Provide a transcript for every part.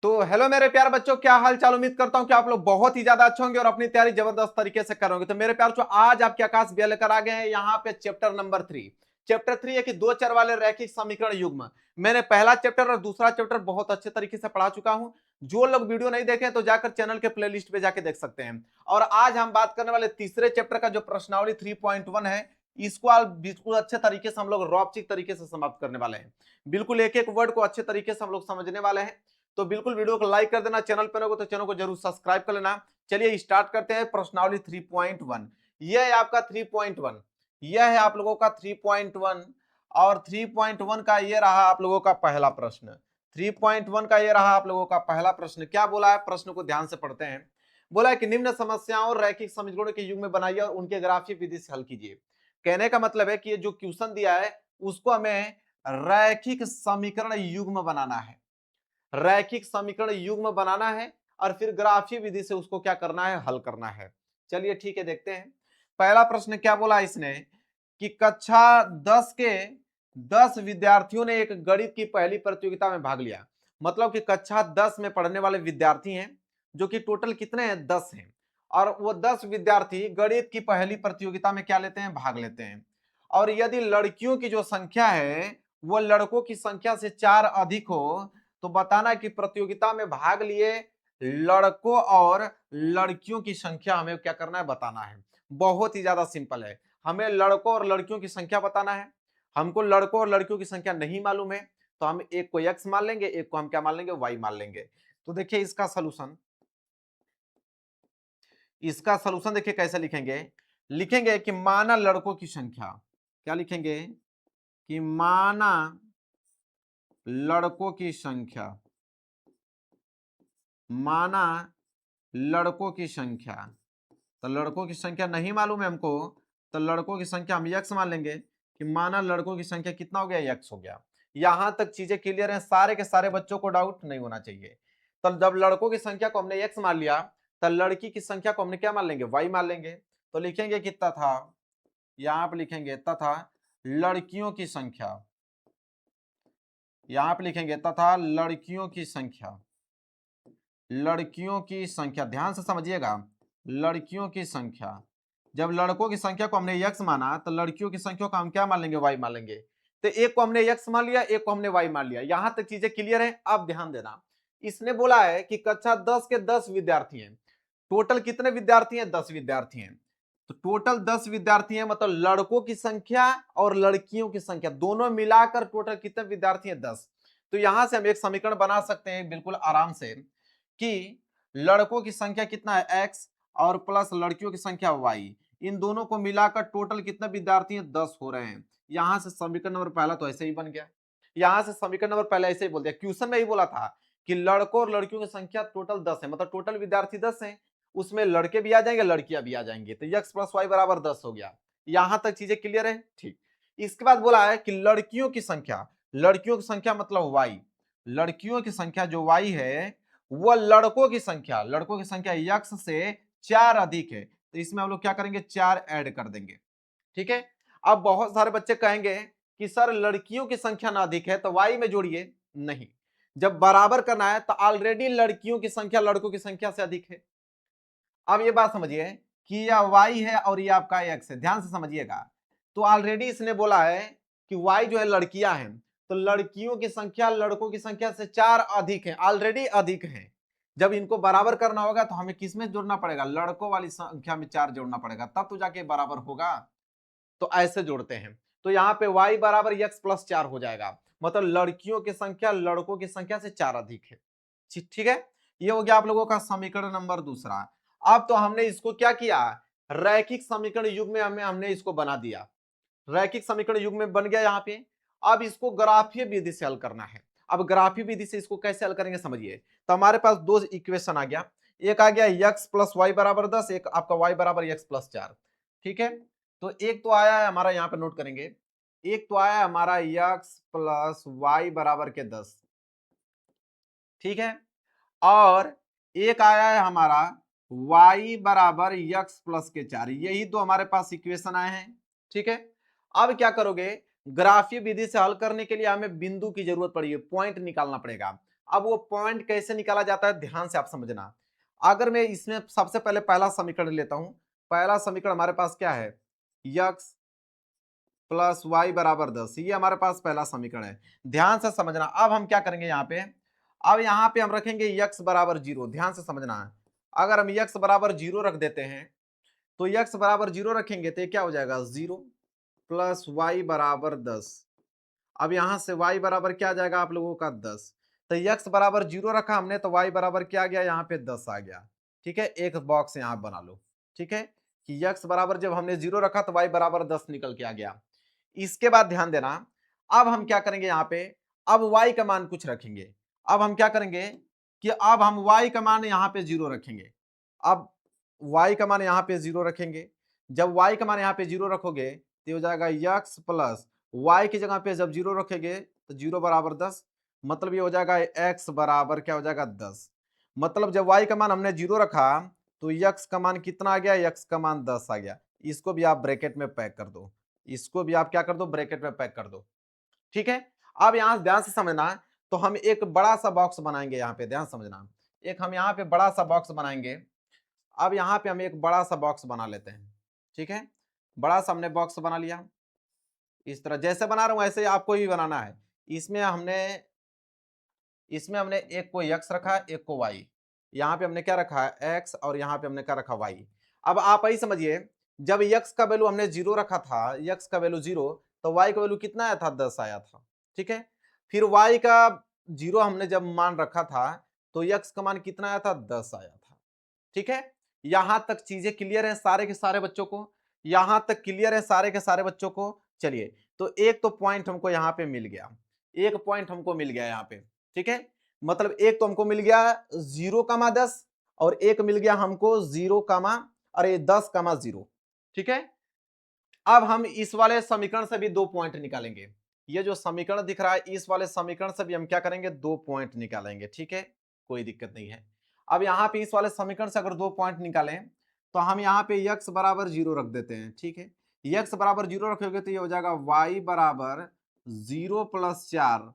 तो हेलो मेरे प्यारे बच्चों, क्या हाल चाल। उम्मीद करता हूं कि आप लोग बहुत ही ज्यादा अच्छे होंगे और अपनी तैयारी जबरदस्त तरीके से करोगे। तो मेरे प्यारे बच्चों, आज आपके आकाश भैया लेकर आ गए हैं यहाँ पे चैप्टर नंबर 3। चैप्टर 3 है कि दो चर वाले रैखिक समीकरण युग्म। मैंने पहला चैप्टर और दूसरा चैप्टर बहुत अच्छे तरीके से पढ़ा चुका हूं। जो लोग वीडियो नहीं देखे तो जाकर चैनल के प्लेलिस्ट पे जाके देख सकते हैं। और आज हम बात करने वाले तीसरे चैप्टर का जो प्रश्नावली 3.1 है, इसको आप बिल्कुल अच्छे तरीके से हम लोग रौपचिक तरीके से समाप्त करने वाले हैं। बिल्कुल एक एक वर्ड को अच्छे तरीके से हम लोग समझने वाले हैं। तो बिल्कुल वीडियो को लाइक कर देना, चैनल पर हो तो चैनल को जरूर सब्सक्राइब कर लेना। चलिए स्टार्ट करते हैं प्रश्नावली 3.1। यह है आपका 3.1, यह है आप लोगों का 3.1। और 3.1 का ये रहा आप लोगों का पहला प्रश्न। 3.1 का ये रहा आप लोगों का पहला प्रश्न। क्या बोला है, प्रश्न को ध्यान से पढ़ते हैं। बोला है कि निम्न समस्याओं रैखिक समीकरणों के युग्म में बनाइए और उनके ग्राफीय विधि से हल कीजिए। कहने का मतलब है कि ये जो क्वेश्चन दिया है उसको हमें रैखिक समीकरण युग्म बनाना है, रैखिक समीकरण युग्म बनाना है और फिर ग्राफीय विधि से उसको क्या करना है, हल करना है। चलिए ठीक है, देखते हैं। पहला प्रश्न क्या बोला इसने कि कक्षा 10 के 10 विद्यार्थियों ने एक गणित की पहली प्रतियोगिता में भाग लिया। मतलब कि कक्षा 10 में पढ़ने वाले विद्यार्थी हैं, जो कि टोटल कितने हैं, 10 हैं। और वो 10 विद्यार्थी गणित की पहली प्रतियोगिता में क्या लेते हैं, भाग लेते हैं। और यदि लड़कियों की जो संख्या है वो लड़कों की संख्या से 4 अधिक हो, तो बताना कि प्रतियोगिता में भाग लिए लड़कों और लड़कियों की संख्या हमें क्या करना है, बताना है। बहुत ही ज्यादा सिंपल है। हमें लड़कों और लड़कियों की संख्या बताना है। हमको लड़कों और लड़कियों की संख्या नहीं मालूम है, तो हम एक को x मान लेंगे, एक को हम क्या मान लेंगे, y मान लेंगे। तो देखिए इसका सलूशन, इसका सलूशन देखिए कैसे लिखेंगे। लिखेंगे कि माना लड़कों की संख्या, क्या लिखेंगे कि माना लड़कों की संख्या, माना लड़कों की संख्या। तो लड़कों की संख्या नहीं मालूम है हमको, तो लड़कों की संख्या हम x मान लेंगे कि माना लड़कों की संख्या कितना हो गया, x हो गया। यहां तक चीजें क्लियर हैं, सारे के सारे बच्चों को डाउट नहीं होना चाहिए। तो जब लड़कों की संख्या को हमने x मान लिया, तो लड़की की संख्या को हमने क्या मान लेंगे, y मान लेंगे। तो लिखेंगे कि तथा, यहां पर लिखेंगे तथा लड़कियों की संख्या, यहां पर लिखेंगे तथा लड़कियों की संख्या, लड़कियों की संख्या ध्यान से समझिएगा, लड़कियों की संख्या। जब लड़कों की संख्या को हमने x माना तो लड़कियों की संख्या को हम क्या मान लेंगे, y मान लेंगे। तो एक को हमने x मान लिया, एक को हमने y मान लिया। यहां तक चीजें क्लियर है। अब ध्यान देना, इसने बोला है कि कक्षा 10 के 10 विद्यार्थी हैं। टोटल कितने विद्यार्थी हैं, 10 विद्यार्थी हैं। तो टोटल 10 विद्यार्थी हैं, मतलब लड़कों की संख्या और लड़कियों की संख्या दोनों मिलाकर टोटल कितने विद्यार्थी हैं, 10। तो यहां से हम एक समीकरण बना सकते हैं बिल्कुल आराम से कि लड़कों की संख्या कितना है, x और प्लस लड़कियों की संख्या y। इन दोनों को मिलाकर टोटल कितने विद्यार्थी हैं, 10 हो रहे हैं। यहां से समीकरण नंबर पहला तो ऐसे ही बन गया। यहां से समीकरण नंबर पहला ऐसे ही बोल दिया। क्वेश्चन में ही बोला था कि लड़कों और लड़कियों की संख्या टोटल 10 है, मतलब टोटल विद्यार्थी 10 हैं, उसमें लड़के भी आ जाएंगे, लड़कियां भी आ जाएंगी। तो x प्लस वाई बराबर 10 हो गया। यहां तक चीजें क्लियर है, ठीक। इसके बाद बोला है कि लड़कियों की संख्या, लड़कियों की संख्या मतलब y, लड़कियों की संख्या जो y है वह लड़कों की संख्या, लड़कों की संख्या x से 4 अधिक है। तो इसमें हम लोग क्या करेंगे, 4 ऐड कर देंगे। ठीक है। अब बहुत सारे बच्चे कहेंगे कि सर लड़कियों की संख्या ना अधिक है तो y में जोड़िए। नहीं, जब बराबर करना है तो ऑलरेडी लड़कियों की संख्या लड़कों की संख्या से अधिक है। अब ये बात समझिए कि यह y है और ये आपका x है, ध्यान से समझिएगा। तो ऑलरेडी इसने बोला है कि y जो है लड़कियां हैं, तो लड़कियों की संख्या लड़कों की संख्या से 4 अधिक है, ऑलरेडी अधिक है। जब इनको बराबर करना होगा तो हमें किसमें जोड़ना पड़ेगा, लड़कों वाली संख्या में 4 जोड़ना पड़ेगा, तब तो जाके बराबर होगा। तो ऐसे जोड़ते हैं। तो यहाँ पे y बराबर x प्लस 4 हो जाएगा, मतलब लड़कियों की संख्या लड़कों की संख्या से 4 अधिक है। ठीक है। ये हो गया आप लोगों का समीकरण नंबर दूसरा। अब तो हमने इसको क्या किया, रैखिक समीकरण युग में हमने इसको बना दिया। रैखिक समीकरण युग में बन गया यहाँ पे। अब इसको ग्राफीय विधि से हल करना है। अब ग्राफीय विधि से इसको कैसे हल करेंगे समझिए। तो हमारे पास दो इक्वेशन आ गया, एक आ गया x प्लस वाई बराबर 10, एक आपका y बराबर x प्लस 4। ठीक है। तो एक तो आया है हमारा, यहाँ पे नोट करेंगे, एक तो आया है हमारा x प्लस वाई बराबर के 10। ठीक है। और एक आया है हमारा y बराबर x प्लस के 4। यही तो हमारे पास इक्वेशन आए हैं। ठीक है। अब क्या करोगे, ग्राफीय विधि से हल करने के लिए हमें बिंदु की जरूरत पड़ी है, पॉइंट निकालना पड़ेगा। अब वो पॉइंट कैसे निकाला जाता है ध्यान से आप समझना। अगर मैं इसमें सबसे पहले पहला समीकरण लेता हूं, पहला समीकरण हमारे पास क्या है, यक्स प्लस वाई बराबर 10, ये हमारे पास पहला समीकरण है। ध्यान से समझना। अब हम क्या करेंगे यहाँ पे, अब यहाँ पे हम रखेंगे यक्स बराबर 0। ध्यान से समझना है, अगर हम यक्स बराबर 0 रख देते हैं तो यक्स बराबर 0 रखेंगे तो ये क्या हो जाएगा 0 प्लस वाई बराबर 10। अब यहां से y बराबर क्या आ जाएगा आप लोगों का 10। तो x बराबर 0 रखा हमने तो y बराबर क्या आ गया, यहाँ पे 10 आ गया। ठीक है, एक बॉक्स यहाँ बना लो। ठीक है, कि x बराबर जब हमने 0 रखा तो y बराबर 10 निकल के आ गया। इसके बाद ध्यान देना, अब हम क्या करेंगे यहाँ पे, अब y का मान कुछ रखेंगे। अब हम क्या करेंगे कि अब हम y का मान यहाँ पे 0 रखेंगे। अब y का मान यहाँ पे 0 रखेंगे। जब y का मान यहाँ पे 0 रखोगे तो हो जाएगा x प्लस y की जगह पे जब 0 रखेंगे तो 0 बराबर 10, मतलब ये हो जाएगा x बराबर क्या हो जाएगा 10। मतलब जब y का मान हमने 0 रखा तो x का मान कितना आ गया, x का मान 10 आ गया। इसको भी आप ब्रैकेट में पैक कर दो, इसको भी आप क्या कर दो, ब्रैकेट में पैक कर दो। ठीक है, अब यहां ध्यान से समझना, तो हम एक बड़ा सा बॉक्स बनाएंगे। यहाँ पे ध्यान समझना, एक हम यहाँ पे बड़ा सा बॉक्स बनाएंगे। अब यहाँ पे हम एक बड़ा सा बॉक्स बना लेते हैं। ठीक है, बड़ा सा हमने बॉक्स बना लिया। इस तरह जैसे बना रहा हूं ऐसे आपको ही बनाना है। इसमें हमने इसमें हमने एक को x रखा, एक को y। यहाँ पे हमने क्या रखा है x और यहाँ पे हमने क्या रखा y। अब आप ही समझिए, जब x का वैल्यू हमने 0 रखा था, x का वैल्यू 0, तो y का वैल्यू कितना आया था, 10 आया था। ठीक है, फिर y का 0 हमने जब मान रखा था तो x का मान कितना आया था, 10 आया था। ठीक है, यहां तक चीजें क्लियर है सारे के सारे बच्चों को, यहां तक क्लियर है सारे के सारे बच्चों को। चलिए, तो एक तो पॉइंट हमको यहाँ पे मिल गया, एक पॉइंट हमको मिल गया यहाँ पे। ठीक है, मतलब एक तो हमको मिल गया 0,10 और एक मिल गया हमको 0, अरे 10,0। ठीक है, अब हम इस वाले समीकरण से भी 2 पॉइंट निकालेंगे। ये जो समीकरण दिख रहा है इस वाले समीकरण से भी हम क्या करेंगे, 2 पॉइंट निकालेंगे। ठीक है, कोई दिक्कत नहीं है। अब यहाँ पे इस वाले समीकरण से अगर 2 पॉइंट निकालें तो हम यहाँ पे x बराबर 0 रख देते हैं। ठीक है, x बराबर 0 रखोगे तो ये हो जाएगा y बराबर 0 प्लस 4,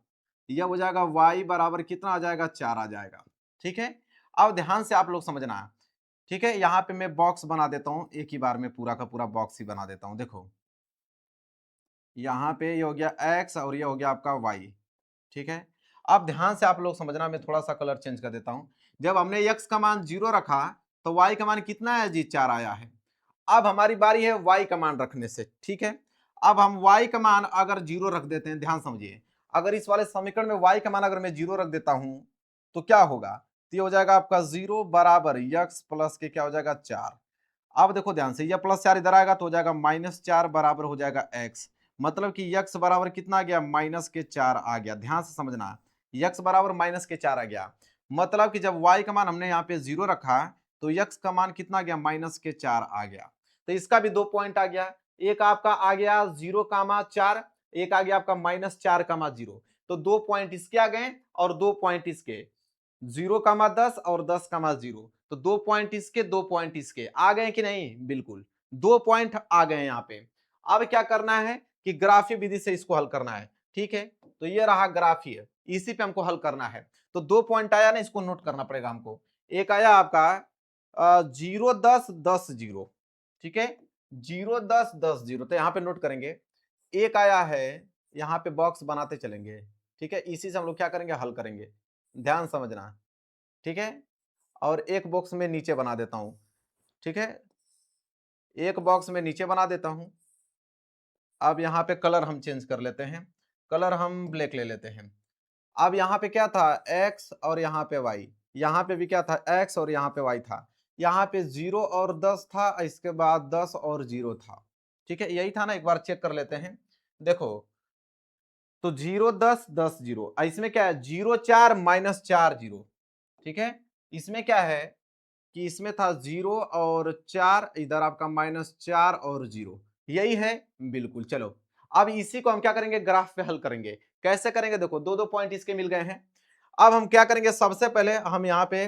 यह हो जाएगा y बराबर कितना आ जाएगा, 4 आ जाएगा। ठीक है, अब ध्यान से आप लोग समझना। ठीक है, यहाँ पे मैं बॉक्स बना देता हूँ, एक ही बार में पूरा का पूरा बॉक्स ही बना देता हूँ। देखो, यहाँ पे ये हो गया x और ये हो गया आपका y। ठीक है, अब ध्यान से आप लोग समझना, मैं थोड़ा सा कलर चेंज कर देता हूं। जब हमने x का मान 0 रखा तो y का मान कितना है जी, 4 आया है। अब हमारी बारी है y का मान रखने से। ठीक है, अब हम y का मान अगर 0 रख देते हैं, ध्यान समझिए, अगर इस वाले समीकरण में y का मान अगर मैं 0 रख देता हूं तो क्या होगा, तो ये हो जाएगा आपका 0 बराबर x प्लस के क्या हो जाएगा, 4। अब देखो ध्यान से, यह प्लस 4 इधर आएगा तो हो जाएगा -4 बराबर हो जाएगा x। मतलब कि x बराबर कितना आ गया, -4 आ गया। ध्यान से समझना, x बराबर -4 आ गया। मतलब कि जब y का मान हमने यहाँ पे 0 रखा तो x का मान कितना आ गया, -4 आ गया। तो इसका भी 2 पॉइंट आ गया, एक आपका आ गया 0,4, एक आ गया आपका -4,0। तो 2 पॉइंट इसके आ गए और 2 पॉइंट इसके, 0,10 और 10,0। तो 2 पॉइंट इसके, 2 पॉइंट इसके आ गए कि नहीं, बिल्कुल 2 पॉइंट आ गए यहाँ पे। अब क्या करना है कि ग्राफी विधि से इसको हल करना है। ठीक है, तो ये रहा ग्राफी है, इसी पे हमको हल करना है। तो 2 पॉइंट आया ना, इसको नोट करना पड़ेगा हमको। एक आया आपका 0, 10, 10, 0। ठीक है, 0, 10, 10, 0, तो यहाँ पे नोट करेंगे। एक आया है, यहाँ पे बॉक्स बनाते चलेंगे। ठीक है, इसी से हम लोग क्या करेंगे, हल करेंगे। ध्यान समझना। ठीक है, और एक बॉक्स में नीचे बना देता हूं। ठीक है, एक बॉक्स में नीचे बना देता हूं। अब यहाँ पे कलर हम चेंज कर लेते हैं, कलर हम ब्लैक ले लेते हैं। अब यहाँ पे क्या था, x और यहाँ पे y, यहाँ पे भी क्या था, x और यहाँ पे y था। यहाँ पे 0 और 10 था, इसके बाद 10 और 0 था। ठीक है, यही था ना, एक बार चेक कर लेते हैं। देखो, तो 0, 10, 10, 0, इसमें क्या है, 0, 4, -4, 0। ठीक है, इसमें क्या है कि इसमें था 0 और 4, इधर आपका -4 और 0, यही है, बिल्कुल। चलो, अब इसी को हम क्या करेंगे, ग्राफ पे हल करेंगे। कैसे करेंगे, देखो 2-2 पॉइंट इसके मिल गए हैं। अब हम क्या करेंगे, सबसे पहले हम यहाँ पे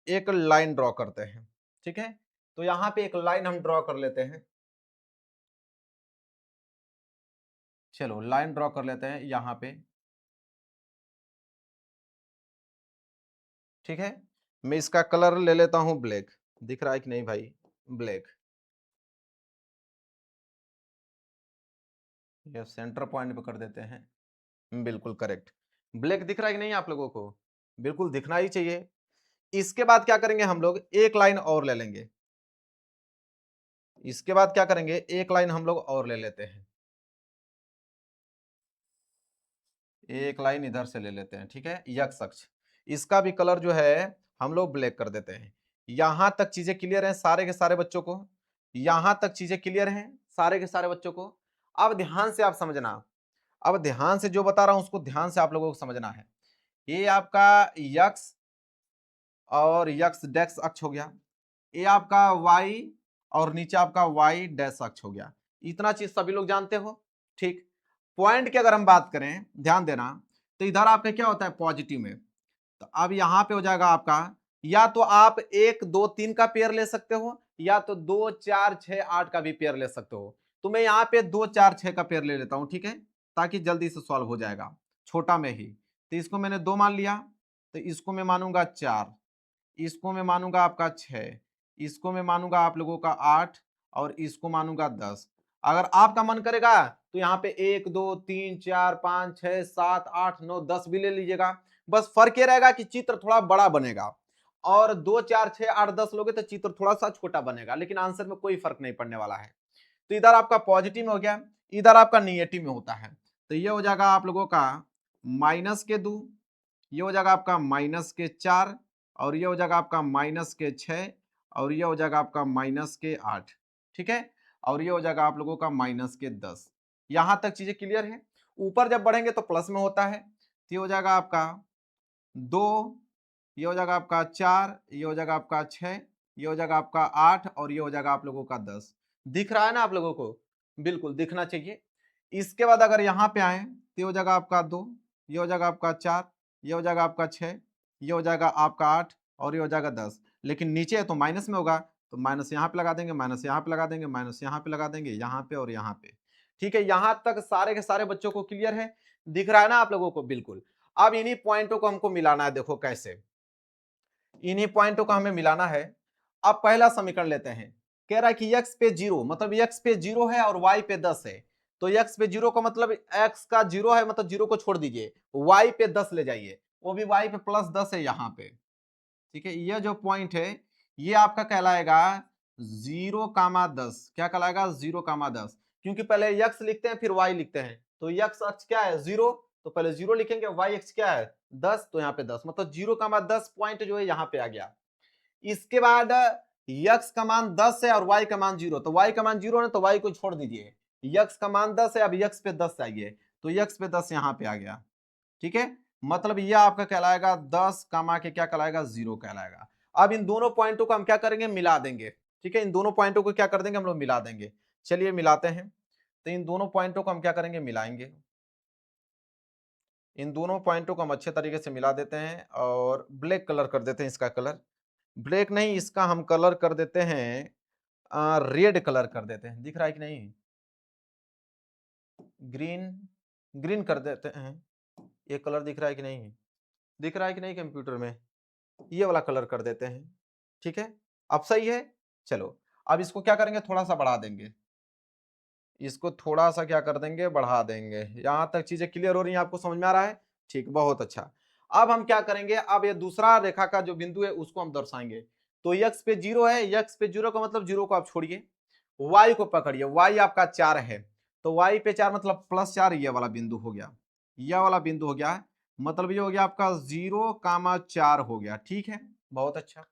एक लाइन ड्रॉ करते हैं। ठीक है, तो यहाँ पे एक लाइन हम ड्रॉ कर लेते हैं। चलो, लाइन ड्रॉ कर लेते हैं यहाँ पे। ठीक है, मैं इसका कलर ले लेता हूं ब्लैक, दिख रहा है कि नहीं भाई, ब्लैक, ये सेंटर पॉइंट पे कर देते हैं, बिल्कुल करेक्ट। ब्लैक दिख रहा है कि नहीं आप लोगों को, बिल्कुल दिखना ही चाहिए। इसके बाद क्या करेंगे हम लोग, एक लाइन और ले लेंगे, इसके बाद क्या करेंगे, एक लाइन हम लोग और ले लेते हैं, एक लाइन इधर से ले लेते हैं, ठीक है, यक्स अक्ष, इसका भी कलर जो है हम लोग ब्लैक कर देते हैं। यहां तक चीजें क्लियर हैं सारे के सारे बच्चों को, यहां तक चीजें क्लियर हैं सारे के सारे बच्चों को। अब ध्यान से आप समझना, अब ध्यान से जो बता रहा हूं उसको ध्यान से आप लोगों को समझना है। ये आपका यक्स और यक्स डैश अक्ष हो गया, ये आपका वाई और नीचे आपका वाई डैश अक्ष हो गया, इतना चीज सभी लोग जानते हो। ठीक, पॉइंट की अगर हम बात करें, ध्यान देना, तो इधर आपका क्या होता है पॉजिटिव में, तो अब यहां पे हो जाएगा आपका, या तो आप 1 2 3 का पेयर ले सकते हो, या तो 2 4 6 8 का भी पेयर ले सकते हो। तो मैं यहाँ पे 2 4 6 का पेयर ले लेता हूं, ठीक है, ताकि जल्दी से सॉल्व हो जाएगा छोटा में ही। तो इसको मैंने 2 मान लिया, तो इसको मैं मानूंगा 4, इसको मैं मानूंगा आपका 6, इसको मैं मानूंगा आप लोगों का 8, और इसको मानूंगा 10। अगर आपका मन करेगा तो यहाँ पे 1 2 3 4 5 6 7 8 9 10 भी ले लीजिएगा, बस फर्क ये रहेगा कि चित्र थोड़ा बड़ा बनेगा, और 2 4 6 8 10 लोगे तो चित्र थोड़ा सा छोटा बनेगा, लेकिन आंसर में कोई फर्क नहीं पड़ने वाला है। तो इधर आपका पॉजिटिव में हो गया, इधर आपका निगेटिव में होता है, तो ये हो जाएगा आप लोगों का -2, ये हो जाएगा आपका -4, और ये हो जाएगा आपका -6, और ये हो जाएगा आपका -8, ठीक है, और ये हो जाएगा आप लोगों का -10। यहां तक चीजें क्लियर है। ऊपर जब बढ़ेंगे तो प्लस में होता है, तो ये हो जाएगा आपका 2, ये हो जाएगा आपका 4, ये हो जाएगा आपका 6, ये हो जाएगा आपका 8, और ये हो जाएगा आप लोगों का 10। दिख रहा है ना आप लोगों को, बिल्कुल दिखना चाहिए। इसके बाद अगर यहाँ पे आए तो ये हो जाएगा आपका 2, ये हो जाएगा आपका 4, ये हो जाएगा आपका 6, ये हो जाएगा आपका 8, और ये हो जाएगा 10। लेकिन नीचे है तो माइनस में होगा, तो माइनस यहाँ पे लगा देंगे, माइनस यहाँ पे लगा देंगे, माइनस यहाँ पे लगा देंगे, यहाँ पे और यहाँ पे। ठीक है, यहाँ तक सारे के सारे बच्चों को क्लियर है, दिख रहा है ना आप लोगों को, बिल्कुल। अब इन्हीं पॉइंटों को हमको मिलाना है, देखो कैसे, इन्हीं पॉइंटों को हमें मिलाना है। अब पहला समीकरण लेते हैं, कह रहा है कि x पे 0, मतलब x पे 0 है और y पे 10 है, तो x पे 0 का मतलब x का 0 है, मतलब 0 को छोड़ दीजिए, y पे 10 ले जाइए, वो भी y पे +10 है यहाँ पे। ठीक है, ये जो पॉइंट है ये आपका कहलाएगा 0,10, क्या कहलाएगा 0,10, क्योंकि पहले x लिखते हैं फिर y लिखते हैं, तो x अक्ष क्या है 0, तो पहले 0 लिखेंगे, y अक्ष क्या है 10, तो यहाँ पे 10, मतलब 0,10 पॉइंट जो है यहाँ पे आ गया। इसके बाद x का मान 10 है और y का मान 0, तो y का मान 0 है तो y को छोड़ दीजिए, x का मान 10 है, अब x पे 10 आइए, तो x पे 10 यहाँ पे आ गया। ठीक है, मतलब यह आपका कहलाएगा 10 कामा के क्या कहलाएगा 0 कहलाएगा। अब इन दोनों पॉइंटों को हम क्या करेंगे, मिला देंगे। ठीक है, इन दोनों पॉइंटों को क्या कर देंगे हम लोग, मिला देंगे। चलिए मिलाते हैं, तो इन दोनों पॉइंटों को हम क्या करेंगे, मिलाएंगे। इन दोनों पॉइंटों को हम अच्छे तरीके से मिला देते हैं और ब्लैक कलर कर देते हैं, इसका कलर ब्लैक नहीं, इसका हम कलर कर देते हैं रेड कलर कर देते हैं, दिख रहा है कि नहीं, ग्रीन, ग्रीन कर देते हैं। ये कलर दिख रहा है कि नहीं, दिख रहा है कि नहीं कंप्यूटर में, ये वाला कलर कर देते हैं। ठीक है, अब सही है। चलो अब इसको क्या करेंगे, थोड़ा सा बढ़ा देंगे, इसको थोड़ा सा क्या कर देंगे, बढ़ा देंगे। यहां तक चीजें क्लियर हो रही हैं, आपको समझ में आ रहा है, ठीक, बहुत अच्छा। अब हम क्या करेंगे, अब ये दूसरा रेखा का जो बिंदु है उसको हम दर्शाएंगे। तो यक्स पे 0 है, यक्स पे 0 का मतलब 0 को आप छोड़िए, वाई को पकड़िए, वाई आपका 4 है, तो वाई पे 4 मतलब +4, ये वाला बिंदु हो गया, यह वाला बिंदु हो गया, मतलब ये हो गया आपका 0,4 हो गया। ठीक है, बहुत अच्छा।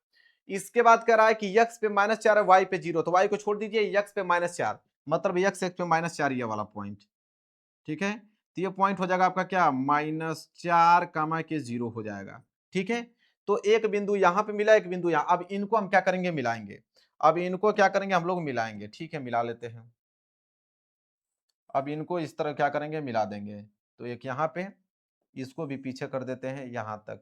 इसके बाद कह रहा है कि यक्स पे -4 है, वाई पे 0, तो वाई को छोड़ दीजिए, यक्स पे -4, मतलब यक्स पे -4, ये वाला पॉइंट। ठीक है, तो ये पॉइंट हो जाएगा आपका क्या, -4 कामा के 0 हो जाएगा। ठीक है, तो एक बिंदु यहां पे मिला, एक बिंदु यहां, अब इनको हम क्या करेंगे, मिलाएंगे। अब इनको क्या करेंगे हम लोग, मिलाएंगे। ठीक है, मिला लेते हैं। अब इनको इस तरह क्या करेंगे, मिला देंगे, तो एक यहाँ पे, इसको भी पीछे कर देते हैं यहां तक।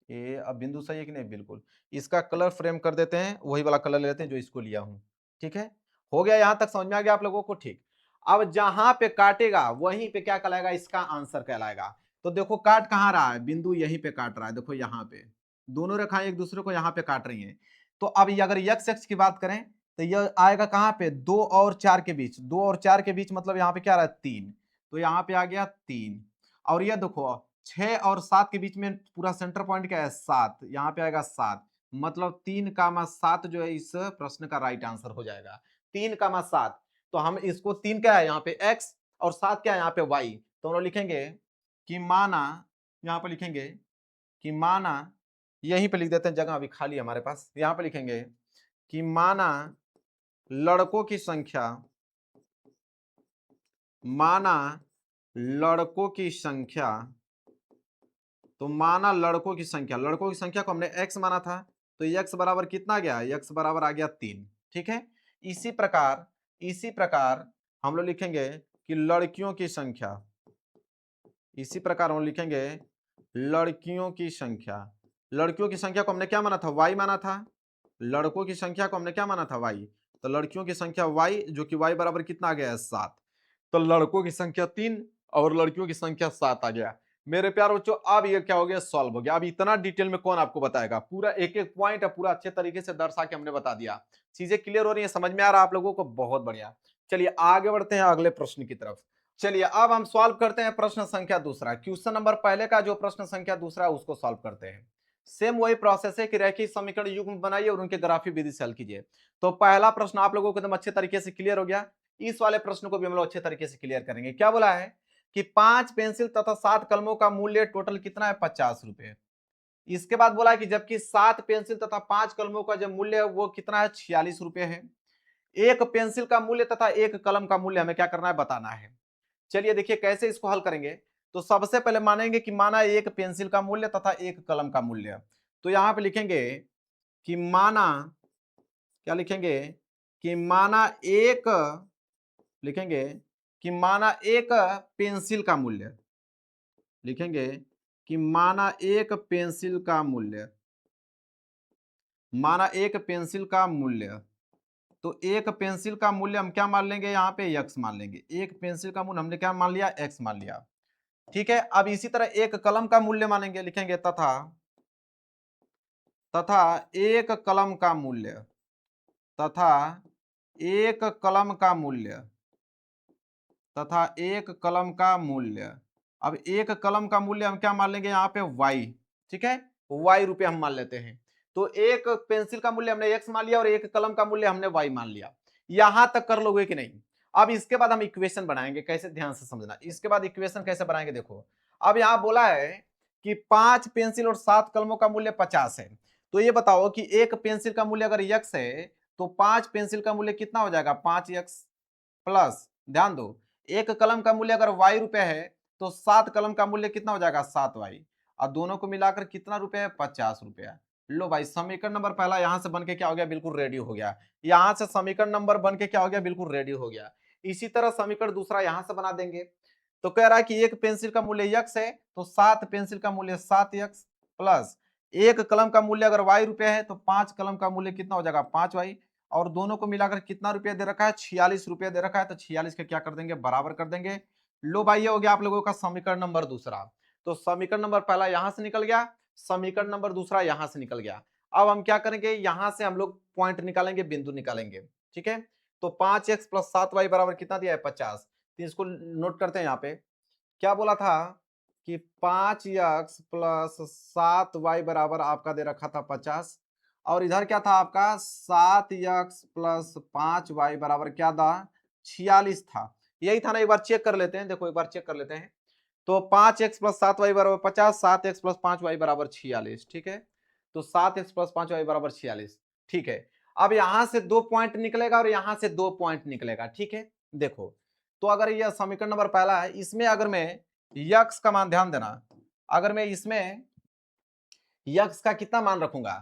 ये अब बिंदु सही है कि नहीं, बिल्कुल। इसका कलर फ्रेम कर देते हैं, वही वाला कलर लेते हैं जो इसको लिया हूं। ठीक है, हो गया, यहां तक समझ में आ गया आप लोगों को, ठीक। अब जहां पे काटेगा वहीं पे क्या कहलाएगा, इसका आंसर कहलाएगा। तो देखो काट कहां रहा है, बिंदु यहीं पे काट रहा है, देखो यहां पे दोनों रेखाएं एक दूसरे को यहाँ पे काट रही हैं। तो अब ये अगर यक्स एक्स की बात करें तो यह आएगा कहाँ पे, 2 और 4 के बीच, 2 और 4 के बीच मतलब यहाँ पे क्या रहा है 3, तो यहाँ पे आ गया 3। और ये देखो 6 और 7 के बीच में पूरा सेंटर पॉइंट क्या है 7, यहाँ पे आएगा 7, मतलब 3,7 जो है इस प्रश्न का राइट आंसर हो जाएगा, 3,7। तो हम इसको 3 क्या है यहाँ पे x और 7 क्या है यहाँ पे y, तो हम लोग लिखेंगे कि माना, यहाँ पे लिखेंगे कि माना, यहीं पे लिख देते हैं, जगह अभी खाली है हमारे पास, यहाँ पे लिखेंगे कि माना लड़कों की संख्या, माना लड़कों की संख्या, तो माना लड़कों की संख्या, लड़कों की संख्या को हमने x माना था, तो x बराबर कितना गया, x बराबर आ गया 3। ठीक है, इसी प्रकार हम लोग लिखेंगे कि लड़कियों की संख्या, इसी प्रकार हम लिखेंगे लड़कियों की संख्या, लड़कियों की संख्या को हमने क्या माना था, y माना था, लड़कों की संख्या को हमने क्या माना था, y, तो लड़कियों की संख्या y, जो कि y बराबर कितना आ गया है 7, तो लड़कों की संख्या 3 और लड़कियों की संख्या 7 आ गया। मेरे प्यारे बच्चों अब ये क्या हो गया, सॉल्व हो गया। अब इतना डिटेल में कौन आपको बताएगा, पूरा एक एक पॉइंट है पूरा अच्छे तरीके से दर्शा के हमने बता दिया। चीजें क्लियर हो रही है, समझ में आ रहा है आप लोगों को, बहुत बढ़िया। चलिए आगे बढ़ते हैं अगले प्रश्न की तरफ। चलिए अब हम सॉल्व करते हैं प्रश्न संख्या दूसरा, क्वेश्चन नंबर पहले का जो प्रश्न संख्या दूसरा है उसको सॉल्व करते हैं। सेम वही प्रोसेस है कि रैखिक समीकरण युग्म बनाइए और उनके ग्राफी विधि से हल कीजिए। तो पहला प्रश्न आप लोगों को एकदम अच्छे तरीके से क्लियर हो गया, इस वाले प्रश्न को भी हम लोग अच्छे तरीके से क्लियर करेंगे। क्या बोला है कि 5 पेंसिल तथा 7 कलमों का मूल्य टोटल कितना है, 50 रुपए। इसके बाद बोला है कि जबकि 7 पेंसिल तथा 5 कलमों का जो मूल्य है वो कितना है, 46 रुपए है। एक पेंसिल का मूल्य तथा एक कलम का मूल्य हमें क्या करना है, बताना है। चलिए देखिए कैसे इसको हल करेंगे। तो सबसे पहले मानेंगे कि माना एक पेंसिल का मूल्य तथा एक कलम का मूल्य, तो यहां पे लिखेंगे कि माना, क्या लिखेंगे कि माना एक, लिखेंगे कि माना एक पेंसिल का मूल्य, लिखेंगे कि माना एक पेंसिल का मूल्य, माना एक पेंसिल का मूल्य, तो एक पेंसिल का मूल्य हम क्या मान लेंगे, यहाँ पे x मान लेंगे। एक पेंसिल का मूल्य हमने क्या मान लिया, x मान लिया। ठीक है, अब इसी तरह एक कलम का मूल्य मानेंगे, लिखेंगे तथा, तथा एक कलम का मूल्य, तथा एक कलम का मूल्य, तथा एक कलम का मूल्य। अब एक कलम का मूल्य हम क्या मान लेंगे, यहाँ पे y, ठीक है, y रुपए हम मान लेते हैं। तो एक पेंसिल का मूल्य हमने x मान लिया और एक कलम का मूल्य हमने y मान लिया। यहां तक कर लोगे कि नहीं। अब इसके बाद हम इक्वेशन बनाएंगे, कैसे ध्यान से समझना, इसके बाद इक्वेशन कैसे बनाएंगे देखो। अब यहां बोला है कि 5 पेंसिल और 7 कलमों का मूल्य 50 है, तो ये बताओ कि एक पेंसिल का मूल्य अगर x है तो 5 पेंसिल का मूल्य कितना हो जाएगा, 5x प्लस, ध्यान दो, एक कलम का मूल्य अगर y रुपए है तो 7 कलम का मूल्य कितना हो जाएगा, 7y, और दोनों को मिलाकर कितना रुपए है, 50 रुपया। लो भाई समीकरण नंबर पहला यहां से बन के क्या हो गया, बिल्कुल रेडी हो गया। यहां से समीकरण नंबर बन के क्या हो गया, बिल्कुल रेडी हो गया। इसी तरह समीकरण दूसरा यहां से बना देंगे। तो कह रहा है कि एक पेंसिल का मूल्य x है तो 7 पेंसिल का मूल्य 7x प्लस एक कलम का मूल्य अगर y रुपए है तो 5 कलम का मूल्य कितना हो जाएगा, 5y, और दोनों को मिलाकर कितना रुपया दे रखा है, 46 रुपया दे रखा है, तो 46 के क्या कर देंगे, बराबर कर देंगे। लो भाई ये हो गया आप लोगों का समीकरण नंबर दूसरा। तो समीकरण नंबर पहला यहां से निकल गया, समीकरण नंबर दूसरा यहां से निकल गया। अब हम क्या करेंगे, यहां से हम लोग पॉइंट निकालेंगे, बिंदु निकालेंगे। ठीक है, तो 5x प्लस 7y बराबर कितना दिया है, 50। तो इसको नोट करते हैं। यहाँ पे क्या बोला था कि 5x प्लस 7y बराबर आपका दे रखा था 50, और इधर क्या था आपका 7x प्लस 5y बराबर क्या था, 46 था। यही था ना, एक बार चेक कर लेते हैं, देखो एक बार चेक कर लेते हैं। तो 5x प्लस 7y बराबर 50, 7x प्लस 5y बराबर 46। ठीक है, तो 7x प्लस 5y बराबर 46। ठीक है, अब यहां से 2 पॉइंट निकलेगा और यहां से 2 पॉइंट निकलेगा। ठीक है, देखो तो अगर यह समीकरण नंबर पहला है, इसमें अगर मैं यक्स का मान, ध्यान देना, अगर मैं इसमें यक्स का कितना मान रखूंगा,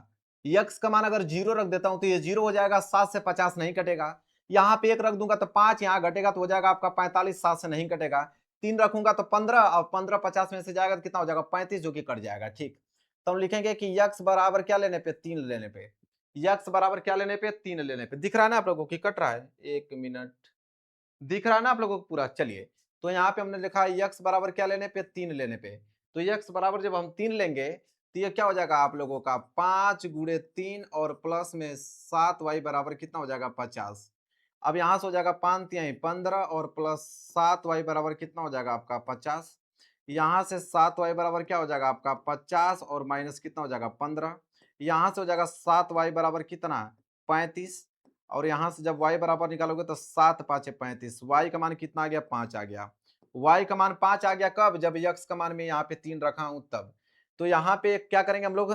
यक्स का मान अगर 0 रख देता हूं तो ये 0 हो जाएगा, 7 से 50 नहीं कटेगा। यहां पे 1 रख दूंगा तो 5 यहां घटेगा तो हो जाएगा आपका 45, 7 से नहीं कटेगा। 3 रखूंगा तो 15, और 15 50 में से जाएगा तो कितना हो जाएगा, 35, जो कि कट जाएगा। ठीक, तो हम लिखेंगे कि यक्स बराबर क्या लेने पे, 3 लेने पे, यक्स बराबर क्या लेने पे, 3 लेने पे। दिख रहा है ना आप लोगों को कि कट रहा है, 1 मिनट, दिख रहा है ना आप लोगों को पूरा। चलिए, तो यहाँ पे हमने लिखा है यक्स बराबर क्या लेने पे, 3 लेने पे। तो यक्स बराबर जब हम 3 लेंगे तो ये क्या हो जाएगा आप लोगों का 5 गुणे 3 और प्लस में 7y बराबर कितना हो जाएगा 50। अब यहाँ से हो जाएगा 5 तिहाई 15 और प्लस 7y बराबर कितना हो जाएगा आपका 50। यहाँ से 7y बराबर क्या हो जाएगा आपका 50 और माइनस कितना हो जाएगा 15। यहाँ से हो जाएगा 7y बराबर कितना 35 और यहाँ से जब y बराबर निकालोगे तो 7 5 35, y का मान कितना आ गया 5 आ गया। y का मान 5 आ गया कब, जब x का मान में यहाँ पे 3 रखा हूँ तब। तो यहाँ पे क्या करेंगे हम लोग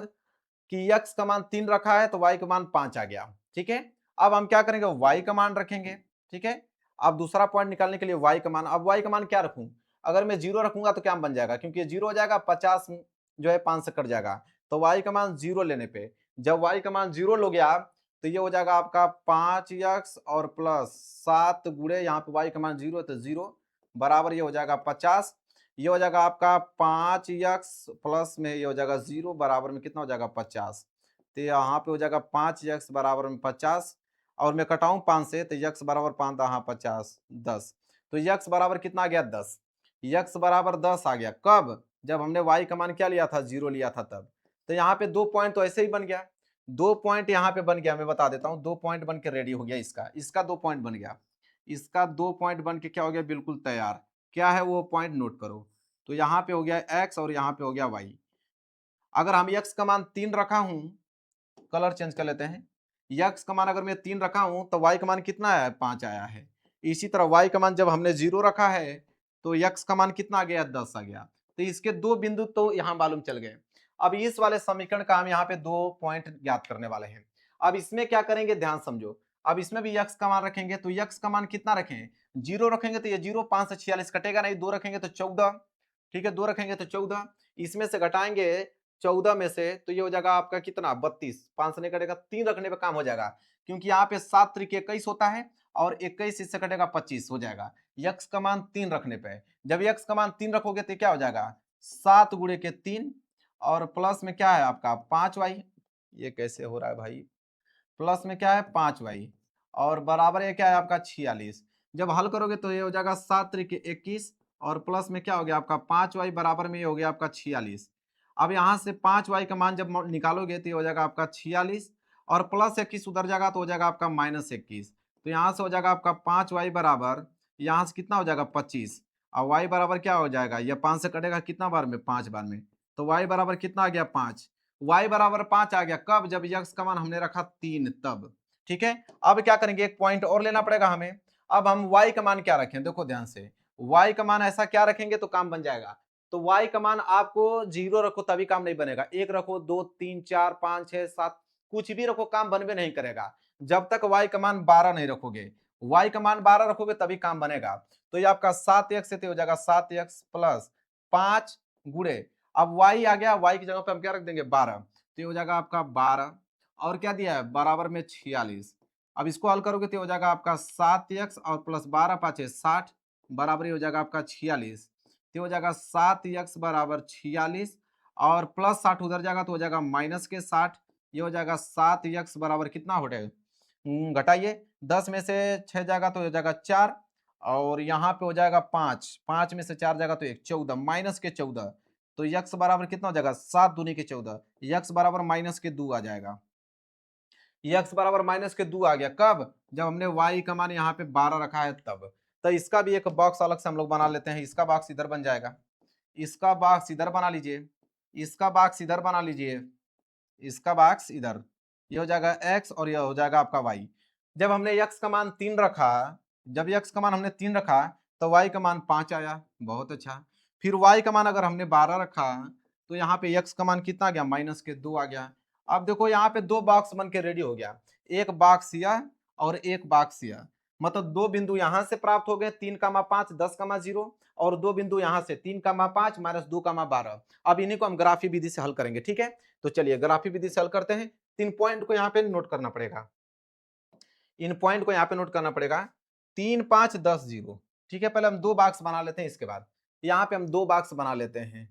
कि x का मान 3 रखा है तो y का मान 5 आ गया। ठीक है, अब हम क्या करेंगे y का मान रखेंगे। ठीक है, अब दूसरा पॉइंट निकालने के लिए y का मान, अब y का मान क्या रखूं, अगर मैं 0 रखूंगा तो क्या बन जाएगा, क्योंकि 0 हो जाएगा 50 जो है 5 से कट जाएगा, तो y का मान 0 लेने पे जब y का मान 0 लो गया तो ये हो जाएगा आपका 5x और प्लस 7 गुणे यहाँ पे y का मान 0 तो 0 बराबर ये हो जाएगा 50। ये हो जाएगा आपका 5x प्लस में ये हो जाएगा 0 बराबर में कितना हो जाएगा 50। तो यहाँ पे हो जाएगा 5x बराबर में 50 और मैं कटाऊं 5 से तो x बराबर 5 हाँ 50 10, तो x बराबर कितना आ गया 10। x बराबर 10 आ गया कब, जब हमने y का मान क्या लिया था 0 लिया था तब। तो यहाँ पे 2 पॉइंट तो ऐसे ही बन गया, 2 पॉइंट यहाँ पे बन गया, मैं बता देता हूँ 2 पॉइंट बन के रेडी हो गया, इसका 2 पॉइंट बन गया, इसका 2 पॉइंट बन के क्या हो गया बिल्कुल तैयार। क्या है वो पॉइंट नोट करो, तो यहाँ पे हो गया x और यहाँ पे हो गया y। अगर हम x का मान 3 रखा हूं, कलर चेंज कर लेते हैं, x का मान अगर मैं 3 रखा हूं तो y का मान कितना आया है 5 आया है। इसी तरह y का मान जब हमने 0 रखा है तो x का मान कितना आ गया 10 आ गया। तो इसके 2 बिंदु तो यहाँ मालूम चल गए। अब इस वाले समीकरण का हम यहाँ पे 2 पॉइंट ज्ञात करने वाले हैं। अब इसमें क्या करेंगे ध्यान समझो, अब इसमें भी x का मान रखेंगे तो x का मान कितना रखें 0 रखेंगे तो ये 0 5 से 46 कटेगा नहीं, 2 रखेंगे तो 14। ठीक है, 2 रखेंगे तो 14, इसमें से घटाएंगे 14 में से तो ये हो जाएगा आपका कितना 32, 5 से नहीं कटेगा, 3 रखने पे काम हो जाएगा, क्योंकि यहाँ पे 7 त्रिक 21 होता है और 21 इससे कटेगा 25 हो जाएगा यक्स का मान 3 रखने पे। जब यक्स का मान 3 रखोगे तो क्या हो जाएगा 7 गुणे के 3 और प्लस में क्या है आपका 5y, ये कैसे हो रहा है भाई, प्लस में क्या है 5y और बराबर ये क्या है आपका 46। जब हल करोगे तो ये हो जाएगा 7 त्रिक 21 और प्लस में क्या हो गया आपका 5y बराबर में ये हो गया आपका 46। अब यहाँ से 5y का मान जब निकालोगे तो ये हो जाएगा आपका 46 और प्लस 21 उधर जाएगा तो हो जाएगा आपका -21। तो यहाँ से हो जाएगा आपका 5y बराबर, यहाँ से कितना हो जाएगा 25 और y बराबर क्या हो जाएगा, ये 5 से कटेगा कितना बार में 5 बार में, तो y बराबर कितना आ गया 5। y बराबर 5 आ गया कब, जब x का मान हमने रखा 3 तब। ठीक है, अब क्या करेंगे एक पॉइंट और लेना पड़ेगा हमें। अब हम y का मान क्या रखें, देखो ध्यान से, y का मान ऐसा क्या रखेंगे तो काम बन जाएगा। तो y का मान आपको 0 रखो तभी काम नहीं बनेगा, 1 रखो 2 3 4 5 6 7 कुछ भी रखो काम बनबे नहीं करेगा जब तक y का मान 12 नहीं रखोगे। y का मान 12 रखोगे तभी काम बनेगा। तो ये आपका 7x से हो जाएगा 7x प्लस 5 गुणे, अब y आ गया, y की जगह पे हम क्या रख देंगे 12, तो ये हो जाएगा आपका 12 और क्या दिया है बराबर में 46। अब इसको हल करोगे तो हो जाएगा आपका 7x और प्लस 12 5 60 बराबर हो जाएगा आपका 46। तो हो जाएगा 7x बराबर 46 और प्लस 60 उधर जाएगा तो हो जाएगा माइनस के 60। ये हो जाएगा 7x बराबर कितना हो जाएगा, घटाइए 10 में से 6 जाएगा तो हो जाएगा 4 और यहाँ पे हो जाएगा 5, 5 में से 4 जाएगा तो 1 14 माइनस के 14। तो यक्स बराबर कितना हो जाएगा 7 दूनी के 14, यक्स बराबर माइनस के 2 आ जाएगा। यक्स बराबर माइनस के 2 आ गया कब, जब हमने y का मान यहाँ पे 12 रखा है तब। तो इसका भी एक बॉक्स अलग से हम लोग बना लेते हैं, इसका बॉक्स इधर बन जाएगा, इसका बॉक्स इधर बना लीजिए, इसका बॉक्स इधर बना लीजिए, इसका बॉक्स इधर, ये हो जाएगा x और ये हो जाएगा आपका y। जब हमने x का मान 3 रखा, जब x का मान हमने 3 रखा तो y का मान 5 आया, बहुत अच्छा। फिर y का मान अगर हमने 12 रखा तो यहाँ पे x का मान कितना आ गया माइनस के 2 आ गया। अब देखो यहाँ पे 2 बॉक्स बन के रेडी हो गया, एक बॉक्स यह और एक बॉक्स यह, मतलब 2 बिंदु यहाँ से प्राप्त हो गए 3 का 5 10 का 0 और 2 बिंदु यहाँ से 3 का 5 माइनस 2 का 12। अब इन्हीं को हम ग्राफी विधि से हल करेंगे। ठीक है, तो चलिए ग्राफी विधि से हल करते हैं। 3 पॉइंट को यहाँ पे नोट करना पड़ेगा, इन पॉइंट को यहाँ पे नोट करना पड़ेगा 3 5 10 0। ठीक है, पहले हम 2 बॉक्स बना लेते हैं, इसके बाद यहाँ पे हम 2 बॉक्स बना लेते हैं,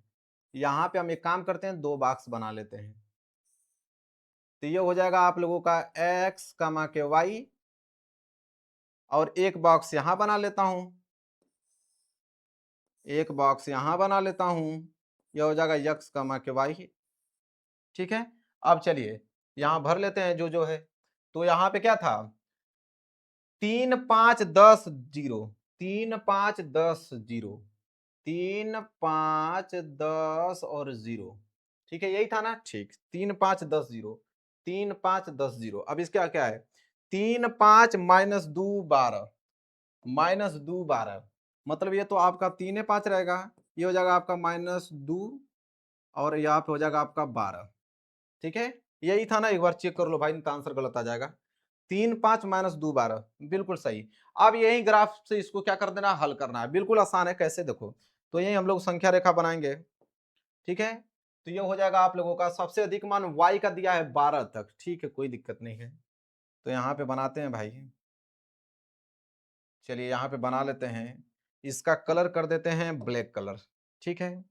यहाँ पे हम एक काम करते हैं 2 बॉक्स बना लेते हैं। तो ये हो जाएगा आप लोगों का x कमा के y और एक बॉक्स यहाँ बना लेता हूँ, एक बॉक्स यहाँ बना लेता हूँ, यह हो जाएगा x कमा के y ठीक है। अब चलिए यहाँ भर लेते हैं जो जो है। तो यहाँ पे क्या था, 3 5 10 0, 3 5 10 0, 3 5 10 और 0, ठीक है यही था ना। ठीक, 3 5 10 0, 3 5 10 0। अब इसका क्या है, 3 5 माइनस 2 12, माइनस 2 12, मतलब ये तो आपका 3 5 रहेगा, ये हो जाएगा आपका माइनस 2 और यहाँ पे हो जाएगा आपका 12, ठीक है यही था ना। एक बार चेक कर लो भाई, नहीं तो आंसर गलत आ जाएगा। 3 5 माइनस 2 12, बिल्कुल सही। अब यही ग्राफ से इसको क्या कर देना, हल करना है, बिल्कुल आसान है। कैसे देखो, तो यही हम लोग संख्या रेखा बनाएंगे, ठीक है। तो ये हो जाएगा आप लोगों का सबसे अधिक मान y का दिया है 12 तक, ठीक है कोई दिक्कत नहीं है। तो यहाँ पे बनाते हैं भाई, चलिए यहाँ पे बना लेते हैं, इसका कलर कर देते हैं ब्लैक कलर, ठीक है।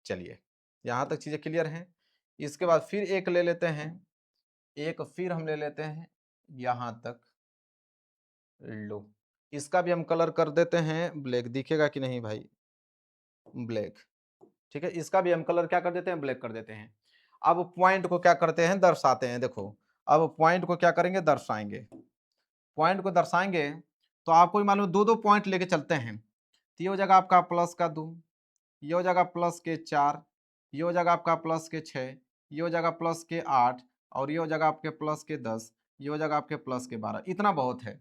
चलिए यहाँ तक चीजें क्लियर हैं। इसके बाद फिर एक ले लेते हैं, एक फिर हम ले लेते हैं यहाँ तक, लो इसका भी हम कलर कर देते हैं ब्लैक, दिखेगा कि नहीं भाई, ब्लैक, ठीक है। इसका भी हम कलर क्या कर देते हैं, ब्लैक कर देते हैं। अब पॉइंट को क्या करते हैं, दर्शाते हैं। देखो अब पॉइंट को क्या करेंगे, दर्शाएंगे। पॉइंट को दर्शाएंगे तो आपको भी मालूम, दो दो पॉइंट लेके चलते हैं। तो ये हो जाएगा आपका प्लस का 2, ये हो जाएगा प्लस के 4, ये हो जाएगा आपका प्लस के 6, ये हो जाएगा प्लस के 8, और ये हो जाएगा आपके प्लस के 10, ये हो जाएगा आपके प्लस के 12। इतना बहुत है।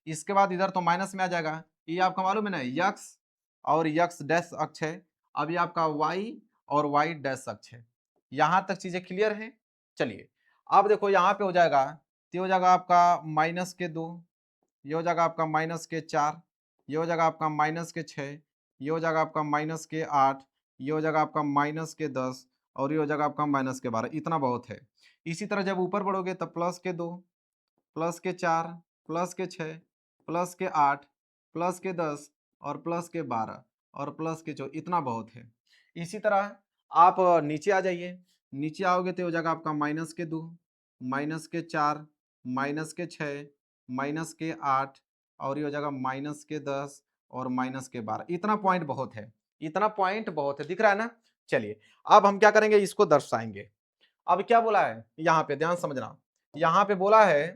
इसके बाद इधर तो माइनस में आ जाएगा, ये आपका मालूम है ना, यक्स और यक्स डैश अक्ष है। अब ये आपका वाई और वाई डैश अक्ष है। यहाँ तक चीजें क्लियर हैं। चलिए अब देखो यहाँ पे हो जाएगा, तो हो जाएगा आपका माइनस के 2, ये हो जाएगा आपका माइनस के 4, ये हो जाएगा आपका माइनस के 6, ये हो जाएगा आपका माइनस के 8, ये हो जाएगा आपका माइनस के 10, और ये हो जाएगा आपका माइनस के 12। इतना बहुत है। इसी तरह जब ऊपर बढ़ोगे तब प्लस के 2, प्लस के 4, प्लस के 6, प्लस के 8, प्लस के 10 और प्लस के 12 और प्लस के 4, इतना बहुत है। इसी तरह आप नीचे आ जाइए, नीचे आओगे तो हो जाएगा आपका माइनस के 2, माइनस के 4, माइनस के 6, माइनस के 8, और ये हो जाएगा माइनस के 10 और माइनस के 12। इतना पॉइंट बहुत है, इतना पॉइंट बहुत है, दिख रहा है ना। चलिए अब हम क्या करेंगे, इसको दर्शाएंगे। अब क्या बोला है यहाँ पे, ध्यान समझना, यहाँ पे बोला है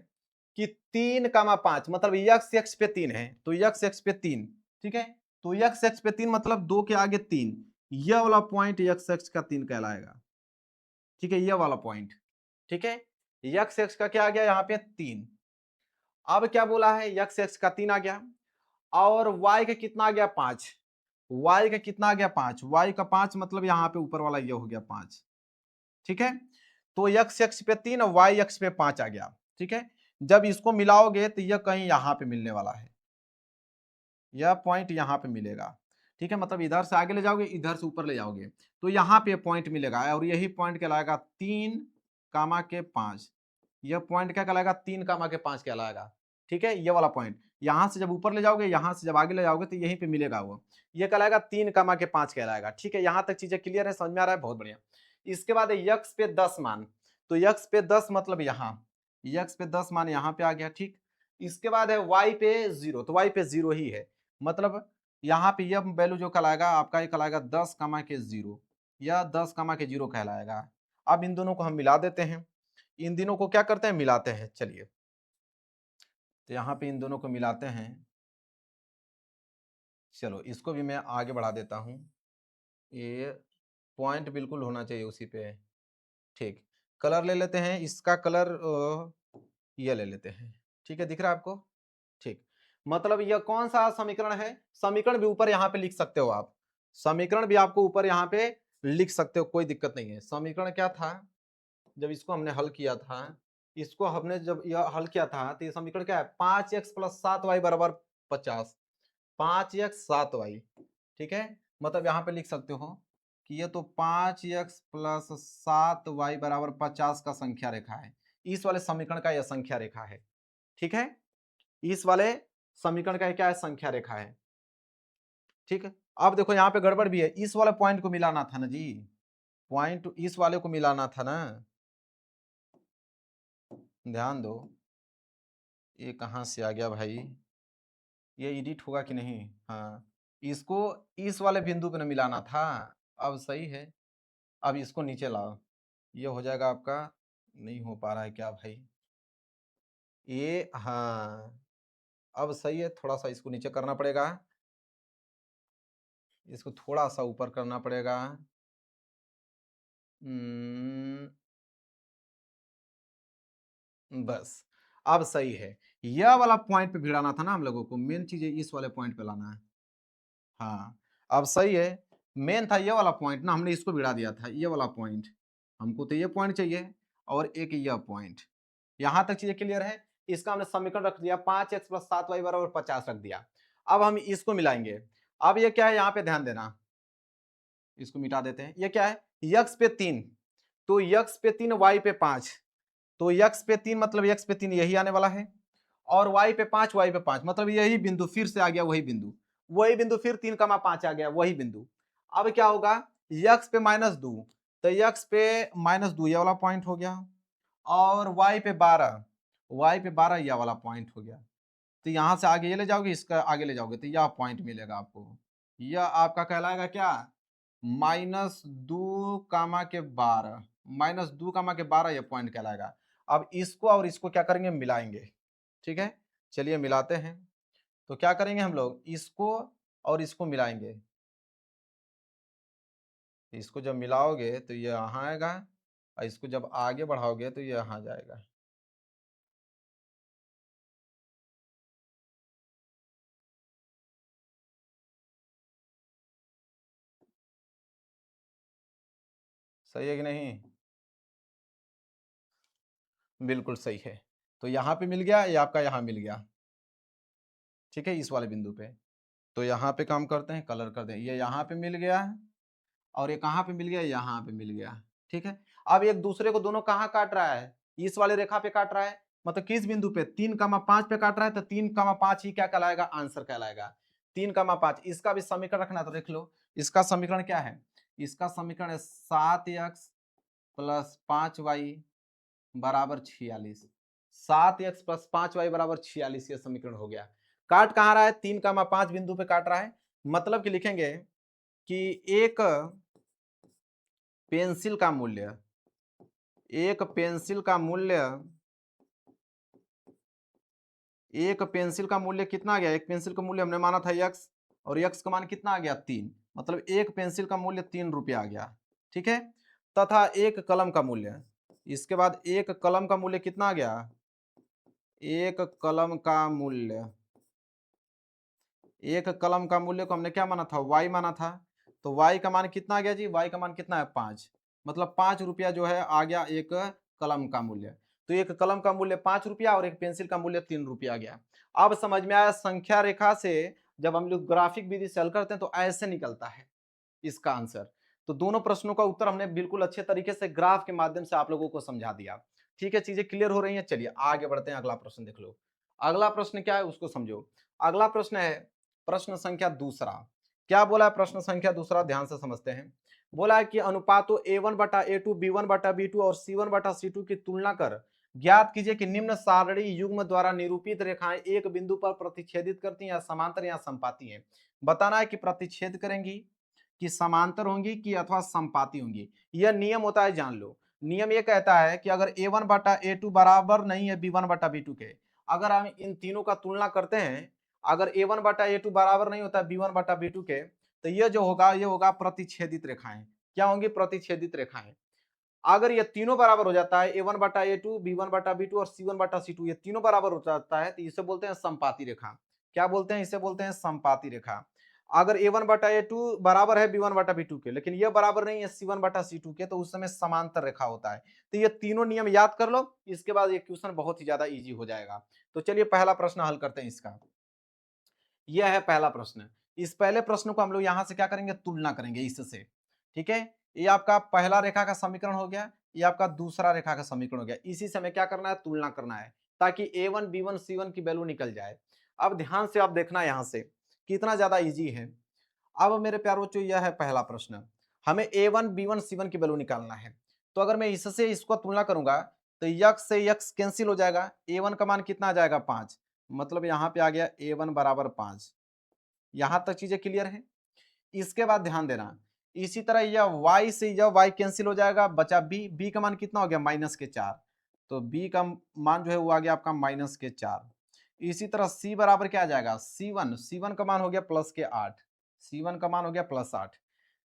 कि 3, 5, मतलब यक्स एक्स पे 3 है, तो यक्स एक्स पे 3, ठीक है। तो यक्स एक्स पे 3 मतलब 2 के आगे 3, यह वाला पॉइंट यक्स एक्स का 3 कहलाएगा, ठीक है, यह वाला पॉइंट, ठीक है। यक्स एक्स का क्या आ गया यहाँ पे 3। अब क्या बोला है, यक्स एक्स का 3 आ गया, और y का कितना आ गया 5, y का कितना आ गया 5, y का 5 मतलब यहाँ पे ऊपर वाला ये हो गया 5, ठीक है। तो x एक्स पे 3 और y एक्स पे 5 आ गया, ठीक है। जब इसको मिलाओगे तो यह कहीं यहाँ पे मिलने वाला है, यह पॉइंट यहाँ पे मिलेगा, ठीक है। मतलब इधर से आगे ले जाओगे, इधर से ऊपर ले जाओगे, तो यहाँ पे पॉइंट मिलेगा, और यही पॉइंट कहलाएगा 3, 5। यह पॉइंट क्या कहलाएगा, 3, 5 कहलाएगा, ठीक है। ये वाला पॉइंट यहाँ से जब ऊपर ले जाओगे, यहाँ से जब आगे ले जाओगे तो यहीं पे मिलेगा वो, ये कहलाएगा 3, 5 कहलाएगा, ठीक है। यहाँ तक चीजें क्लियर है, समझ में आ रहा है, बहुत बढ़िया। इसके बाद यक्स पे 10 मान, तो यक्स पे 10 मतलब यहाँ, यक्स पे 10 मान यहाँ पे आ गया, ठीक। इसके बाद है वाई पे 0, तो वाई पे 0 ही है, मतलब यहाँ पे यह वैल्यू जो कहलाएगा आपका, ये कहलाएगा 10, 0, या 10, 0 कहलाएगा। अब इन दोनों को हम मिला देते हैं, इन दिनों को क्या करते हैं, मिलाते हैं। चलिए तो यहाँ पे इन दोनों को मिलाते हैं, चलो इसको भी मैं आगे बढ़ा देता हूँ, ये पॉइंट बिल्कुल होना चाहिए उसी पे, ठीक। कलर ले लेते हैं, इसका कलर ये ले लेते हैं, ठीक है, दिख रहा है आपको, ठीक। मतलब यह कौन सा समीकरण है, समीकरण भी ऊपर यहाँ पे लिख सकते हो आप, समीकरण भी आपको ऊपर यहाँ पे लिख सकते हो, कोई दिक्कत नहीं है। समीकरण क्या था, जब इसको हमने हल किया था, इसको हमने जब यह हल किया था, तो ये समीकरण क्या है, 5x प्लस 7y बराबर 50, 5x 7y, ठीक है। मतलब यहाँ पे लिख सकते हो कि ये तो 5x प्लस 7y बराबर 50 का संख्या रेखा है, इस वाले समीकरण का यह संख्या रेखा है, ठीक है। इस वाले समीकरण का क्या है, संख्या रेखा है, ठीक है। अब देखो यहाँ पे गड़बड़ भी है, इस वाले पॉइंट को मिलाना था ना जी, पॉइंट इस वाले को मिलाना था ना, ध्यान दो, ये कहाँ से आ गया भाई, ये एडिट होगा कि नहीं, हाँ, इसको इस वाले बिंदु पे न मिलाना था। अब सही है, अब इसको नीचे लाओ, ये हो जाएगा आपका, नहीं हो पा रहा है क्या भाई, ये हाँ अब सही है। थोड़ा सा इसको नीचे करना पड़ेगा, इसको थोड़ा सा ऊपर करना पड़ेगा। हम्म, बस अब सही है। यह वाला पॉइंट पे भिड़ाना था ना हम लोगों को, मेन चीज है इस वाले पॉइंट पे लाना है। हाँ अब सही है, मेन था ये वाला पॉइंट ना, हमने इसको भिड़ा दिया था, ये वाला पॉइंट हमको तो ये पॉइंट चाहिए और एक यह पॉइंट। यहां तक चीजें क्लियर है। इसका हमने समीकरण रख दिया 5x + 7y = 50 रख दिया। अब हम इसको मिलाएंगे। अब ये क्या है, यहाँ पे ध्यान देना, इसको मिटा देते हैं। ये क्या है, x पे 3, तो x पे 3 y पे 5, तो x पे 3 मतलब x पे 3 यही आने वाला है, और y पे 5 y पे 5 मतलब यही बिंदु फिर से आ गया, वही बिंदु फिर 3,5 आ गया वही बिंदु। अब क्या होगा, x पे -2, तो x पे -2 ये वाला पॉइंट हो गया, और y पे 12 यह वाला पॉइंट हो गया। तो यहां से आगे ये ले जाओगे, इसका आगे ले जाओगे तो यह पॉइंट मिलेगा आपको। यह आपका कहलाएगा क्या, -2,12, -2,12 यह पॉइंट कहलाएगा। अब इसको और इसको क्या करेंगे, मिलाएंगे। ठीक है, चलिए मिलाते हैं। तो क्या करेंगे हम लोग, इसको और इसको मिलाएंगे। इसको जब मिलाओगे तो ये यहाँ आएगा, और इसको जब आगे बढ़ाओगे तो ये यहाँ जाएगा। सही है कि नहीं, बिल्कुल सही है। तो यहाँ पे मिल गया, ये आपका यहाँ मिल गया। ठीक है, इस वाले बिंदु पे। तो यहाँ पे काम करते हैं, कलर कर दें, ये यहाँ पे मिल गया, और ये कहाँ पे मिल गया, यहाँ पे मिल गया। ठीक है, अब एक दूसरे को दोनों कहाँ काट रहा है, इस वाले रेखा पे काट रहा है, मतलब किस बिंदु पे, 3,5 पे काट रहा है, तो 3,5 ही क्या कहलाएगा, आंसर कहलाएगा। 3,5 इसका भी समीकरण रखना, तो देख लो इसका समीकरण क्या है, इसका समीकरण है 7x + 5y = 46। 7x + 5y = 46, ये समीकरण हो गया। काट कहाँ रहा है, 3,5 बिंदु पे काट रहा है। मतलब कि लिखेंगे कि एक पेंसिल का मूल्य, एक पेंसिल का मूल्य, एक पेंसिल का मूल्य कितना आ गया, एक पेंसिल का मूल्य हमने माना था x, और x का मान कितना आ गया 3, मतलब एक पेंसिल का मूल्य 3 रुपया आ गया। ठीक है, तथा एक कलम का मूल्य, इसके बाद एक कलम का मूल्य कितना आ गया, एक कलम का मूल्य, एक कलम का मूल्य को हमने क्या माना था, y माना था, तो y का मान कितना आ गया जी, y का मान कितना है 5, मतलब 5 रुपया जो है आ गया एक कलम का मूल्य। तो एक कलम का मूल्य 5 रुपया और एक पेंसिल का मूल्य 3 रुपया आ गया। अब समझ में आया, संख्या रेखा से जब हम लोग ग्राफिक विधि से हल करते हैं तो ऐसे निकलता है इसका आंसर। तो दोनों प्रश्नों का उत्तर हमने बिल्कुल अच्छे तरीके से ग्राफ के माध्यम से आप लोगों को समझा दिया। ठीक है, चीजें क्लियर हो रही हैं, चलिए आगे बढ़ते हैं, अगला प्रश्न देख लो। अगला प्रश्न क्या है उसको समझो। अगला प्रश्न है प्रश्न संख्या दूसरा। क्या बोला है प्रश्न संख्या दूसरा, ध्यान से समझते हैं। बोला है कि अनुपातों a1/a2, b1/b2 और c1/c2 की तुलना कर ज्ञात कीजिए कि निम्न सारणी युग्म द्वारा निरूपित रेखाएं एक बिंदु पर प्रतिच्छेदित करती हैं या समांतर या संपाती हैं। बताना है कि प्रतिच्छेद करेंगी, कि समांतर होंगी, कि अथवा संपाती होंगी। यह नियम होता है, जान लो। नियम ये कहता है कि अगर a1/a2 बराबर नहीं है b1/b2 के, अगर हम इन तीनों का तुलना करते हैं, अगर a1/a2 बराबर नहीं होता b1/b2 के, तो ये जो होगा ये होगा प्रतिच्छेदित रेखाएं। क्या होंगी, प्रतिच्छेदित रेखाएं। अगर ये तीनों बराबर हो जाता है a1/a2, b1/b2 और c1/c2, ये तीनों बराबर हो जाता है, तो इसे बोलते हैं संपाती रेखा। क्या बोलते हैं, इसे बोलते हैं संपाती रेखा। अगर a1/a2 बराबर है b1/b2 के, लेकिन ये बराबर नहीं है c1/c2 के, तो उस समय समांतर रेखा होता है। तो ये तीनों नियम याद कर लो, इसके बाद ये क्वेश्चन बहुत ही ज्यादा इजी हो जाएगा। तो चलिए पहला प्रश्न हल करते हैं इसका। यह है पहला प्रश्न। इस पहले प्रश्न को हम लोग यहां से क्या करेंगे, तुलना करेंगे इससे। ठीक है, ये आपका पहला रेखा का समीकरण हो गया, ये आपका दूसरा रेखा का समीकरण हो गया। इसी समय क्या करना है, तुलना करना है, ताकि a1 b1 c1 की वैल्यू निकल जाए। अब ध्यान से आप देखना यहां से कितना ज्यादा इजी है। अब मेरे प्यारे बच्चों यह है पहला प्रश्न, हमें a1 b1 c1 की वैल्यू निकालना है। तो अगर मैं इससे इसको तुलना करूंगा तो x से x कैंसिल हो जाएगा, a1 का मान कितना आ जाएगा 5, मतलब यहाँ पे आ गया a1 = 5। यहां तक चीजें क्लियर है। इसके बाद ध्यान देना, इसी तरह यह y से यह y कैंसिल हो जाएगा, बचा b का मान कितना हो गया -4, तो b का मान जो है वो आ गया आपका -4। इसी तरह c बराबर क्या आ जाएगा c1 का मान हो गया +8, c1 का मान हो गया +8।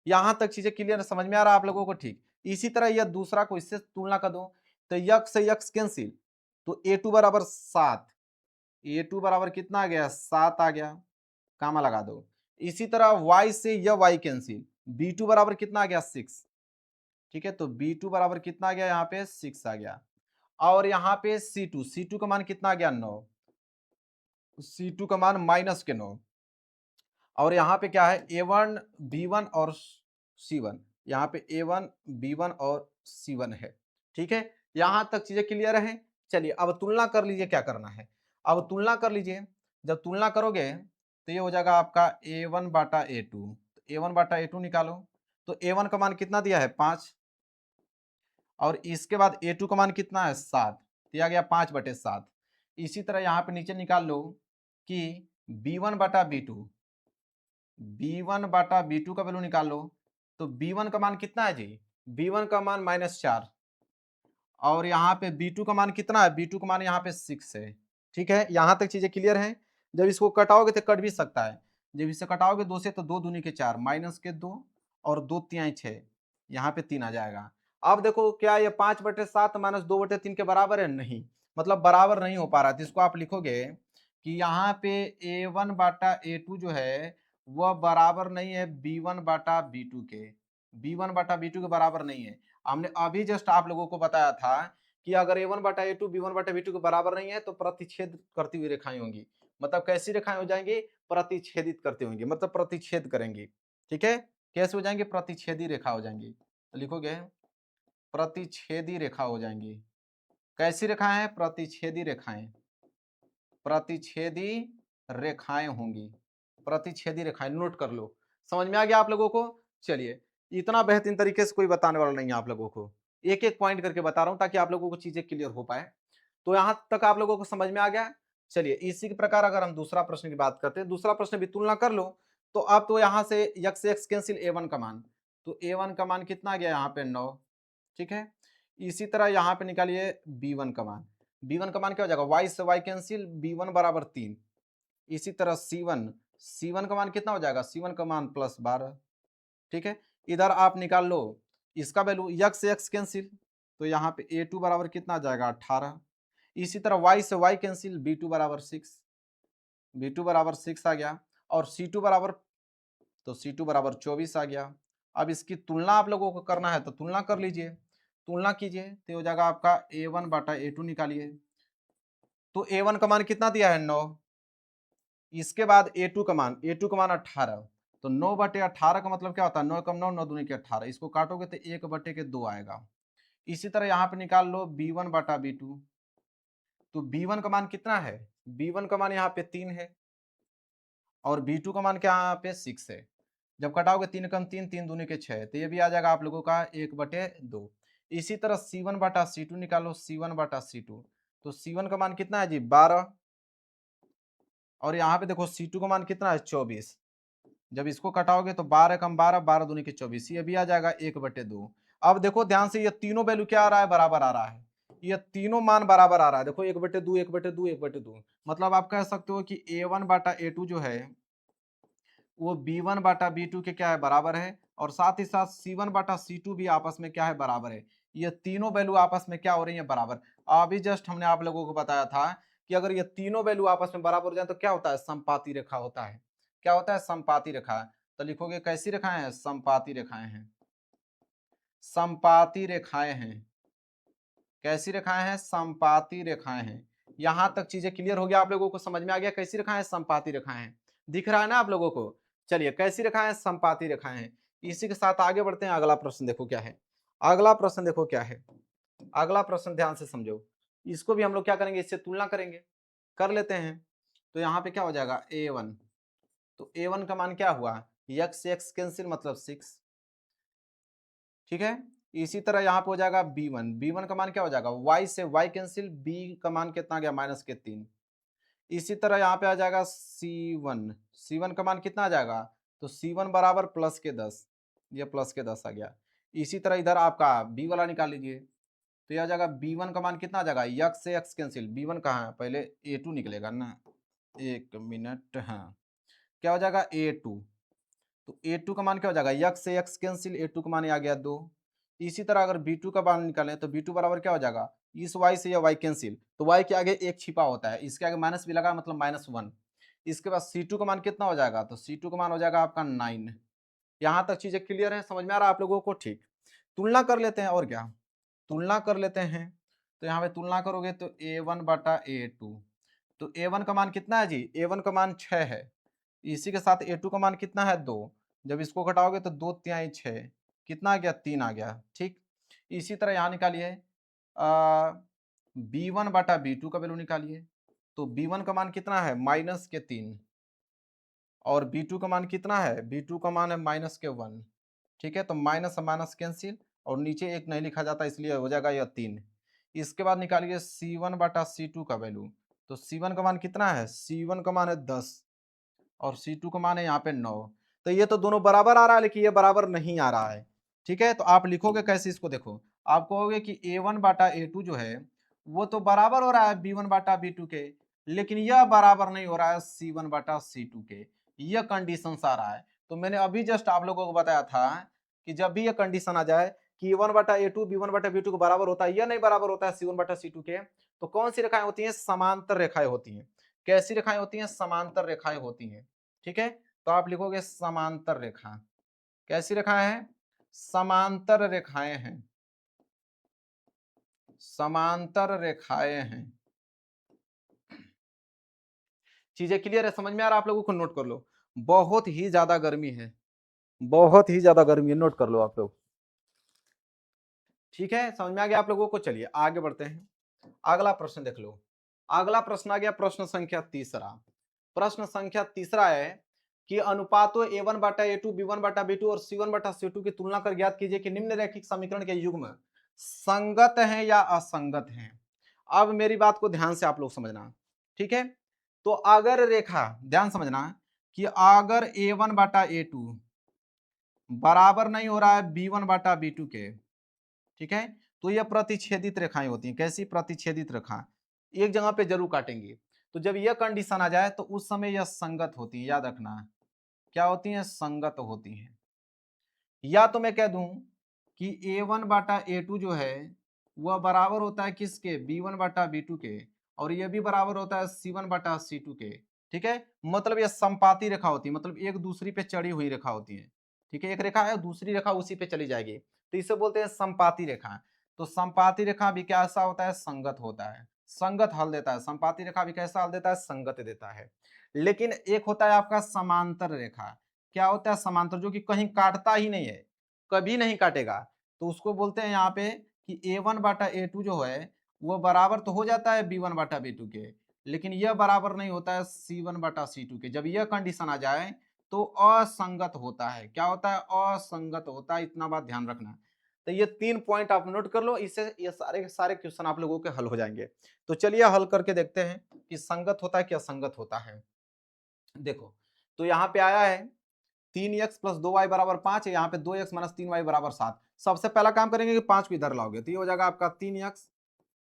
यहां तक चीजें क्लियर समझ में आ रहा है आप लोगों को? ठीक। इसी तरह यह दूसरा को इससे तुलना कर दो, तो यक्स से यक्स कैंसिल, तो a2 बराबर 7, a2 बराबर कितना आ गया 7 आ गया, कामा लगा दो। इसी तरह y से यह y कैंसिल, b2 बराबर कितना आ गया 6, ठीक है, तो b2 बराबर कितना आ गया यहाँ पे 6 आ गया। और यहाँ पे c2 का मान कितना आ गया 9, c2 का मान -9। और यहाँ पे क्या है a1 b1 और c1, यहाँ पे a1 b1 और c1 है, ठीक है। यहां तक चीजें क्लियर है। चलिए अब तुलना कर लीजिए, क्या करना है, अब तुलना कर लीजिए। जब तुलना करोगे तो ये हो जाएगा आपका a1 बाटा a2, तो a1 बाटा a2 निकालो, तो a1 का मान कितना दिया है 5, और इसके बाद a2 का मान कितना है 7, दिया गया 5/7। इसी तरह यहाँ पे नीचे निकाल लो कि b1 बाटा b2, b1 बाटा b2 का वैल्यू निकाल लो, तो b1 का मान कितना है जी, b1 का मान -4, और यहाँ पे b2 का मान कितना है, b2 का मान यहाँ पे 6 है, ठीक है। यहाँ तक चीजें क्लियर हैं। जब इसको कटाओगे तो कट भी सकता है, जब इसे कटाओगे 2 से तो 2 दूनी के 4, -2 और 2 तिहाई 6, यहाँ पे 3 आ जाएगा। अब देखो क्या ये 5/7 -2/3 के बराबर है, नहीं, मतलब बराबर नहीं हो पा रहा है, तो इसको आप लिखोगे कि यहाँ पे a1 बाटा a2 जो है वह बराबर नहीं है b1 बाटा b2 के, b1 बाटा b2 के बराबर नहीं है। हमने अभी जस्ट आप लोगों को बताया था कि अगर a1 बाटा a2 b1 बाटा b2 के बराबर नहीं है तो प्रतिच्छेद करती हुई रेखाएं होंगी। मतलब कैसी रेखाएं हो जाएंगी, प्रतिच्छेदित करती होंगी, मतलब प्रतिच्छेद करेंगी, ठीक है। कैसे हो जाएंगे, प्रतिच्छेदी रेखा हो जाएंगी, तो लिखोगे प्रतिच्छेदी रेखा हो जाएंगी। कैसी रेखाएं हैं, प्रतिच्छेदी रेखाएं, प्रतिच्छेदी रेखाएं होंगी, प्रतिच्छेदी रेखाएं, नोट कर लो। समझ में आ गया आप लोगों को? चलिए, इतना बेहतरीन तरीके से कोई बताने वाला नहीं है आप लोगों को, एक एक पॉइंट करके बता रहा हूं ताकि आप लोगों को चीजें क्लियर हो पाए। तो यहां तक आप लोगों को समझ में आ गया। चलिए इसी के प्रकार अगर हम दूसरा प्रश्न की बात करते हैं, दूसरा प्रश्न भी तुलना कर लो, तो अब तो यहां से x से x कैंसिल a1 का मान, तो a1 का मान कितना आ गया यहाँ पे 9, ठीक है। इसी तरह यहाँ पे निकालिए b1 का मान, b1 का मान क्या हो जाएगा, y से y कैंसिल, b1 बराबर 3। इसी तरह c1 का मान कितना हो जाएगा, c1 का मान +12, ठीक है। इधर आप निकाल लो इसका वैल्यू, x से x कैंसिल, तो यहाँ पे a2 बराबर कितना आ जाएगा 18। इसी तरह y से y कैंसिल, b2 बराबर 6, b2 बराबर 6 आ गया, और c2 बराबर, तो c2 बराबर 24 आ गया। अब इसकी तुलना आप लोगों को करना है तो तुलना कर लीजिए, तुलना कीजिए तो हो जाएगा आपका a1 बाटा a2 निकालिए, तो a1 का मान कितना दिया है 9, इसके बाद a2 का मान, a2 का मान 18, तो 9/18 का मतलब क्या होता है, 9 कम 9, 9 दूनी के 18, इसको काटोगे तो 1/2 आएगा। इसी तरह यहाँ पे निकाल लो b1 बाटा b2, तो b1 का मान कितना है, b1 का मान यहाँ पे 3 है, और b2 का मान क्या यहाँ पे 6 है। जब कटाओगे 3 कम 3, 3 दूनी के 6, तो ये भी आ जाएगा आप लोगों का 1/2। इसी तरह c1 बाटा c2 निकालो, c1 बाटा c2, तो c1 का मान कितना है जी 12, और यहाँ पे देखो c2 का मान कितना है 24। जब इसको कटाओगे तो 12 कम 12, 12 दूनी के 24, ये भी आ जाएगा 1/2। अब देखो ध्यान से, ये तीनों वैल्यू क्या आ रहा है, बराबर आ रहा है, ये तीनों मान बराबर आ रहा है, देखो 1/2 1/2 1/2, मतलब आप कह सकते हो कि a1 बाटा a2 जो है वो b1 बाटा b2 के क्या है, बराबर है, और साथ ही साथ c1 बाटा c2 भी आपस में क्या है, बराबर है। ये तीनों वैल्यू आपस में क्या हो रही है, बराबर। अभी जस्ट हमने आप लोगों को बताया था कि अगर ये तीनों वैल्यू आपस में बराबर हो जाए तो क्या होता है, समपाती रेखा होता है। क्या होता है, समपाती रेखा। तो लिखोगे कैसी रेखाएं हैं, समपाती रेखाएं हैं, समपाती रेखाएं हैं। कैसी रेखाएं हैं, समपाती रेखाएं हैं। यहां तक चीजें क्लियर हो गया आप लोगों को, समझ में आ गया कैसी रेखाएं हैं, समपाती रेखाएं हैं। दिख रहा है ना आप लोगों को? चलिए कैसी रेखाएं हैं, समपाती रेखाएं हैं। इसी के साथ आगे बढ़ते हैं, अगला प्रश्न देखो क्या है, अगला प्रश्न देखो क्या है, अगला प्रश्न ध्यान से समझो। इसको भी हम लोग क्या करेंगे, इससे तुलना करेंगे, कर लेते हैं। तो यहाँ पे क्या हो जाएगा a1, तो a1 का मान क्या हुआ, x से x कैंसिल मतलब 6, ठीक है। इसी तरह यहाँ पे हो जाएगा b1 का मान क्या हो जाएगा, y से y कैंसिल, b का मान कितना गया -3। इसी तरह यहाँ पे आ जाएगा c1 का मान कितना आ जाएगा, तो c1 बराबर +10, ये प्लस के 10 आ गया। इसी तरह इधर आपका b वाला निकाल लीजिए, तो यह आ जाएगा b1 का मान कितना आ जाएगा, x से x कैंसिल, b1 कहाँ है, पहले a2 निकलेगा ना, एक मिनट, हाँ क्या हो जाएगा a2, तो a2 का मान क्या हो जाएगा, x से x कैंसिल, a2 का मान आ गया 2। इसी तरह अगर b2 का मान निकालें तो b2 बराबर क्या हो जाएगा, इस y से यह y कैंसिल, तो y के आगे एक छिपा होता है, इसके आगे माइनस भी लगा मतलब -1। इसके बाद c2 का मान कितना हो जाएगा, तो c2 का मान हो जाएगा आपका 9। यहाँ तक चीजें क्लियर है, समझ में आ रहा है आप लोगों को, ठीक। तुलना कर लेते हैं, और क्या तुलना कर लेते हैं, तो यहाँ पे तुलना करोगे तो a1 बटा a2, तो a1 का मान कितना है जी, a1 का मान 6 है, इसी के साथ a2 का मान कितना है 2, जब इसको घटाओगे तो 2 तिहाई 6, कितना आ गया 3 आ गया, ठीक। इसी तरह यहाँ निकालिए b1 बटा b2 का वैल्यू निकालिए, तो b1 का मान कितना है -3, और b2 का मान कितना है, b2 का मान है -1, ठीक है। तो माइनस माइनस कैंसिल, और नीचे एक नहीं लिखा जाता इसलिए हो जाएगा यह 3। इसके बाद निकालिए c1 बटा c2 का वैल्यू, तो c1 का मान कितना है, c1 का मान है 10, और c2 का मान है यहाँ पे 9। तो ये तो दोनों बराबर आ रहा है, लेकिन ये बराबर नहीं आ रहा है, ठीक है। तो आप लिखोगे कैसे इसको, देखो आप कहोगे कि a1 बाटा a2 जो है वो तो बराबर हो रहा है b1 बाटा b2 के, लेकिन यह बराबर नहीं हो रहा है c1 बाटा c2 के, यह कंडीशन आ रहा है। तो मैंने अभी जस्ट आप लोगों को बताया था कि जब भी यह कंडीशन आ जाए कि a1 बटा a2 b1 बटा b2 को बराबर होता है, यह नहीं बराबर होता है c1 बटा c2 के, तो कौन सी रेखाएं होती हैं, समांतर रेखाएं होती हैं। कैसी रेखाएं होती हैं, समांतर रेखाएं होती हैं, ठीक है। तो आप लिखोगे समांतर रेखा, कैसी रेखाएं हैं, समांतर रेखाएं हैं, समांतर रेखाएं हैं। चीजें क्लियर है, समझ में आ रहा है आप लोगों को, नोट कर लो। बहुत ही ज्यादा गर्मी है, बहुत ही ज्यादा गर्मी है, नोट कर लो आप लोग, ठीक है, समझ में आ गया आप लोगों को। चलिए आगे बढ़ते हैं, अगला प्रश्न देख लो। अगला प्रश्न आ गया प्रश्न संख्या तीसरा। प्रश्न संख्या तीसरा है कि अनुपातों a1 बटा a2, b1 बटा b2 और c1 बटा c2 की तुलना कर ज्ञात कीजिए कि निम्न रैखिक समीकरण के युग्म संगत हैं या असंगत हैं। अब मेरी बात को ध्यान से आप लोग समझना, ठीक है। तो अगर रेखा, ध्यान समझना कि अगर a1 बटा a2 बराबर नहीं हो रहा है b1 बटा b2 के, ठीक है, तो यह प्रतिच्छेदित रेखाएं होती हैं। कैसी, प्रतिच्छेदित रेखा, एक जगह पे जरूर काटेंगे। तो जब यह कंडीशन आ जाए तो उस समय यह संगत होती है, याद रखना, क्या होती है, संगत होती हैं। या तो मैं कह दूं कि a1 बाटा a2 जो है वह बराबर होता है किसके, b1 बाटा b2 के, और यह भी बराबर होता है c1 बाटा c2 के, ठीक है। मतलब यह संपाती रेखा होती है, मतलब एक दूसरी पे चढ़ी हुई रेखा होती है, ठीक है। एक रेखा है, दूसरी रेखा उसी पे चली जाएगी, तो इसे बोलते हैं संपाती रेखा। तो संपाती रेखा भी कैसा होता है, संगत होता है, संगत हल देता है। संपाती रेखा भी कैसा हल देता है, संगत देता है। लेकिन एक होता है आपका समांतर रेखा, क्या होता है, समांतर, जो कि कहीं काटता ही नहीं है, कभी नहीं काटेगा, तो उसको बोलते हैं यहाँ पे कि a1 बाटा a2 जो है वो बराबर तो हो जाता है b1 बाटा b2 के, लेकिन यह बराबर नहीं होता है c1 बाटा c2 के। जब यह कंडीशन आ जाए तो असंगत होता है, क्या होता है, असंगत होता है, इतना बात ध्यान रखना। तो ये 3 पॉइंट आप नोट कर लो, इससे ये सारे सारे क्वेश्चन आप लोगों के हल हो जाएंगे। तो चलिए हल करके देखते हैं कि संगत होता है कि असंगत होता है। देखो, तो यहाँ पे आया है 3x प्लस 2y बराबर 5 है, यहाँ पे 2x माइनस 3y बराबर 7। सबसे पहला काम करेंगे कि 5 को इधर लाओगे, तो ये हो जाएगा आपका 3x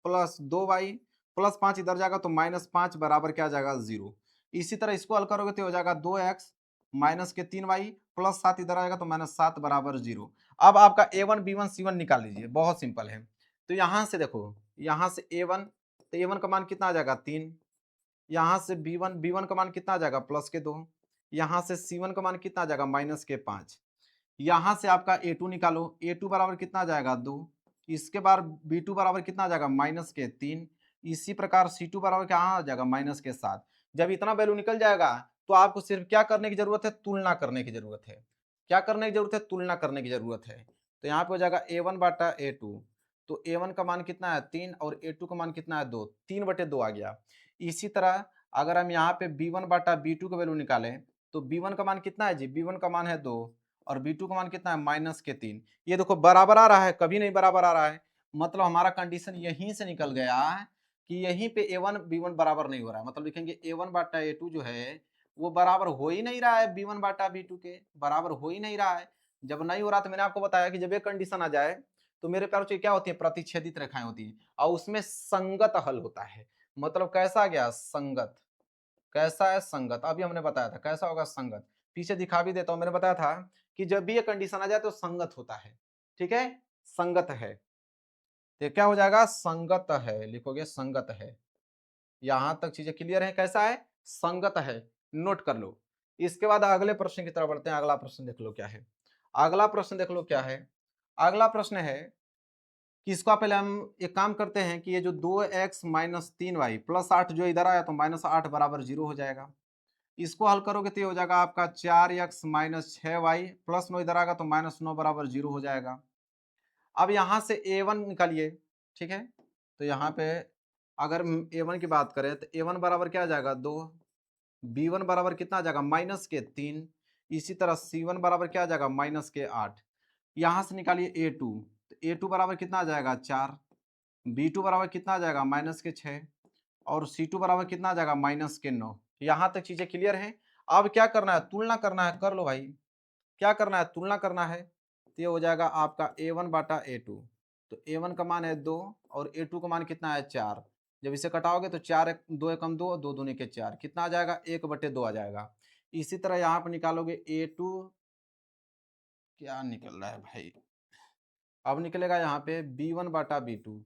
प्लस 2y प्लस 5 इधर जाएगा तो -5 बराबर क्या आ जाएगा, 0। इसी तरह इसको हल करोगे तो हो जाएगा 2x माइनस के 3y प्लस 7 इधर आएगा तो -7 बराबर 0। अब आपका a1 b1 c1 निकाल लीजिए, बहुत सिंपल है। तो यहाँ से देखो, यहाँ से a1, तो a1 का मान कितना आ जाएगा 3, यहाँ से b1 का मान कितना आ जाएगा +2, यहाँ से c1 का मान कितना आ जाएगा -5, यहाँ से आपका a2 निकालो, a2 बराबर कितना आ जाएगा 2, इसके बाद b2 बराबर कितना आ जाएगा -3, इसी प्रकार c2 बराबर क्या आ जाएगा -7। जब इतना वैल्यू निकल जाएगा तो आपको सिर्फ क्या करने की जरूरत है, तुलना करने की जरूरत है। क्या करने की जरूरत है, तुलना करने की जरूरत है। तो यहाँ पे हो जाएगा a1 बाटा a2, तो a1 का मान कितना है 3 और a2 का मान कितना है 2, 3/2 आ गया। इसी तरह अगर हम यहाँ पे b1 बाटा b2 का वैल्यू निकालें तो b1 का मान कितना है जी, b1 का मान है 2 और b2 का मान कितना है -3। ये देखो बराबर आ रहा है, कभी नहीं बराबर आ रहा है, मतलब हमारा कंडीशन यहीं से निकल गया कि यहीं पे a1 b1 बराबर नहीं हो रहा है। मतलब लिखेंगे a1 बाटा a2 जो है वो बराबर हो ही नहीं रहा है b1 बाटा b2 के, बराबर हो ही नहीं रहा है। जब नहीं हो रहा तो मैंने आपको बताया कि जब एक कंडीशन आ जाए तो मेरे प्यार बच्चों क्या होती है, प्रतिच्छेदित रेखाएं होती हैं और उसमें संगत हल होता है। मतलब कैसा गया, संगत। कैसा है, संगत। अभी हमने बताया था कैसा होगा, संगत। पीछे दिखा भी देता हूं, मैंने बताया था कि जब भी ये कंडीशन आ जाए तो संगत होता है। ठीक है, संगत है तो क्या हो जाएगा, संगत है, लिखोगे संगत है। यहां तक चीजें क्लियर है, कैसा है, संगत है, नोट कर लो। इसके बाद अगले प्रश्न की तरफ बढ़ते हैं। अगला प्रश्न देख लो क्या है, अगला प्रश्न देख लो क्या है। अगला प्रश्न है कि इसका पहले हम एक काम करते हैं कि ये जो 2x माइनस 3y प्लस 8 जो इधर आया तो माइनस 8 बराबर 0 हो जाएगा। इसको हल करोगे तो ये हो जाएगा आपका 4x माइनस 6y प्लस 9 इधर आएगा तो माइनस 9 बराबर 0 हो जाएगा। अब यहाँ से a1 निकालिए। ठीक है, तो यहाँ पे अगर a1 की बात करें तो a1 बराबर क्या आ जाएगा, 2। b1 बराबर कितना आ जाएगा, माइनस के 3। इसी तरह c1 बराबर क्या आ जाएगा, माइनस के 8। यहाँ से निकालिए a2, तो a2 बराबर कितना आ जाएगा, 4। b2 बराबर कितना आ जाएगा, माइनस के 6। और c2 बराबर कितना आ जाएगा, माइनस के 9। यहाँ तक चीजें क्लियर हैं। अब क्या करना है, तुलना करना है, कर लो भाई। क्या करना है, तुलना करना है। तो ये हो जाएगा आपका a1 बाटा a2। तो a1 का मान है 2 और a2 का मान कितना है, 4। जब इसे कटाओगे तो 4 2 एकम 2, 2 दूनी के 4, कितना आ जाएगा, 1/2 आ जाएगा। इसी तरह यहाँ पर निकालोगे a2, क्या निकल रहा है भाई, अब निकलेगा यहाँ पे b1 बाटा b2।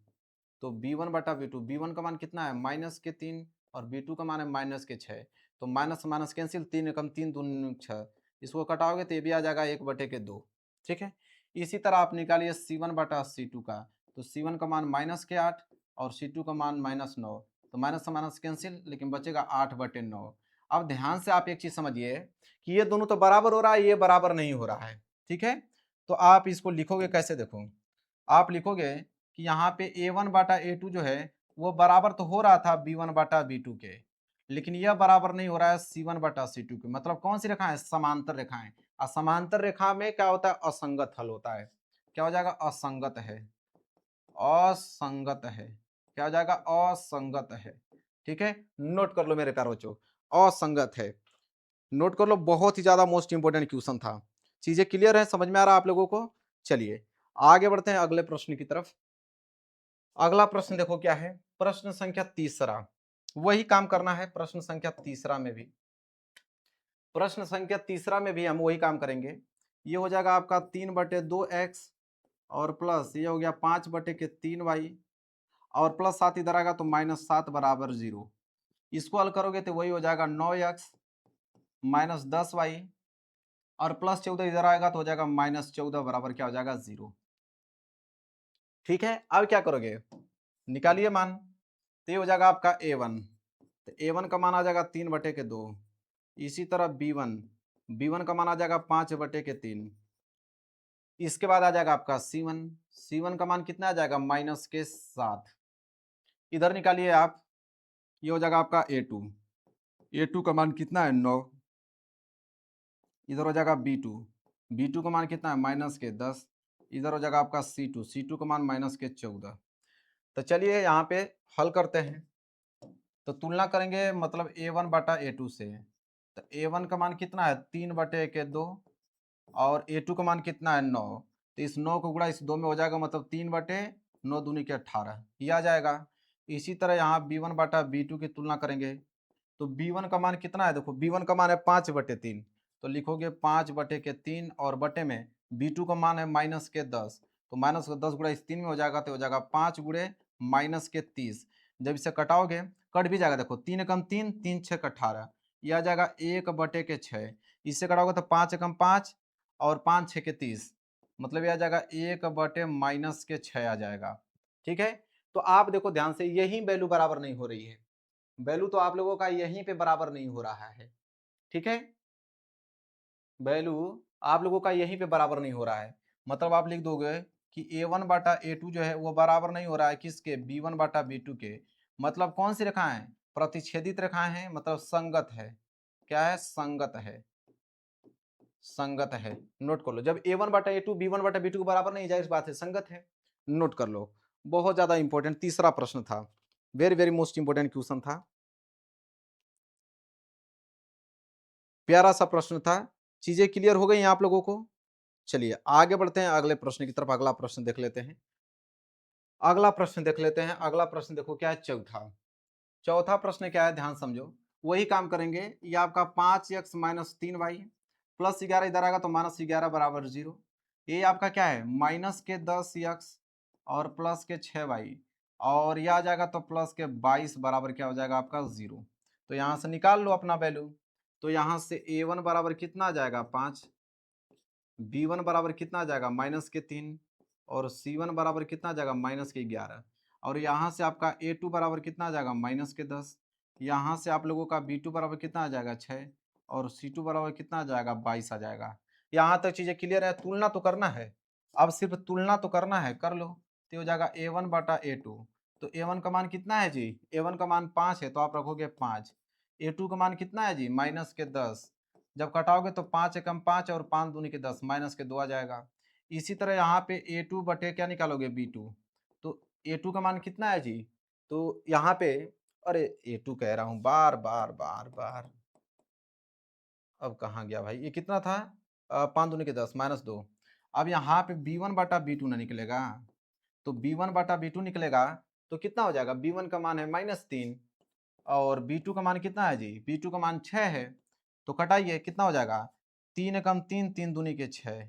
तो b1 बटा b2, b1 का मान कितना है, माइनस के 3 और b2 का मान है माइनस के 6। तो माइनस माइनस कैंसिल, 3 एकम 3 दूनी 6। इसको कटाओगे तो ये भी आ जाएगा 1/2। ठीक है, इसी तरह आप निकालिए c1 बटा c2 का। तो c1 का मान माइनस के 8 और c2 का मान माइनस 9। तो माइनस से माइनस कैंसिल, लेकिन बचेगा 8/9। अब ध्यान से आप एक चीज समझिए कि ये दोनों तो बराबर हो रहा है, ये बराबर नहीं हो रहा है। ठीक है, तो आप इसको लिखोगे कैसे, देखो आप लिखोगे कि यहाँ पे a1 बाटा a2 जो है वो बराबर तो हो रहा था b1 बाटा b2 के, लेकिन यह बराबर नहीं हो रहा है c1 बाटा c2 के। मतलब कौन सी रेखा है, समांतर रेखाएं। और समांतर रेखा में क्या होता है, असंगत हल होता है। क्या हो जाएगा, असंगत है, असंगत है। क्या हो जाएगा, असंगत है। ठीक है, नोट कर लो मेरे प्यारे बच्चों, असंगत है, नोट कर लो। बहुत ही ज्यादा मोस्ट इंपोर्टेंट क्वेश्चन था। चीजें क्लियर है, समझ में आ रहा है आप लोगों को। चलिए आगे बढ़ते हैं अगले प्रश्न की तरफ। अगला प्रश्न देखो क्या है, प्रश्न संख्या तीसरा। वही काम करना है प्रश्न संख्या तीसरा में भी। प्रश्न संख्या तीसरा में भी हम वही काम करेंगे। ये हो जाएगा आपका 3/2x और प्लस ये हो गया 5/3y और प्लस 7 इधर आएगा तो -7 बराबर 0। इसको हल करोगे तो वही हो जाएगा 9x माइनस 10y और प्लस 14 इधर आएगा तो हो जाएगा -14 बराबर क्या हो जाएगा, 0। ठीक है, अब क्या करोगे, निकालिए मान। तो ये हो जाएगा आपका a1। तो a1 का मान आ जाएगा 3/2। इसी तरह b1 का मान आ जाएगा 5/3। इसके बाद आ जाएगा आपका c1 का मान कितना आ जाएगा, -7। इधर निकालिए आप, ये हो जाएगा आपका a2 का मान कितना है, 9। इधर हो जाएगा b2 का मान कितना है, -10। इधर हो जाएगा आपका c2 का मान -14। तो चलिए यहाँ पे हल करते हैं। तो तुलना करेंगे मतलब a1 बटा a2 से। तो a1 का मान कितना है, 3/2 और a2 का मान कितना है, 9। तो इस 9 को गुणा इस 2 में हो जाएगा, मतलब 3/9 दूनी के 18 ये आ जाएगा। इसी तरह यहाँ b1 बटा b2 की तुलना करेंगे। तो b1 का मान कितना है, देखो b1 का मान है 5/3। तो लिखोगे 5/3 और बटे में b2 का मान है -10। तो -10 गुणा इस 3 में हो जाएगा तो हो जाएगा 5 गुणे -30। जब इसे कटाओगे, कट भी जाएगा, देखो 3 एकम 3, 3 6 18, यह आ जाएगा 1/6। इससे कटाओगे तो 5 एकम 5 और 5 6 के 30, मतलब यह आ जाएगा 1/-6 आ जाएगा। ठीक है, तो आप देखो ध्यान से, यही वैल्यू बराबर नहीं हो रही है। वैल्यू तो आप लोगों का यहीं पे बराबर नहीं हो रहा है। ठीक है, वैल्यू आप लोगों का यहीं पे बराबर नहीं हो रहा है। मतलब आप लिख दोगे कि a1 बाटा a2 जो है वो बराबर नहीं हो रहा है किसके, b1 बाटा b2 के। मतलब कौन सी रेखाएं हैं, प्रतिच्छेदित रेखाएं हैं, मतलब संगत है। क्या है, संगत है, संगत है। नोट कर लो, जब a1 बाटा a2 b1 बाटा b2 के बराबर नहीं जाए, इस बात है संगत है। नोट कर लो, बहुत ज्यादा इंपॉर्टेंट तीसरा प्रश्न था, very very most important question था, प्यारा सा प्रश्न था। चीजें क्लियर हो गई हैं आप लोगों को। चलिए आगे बढ़ते हैं अगले प्रश्न की तरफ। अगला प्रश्न देख लेते हैं। अगला प्रश्न देखो क्या है, चौथा। चौथा प्रश्न क्या है, ध्यान समझो। वही काम करेंगे। ये आपका 5x माइनस 3y प्लस 11 इधर आएगा तो माइनस 11 बराबर 0। ये आपका क्या है, माइनस के 10x और प्लस के 6y और ये आ जाएगा तो प्लस के 22 बराबर क्या हो जाएगा आपका 0। तो यहाँ से निकाल लो अपना वैल्यू। तो यहाँ से a1 बराबर कितना आ जाएगा 5, b1 बराबर कितना आ जाएगा माइनस के 3 और c1 बराबर कितना आ जाएगा माइनस के 11 और यहाँ से आपका a2 बराबर कितना आ जाएगा माइनस के 10। यहाँ से आप लोगों का b2 बराबर कितना आ जाएगा 6 और c2 बराबर कितना आ जाएगा 22 आ जाएगा। यहाँ तक चीजें क्लियर है। तुलना तो करना है, अब सिर्फ तुलना तो करना है, कर लो। तो हो जाएगा a1 बटा a2। तो a1 का मान कितना है जी, a1 का मान 5 है तो आप रखोगे 5। a2 का मान कितना है जी माइनस के 10। जब कटाओगे तो 5 एकम 5 और 5 दूनी के 10 माइनस के 2 आ जाएगा। इसी तरह यहाँ पे a2 बटे क्या निकालोगे b2। तो a2 का मान कितना है जी, तो यहाँ पे अरे a2 कह रहा हूँ बार बार बार बार, अब कहाँ गया भाई, ये कितना था 5 दूनी के 10 माइनस 2। अब यहाँ पे b1 बटा b2 ना निकलेगा, तो b1 बटा b2 निकलेगा तो कितना हो जाएगा, b1 का मान है -3 और b2 का मान कितना है जी, b2 का मान 6 है। तो कटाइए कितना हो जाएगा, 3 एकम 3, 3 दूनी के 6।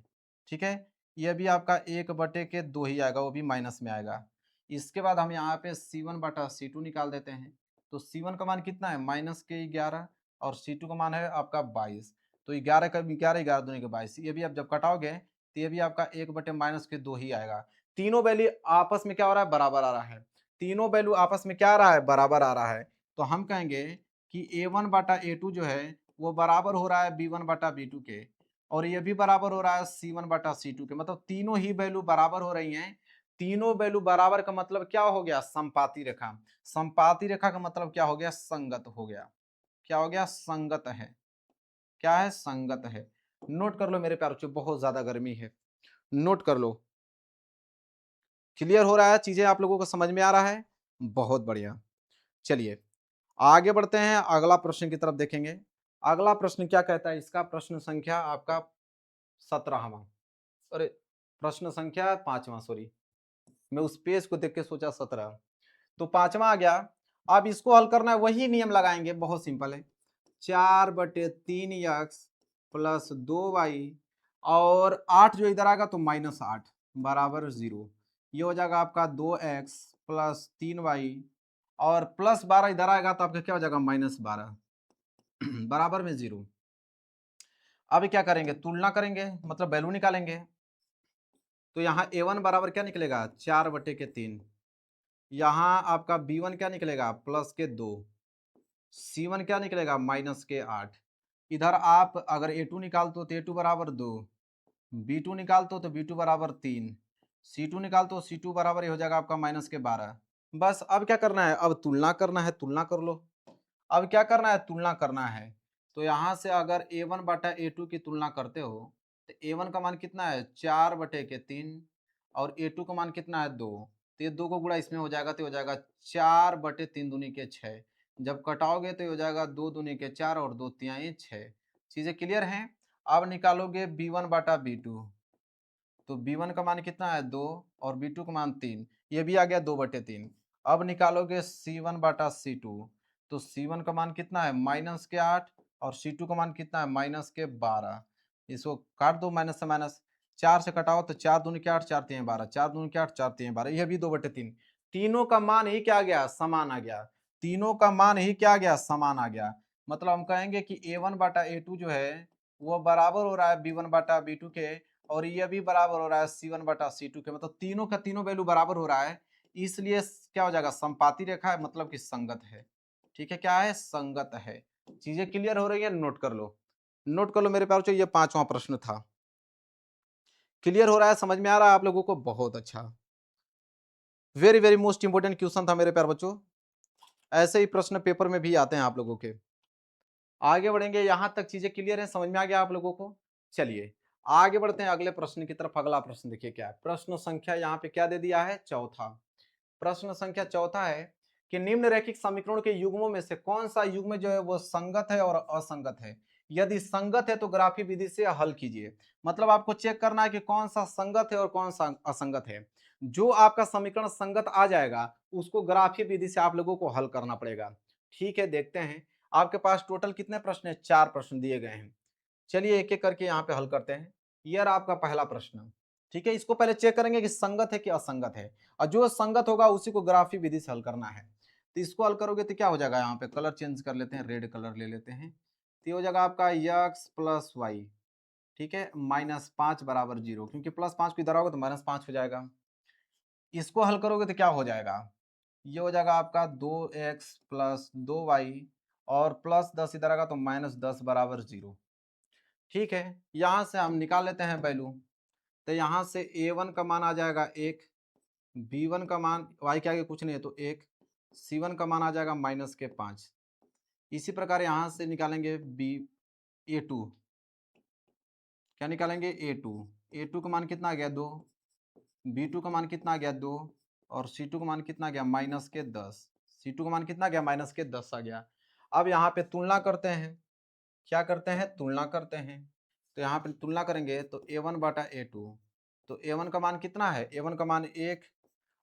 ठीक है, ये भी आपका 1/2 ही आएगा, वो भी माइनस में आएगा। इसके बाद हम यहाँ पे c1 बटा c2 निकाल देते हैं। तो c1 का मान कितना है माइनस के 11 और c2 का मान है आपका 22। तो 11 का 11, 11 दूनी के 22, ये भी आप जब कटाओगे तो ये भी आपका 1/-2 ही आएगा। तीनों वैल्यू आपस में क्या हो रहा है, बराबर आ रहा है। तीनों वैल्यू आपस में क्या आ रहा है, बराबर आ रहा है। तो हम कहेंगे कि a1 बटा a2 जो है वो बराबर हो रहा है b1 बटा b2 के और ये भी बराबर हो रहा है c1 बटा c2 के। मतलब तीनों ही वैल्यू बराबर हो रही हैं। तीनों वैल्यू बराबर का मतलब क्या हो गया, संपाती रेखा। संपाती रेखा का मतलब क्या हो गया, संगत हो गया। क्या हो गया, संगत है। क्या है, संगत है। नोट कर लो मेरे प्यारे बच्चों, बहुत ज्यादा गर्मी है, नोट कर लो। क्लियर हो रहा है, चीजें आप लोगों को समझ में आ रहा है, बहुत बढ़िया। चलिए आगे बढ़ते हैं, अगला प्रश्न की तरफ देखेंगे। अगला प्रश्न क्या कहता है, इसका प्रश्न संख्या आपका 17वां, अरे प्रश्न संख्या 5वां, सॉरी मैं उस पेज को देख के सोचा 17, तो 5वां आ गया। अब इसको हल करना है, वही नियम लगाएंगे, बहुत सिंपल है। 4/3x प्लस 2y और 8 जो इधर आएगा तो -8 बराबर 0। ये हो जाएगा आपका 2x प्लस 3y और प्लस 12 इधर आएगा तो आपका क्या हो जाएगा -12 बराबर में 0। अब क्या करेंगे, तुलना करेंगे, मतलब वैल्यू निकालेंगे। तो यहाँ a1 बराबर क्या निकलेगा 4/3। यहाँ आपका b1 क्या निकलेगा +2। c1 क्या निकलेगा -8। इधर आप अगर a2 निकालते तो a2 बराबर 2, b2 निकालते तो b2 बराबर 3, c2 निकालते c2 बराबर ये हो जाएगा आपका -12। बस अब क्या करना है, अब तुलना करना है, तुलना कर लो। अब क्या करना है, तुलना करना है। तो यहाँ से अगर a1 बटा a2 की तुलना करते हो तो a1 का मान कितना है 4/3 और a2 का मान कितना है 2। तो ये 2 को गुणा इसमें हो जाएगा तो हो जाएगा 4/3 दूनी के 6। जब कटाओगे तो हो जाएगा 2 दूनी के 4 और 2 तिहाई 6। चीजें क्लियर हैं। अब निकालोगे b1 बटा b2। तो b1 का मान कितना है 2 और b2 का मान 3, ये भी आ गया 2/3। अब निकालोगे c1 बटा c2। तो c1 का मान कितना है -8 और c2 का मान कितना है -12। इसको काट दो, माइनस से माइनस, 4 से कटाओ तो 4 दूनी के 8, 4 तिहाई 12, 4 दूनी के 8, 4 तिहाई 12, यह भी 2/3। तीनों का मान ही क्या आ गया, समान आ गया। तीनों का मान ही क्या आ गया, समान आ गया। मतलब हम कहेंगे कि a1 बटा a2 जो है वो बराबर हो रहा है b1 बटा b2 के और ये भी बराबर हो रहा है c1 बटा c2 के। मतलब तीनों का तीनों वैल्यू बराबर हो रहा है, इसलिए क्या हो जाएगा, संपाती रेखा है, मतलब कि संगत है। ठीक है, क्या है, संगत है। चीजें क्लियर हो रही है, नोट कर लो, नोट कर लो मेरे प्यारों, ये 5वां प्रश्न था। क्लियर हो रहा है, समझ में आ रहा है आप लोगों को, बहुत अच्छा। Very very most important question था मेरे प्यार बच्चों, ऐसे ही प्रश्न पेपर में भी आते हैं आप लोगों के। आगे बढ़ेंगे, यहां तक चीजें क्लियर है, समझ में आ गया आप लोगों को। चलिए आगे बढ़ते हैं अगले प्रश्न की तरफ। अगला प्रश्न देखिए क्या है, प्रश्न संख्या यहाँ पे क्या दे दिया है, चौथा। प्रश्न संख्या चौथा है कि निम्न रैखिक समीकरणों के युग्मों में से कौन सा युग्म जो है वो संगत है और असंगत है। यदि संगत है तो ग्राफी विधि से हल कीजिए। मतलब आपको चेक करना है कि कौन सा संगत है और कौन सा असंगत है। जो आपका समीकरण संगत आ जाएगा उसको ग्राफी विधि से आप लोगों को हल करना पड़ेगा। ठीक है, देखते हैं आपके पास टोटल कितने प्रश्न है, 4 प्रश्न दिए गए हैं। चलिए एक एक करके यहाँ पे हल करते हैं। ये रहा आपका पहला प्रश्न। ठीक है, इसको पहले चेक करेंगे कि संगत है कि असंगत है, और जो संगत होगा उसी को ग्राफी विधि से हल करना है। तो इसको हल करोगे तो क्या हो जाएगा, यहाँ पे कलर चेंज कर लेते हैं, रेड कलर ले लेते हैं। तो ये हो जाएगा आपका यक्स प्लस वाई, ठीक है, -5 बराबर 0, क्योंकि +5 को इधर आओगे तो -5 हो जाएगा। इसको हल करोगे तो क्या हो जाएगा, ये हो जाएगा आपका 2x प्लस 2y और +10 इधर आएगा तो -10 बराबर 0। ठीक है, यहाँ से हम निकाल लेते हैं वैल्यू। तो यहाँ से a1 का मान आ जाएगा 1, b1 का मान y के आगे कुछ नहीं है तो 1, c1 का मान आ जाएगा -5। इसी प्रकार यहाँ से निकालेंगे a2, क्या निकालेंगे a2 का मान कितना आ गया 2, b2 का मान कितना आ गया 2 और c2 का मान कितना आ गया -10। c2 का मान कितना आ गया -10 आ गया। अब यहाँ पे तुलना करते हैं, क्या करते हैं, तुलना करते हैं। तो यहाँ पे तुलना करेंगे तो a1 बटा a2, तो a1 का मान कितना है, a1 का मान 1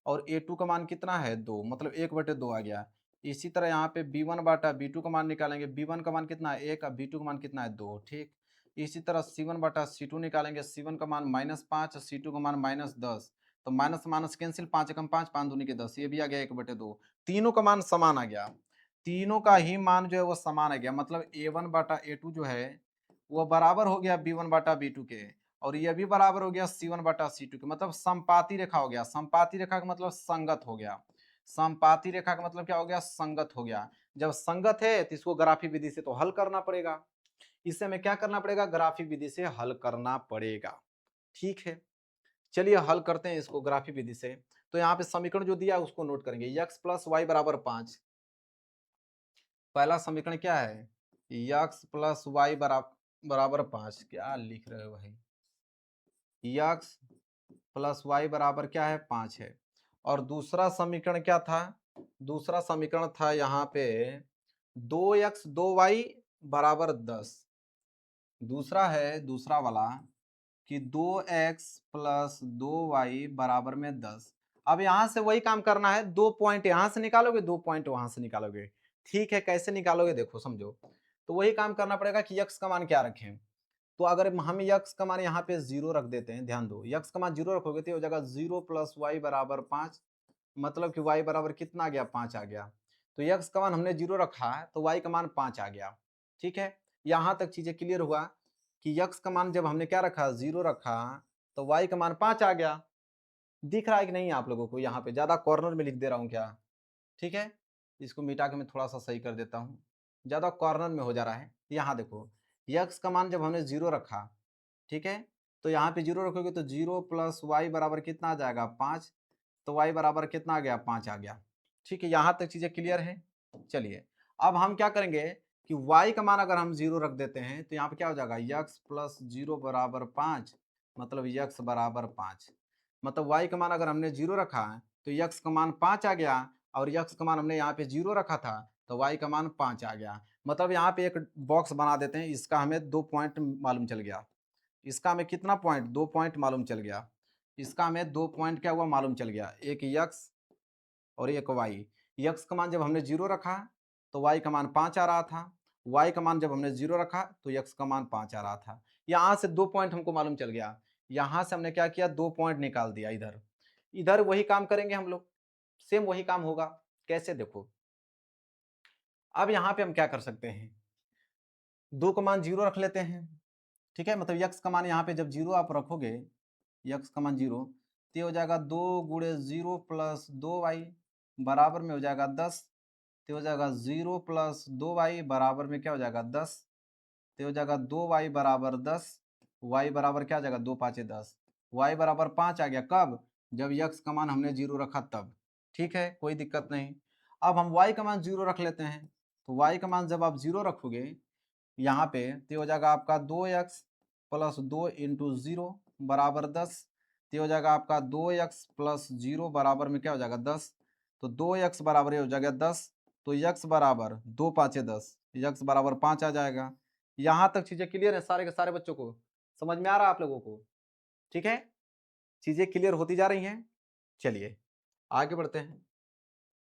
और a2 का मान कितना है 2, मतलब 1/2 आ गया। इसी तरह यहाँ पे b1 बटा b2 का मान निकालेंगे, b1 का मान कितना है 1 और b2 का मान कितना है 2। ठीक, इसी तरह c1 बटा c2 निकालेंगे, c1 का मान -5 और c2 का मान -10, तो माइनस माइनस कैंसिल, 5 एकम 5, 5 दूनी के 10, ये भी आ गया 1/2। तीनों का मान समान आ गया, तीनों का ही मान जो है वो समान आ गया, मतलब a1 बटा a2 जो है वो बराबर हो गया b1 बटा b2 के, और ये भी बराबर हो गया c1 बटा c2 के, मतलब समपाती रेखा हो गया। समपाती रेखा का मतलब संगत हो गया, समपाती रेखा का मतलब क्या हो गया, संगत हो गया। जब संगत है तो इसको ग्राफी विधि से तो हल करना पड़ेगा, इसे हमें क्या करना पड़ेगा, ग्राफी विधि से हल करना पड़ेगा। ठीक है, चलिए हल करते हैं इसको ग्राफी विधि से। तो यहाँ पे समीकरण जो दिया है उसको नोट करेंगे, x प्लस वाई बराबर 5। पहला समीकरण क्या है, x प्लस वाई बराबर 5। क्या लिख रहे हो भाई, x प्लस वाई बराबर क्या है 5 है। और दूसरा समीकरण क्या था, दूसरा समीकरण था यहाँ पे 2x 2y बराबर 10। दूसरा है, दूसरा वाला कि 2x प्लस 2y बराबर में 10। अब यहाँ से वही काम करना है, 2 पॉइंट यहाँ से निकालोगे, 2 पॉइंट वहां से निकालोगे। ठीक है, कैसे निकालोगे देखो समझो। तो वही काम करना पड़ेगा कि x का मान क्या रखें। तो अगर हम x का मान यहाँ पे 0 रख देते हैं, ध्यान दो, x का मान 0 रखोगे तो हो जाएगा 0 प्लस वाई बराबर 5, मतलब कि y बराबर कितना आ गया, 5 आ गया। तो x का मान हमने 0 रखा है तो y का मान 5 आ गया। ठीक है, यहाँ तक चीजें क्लियर हुआ कि x का मान जब हमने क्या रखा, 0 रखा, तो y का मान 5 आ गया। दिख रहा है कि नहीं आप लोगों को, यहाँ पे ज्यादा कॉर्नर में लिख दे रहा हूँ क्या। ठीक है, इसको मिटा के मैं थोड़ा सा सही कर देता हूँ, ज्यादा कॉर्नर में हो जा रहा है। यहाँ देखो, x का मान जब हमने 0 रखा, ठीक है, तो यहाँ पे 0 रखोगे तो 0 प्लस वाई बराबर कितना आ जाएगा 5, तो y बराबर कितना आ गया, 5 आ गया। ठीक है, यहाँ तक चीजें क्लियर है। चलिए अब हम क्या करेंगे कि y का मान अगर हम 0 रख देते हैं तो यहाँ पे क्या हो जाएगा, x प्लस 0 बराबर 5, मतलब x बराबर 5। मतलब y का मान अगर हमने 0 रखा है तो x का मान 5 आ गया, और x का मान हमने यहाँ पे 0 रखा था तो y का मान 5 आ गया। मतलब यहाँ पे एक बॉक्स बना देते हैं, इसका हमें 2 पॉइंट मालूम चल गया, इसका हमें कितना पॉइंट, 2 पॉइंट मालूम चल गया। इसका हमें 2 पॉइंट क्या हुआ, मालूम चल गया, एक x और एक y। x का मान जब हमने 0 रखा तो y का मान 5 आ रहा था, y का मान जब हमने 0 रखा तो x का मान 5 आ रहा था। यहाँ से 2 पॉइंट हमको मालूम चल गया, यहाँ से हमने क्या किया, 2 पॉइंट निकाल दिया। इधर इधर वही काम करेंगे हम लोग, सेम वही काम होगा। कैसे देखो, अब यहाँ पे हम क्या कर सकते हैं, 2 का मान 0 रख लेते हैं। ठीक है, मतलब x का मान यहाँ पे जब 0 आप रखोगे, x का मान 0, तो ये हो जाएगा 2 गुणे 0 प्लस 2y बराबर में हो जाएगा 10। तो हो जाएगा 0 प्लस 2y बराबर में क्या हो जाएगा 10, तो हो जाएगा 2y बराबर 10, y बराबर क्या आ जाएगा 2 5 10, y बराबर 5 आ गया। कब, जब x का मान हमने 0 रखा तब। ठीक है, कोई दिक्कत नहीं। अब हम y का मान 0 रख लेते हैं, तो y का मान जब आप 0 रखोगे यहाँ पे, तो हो जाएगा आपका 2x प्लस 2 इंटू 0 बराबर 10। तो हो जाएगा आपका 2x प्लस 0 बराबर में क्या हो जाएगा 10, तो 2x बराबर हो जाएगा 10, तो x बराबर 2 5 10, x बराबर 5 आ जाएगा। यहाँ तक चीजें क्लियर है सारे के सारे बच्चों को? समझ में आ रहा है आप लोगों को? ठीक है, चीजें क्लियर होती जा रही हैं। चलिए आगे बढ़ते हैं।